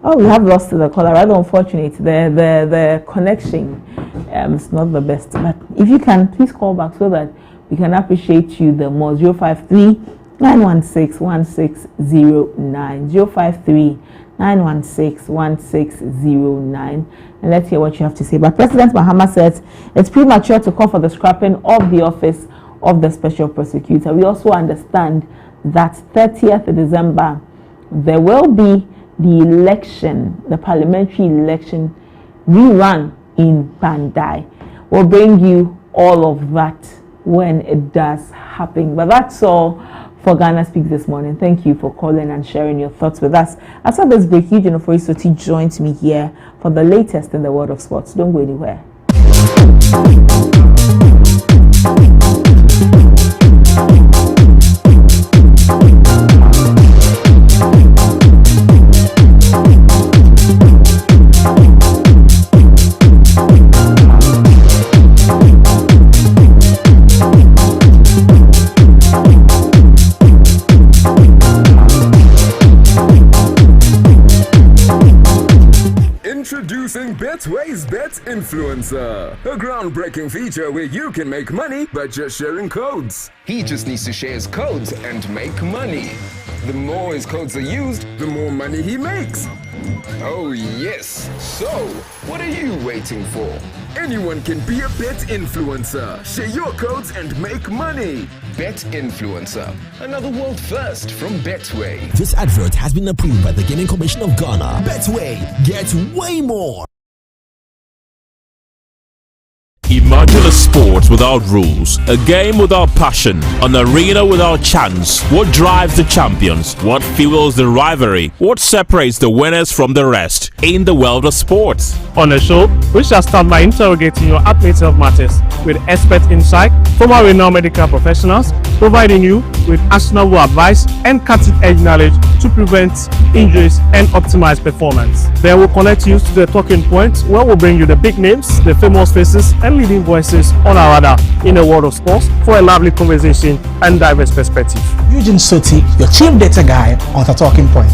Speaker 2: Oh, we have lost the caller. Rather unfortunate. The connection is not the best. But if you can, please call back so that we can appreciate you the more. 053-916-1609. 053-916-1609. And let's hear what you have to say. But President Mahama says it's premature to call for the scrapping of the Office of the Special Prosecutor. We also understand that 30th December, there will be the election, the parliamentary election rerun in Pandai. We'll bring you all of that when it does happen. But that's all for Ghana Speak this morning. Thank you for calling and sharing your thoughts with us. After this break, Eugene Oforisoti joins me here for the latest in the world of sports. Don't go anywhere.
Speaker 8: Introducing Betway's Bet Influencer, a groundbreaking feature where you can make money by just sharing codes. He just needs to share his codes and make money. The more his codes are used, the more money he makes. Oh yes, so what are you waiting for? Anyone can be a bet influencer. Share your codes and make money. Bet Influencer, another world first from Betway.
Speaker 12: This advert has been approved by the Gaming Commission of Ghana. Betway, get way more.
Speaker 16: Imagine a sport without rules, a game without passion, an arena without chance. What drives the champions? What fuels the rivalry? What separates the winners from the rest in the world of sports?
Speaker 14: On the show, we shall start by interrogating your administrative matters with expert insight, former renowned medical professionals, providing you with actionable advice and cutting-edge knowledge to prevent injuries and optimize performance. Then we'll connect you to the talking points where we'll bring you the big names, the famous faces, and leading voices on our radar in the world of sports for a lively conversation and diverse perspective.
Speaker 15: Eugene Soti, your chief data guy on the talking point.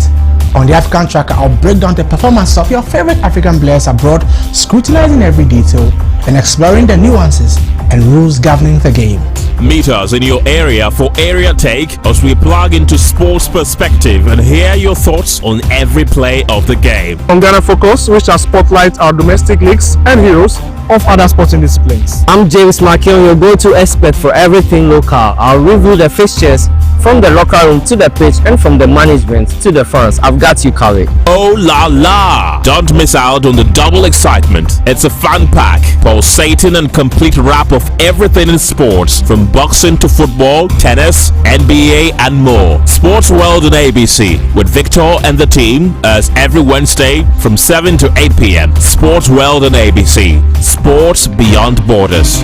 Speaker 15: On the African Tracker, I'll break down the performance of your favorite African players abroad, scrutinizing every detail and exploring the nuances and rules governing the game.
Speaker 16: Meet us in your area for Area Take as we plug into sports perspective and hear your thoughts on every play of the game.
Speaker 14: On Ghana Focus, we shall spotlight our domestic leagues and heroes of other sporting disciplines.
Speaker 13: I'm James Makion, your go-to expert for everything local. I'll review the fixtures from the locker room to the pitch and from the management to the fans. I've got you covered.
Speaker 16: Oh la la! Don't miss out on the double excitement. It's a fun pack, pulsating and complete wrap of everything in sports, from boxing to football, tennis, NBA and more. Sports World on ABC with Victor and the team as every Wednesday from 7 to 8 p.m. Sports World on ABC. Sports beyond borders.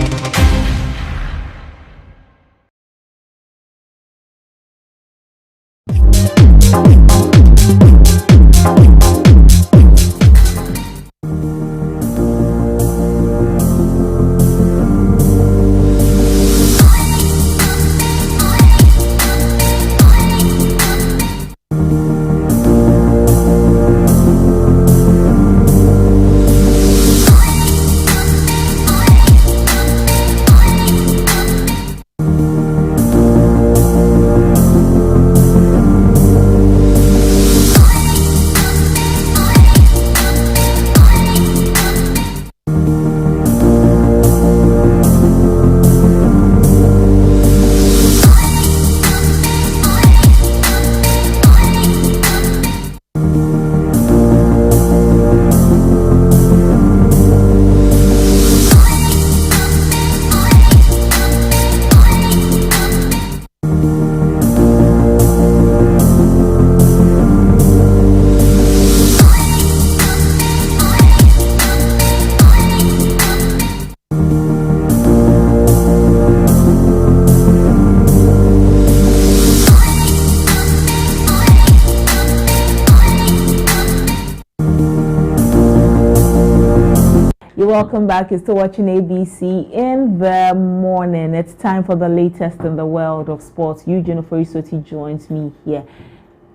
Speaker 2: Welcome back. You're still watching ABC in the morning. It's time for the latest in the world of sports. Eugene Oforisoti joins me here.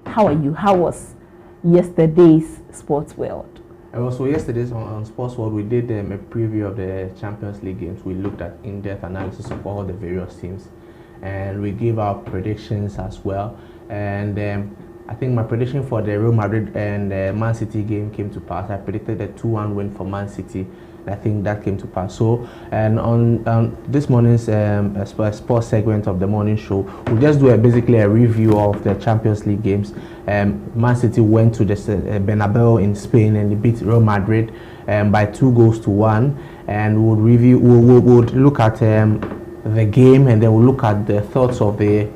Speaker 2: How are you? How was yesterday's Sports World?
Speaker 19: So yesterday's on Sports World, we did a preview of the Champions League games. We looked at in-depth analysis of all the various teams, and we gave our predictions as well. And I think my prediction for the Real Madrid and Man City game came to pass. I predicted a 2-1 win for Man City. I think that came to pass. So, and on this morning's sports segment of the morning show, we'll just do basically a review of the Champions League games. Man City went to the Bernabeu in Spain and they beat Real Madrid by 2-1. And we'll review. We'll look at the game, and then we'll look at the thoughts of the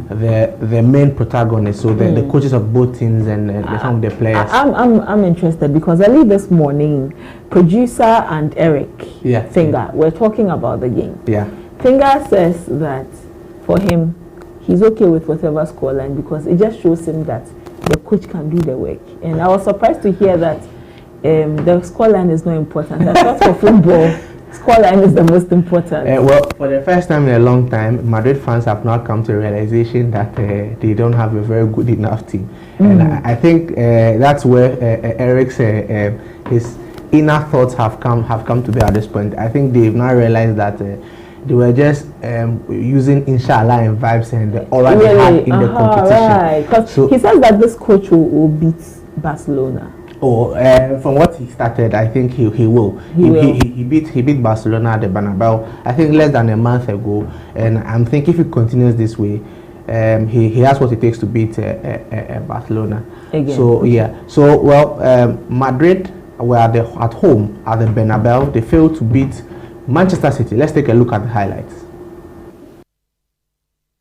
Speaker 19: the main protagonists, so the coaches of both teams and some of the players.
Speaker 2: I'm interested because early this morning, producer and Eric Finger were talking about the game.
Speaker 19: Yeah.
Speaker 2: Finger says that for him, he's okay with whatever scoreline because it just shows him that the coach can do the work. And I was surprised to hear that the scoreline is not important. I thought for football, scoreline is the most important.
Speaker 19: Well, for the first time in a long time, Madrid fans have now come to a realization that they don't have a very good enough team. And I think that's where Eric's his inner thoughts have come to bear at this point. I think they've now realized that they were just using inshallah and vibes and the aura they had in the competition.
Speaker 2: Right. Because so, he says that this coach will beat Barcelona.
Speaker 19: From what he started, I think he will. He beat Barcelona at the Bernabeu, I think less than a month ago, and I'm thinking if he continues this way, he has what it takes to beat Barcelona. Again. So Madrid were at home at the Bernabeu. They failed to beat Manchester City. Let's take a look at the highlights.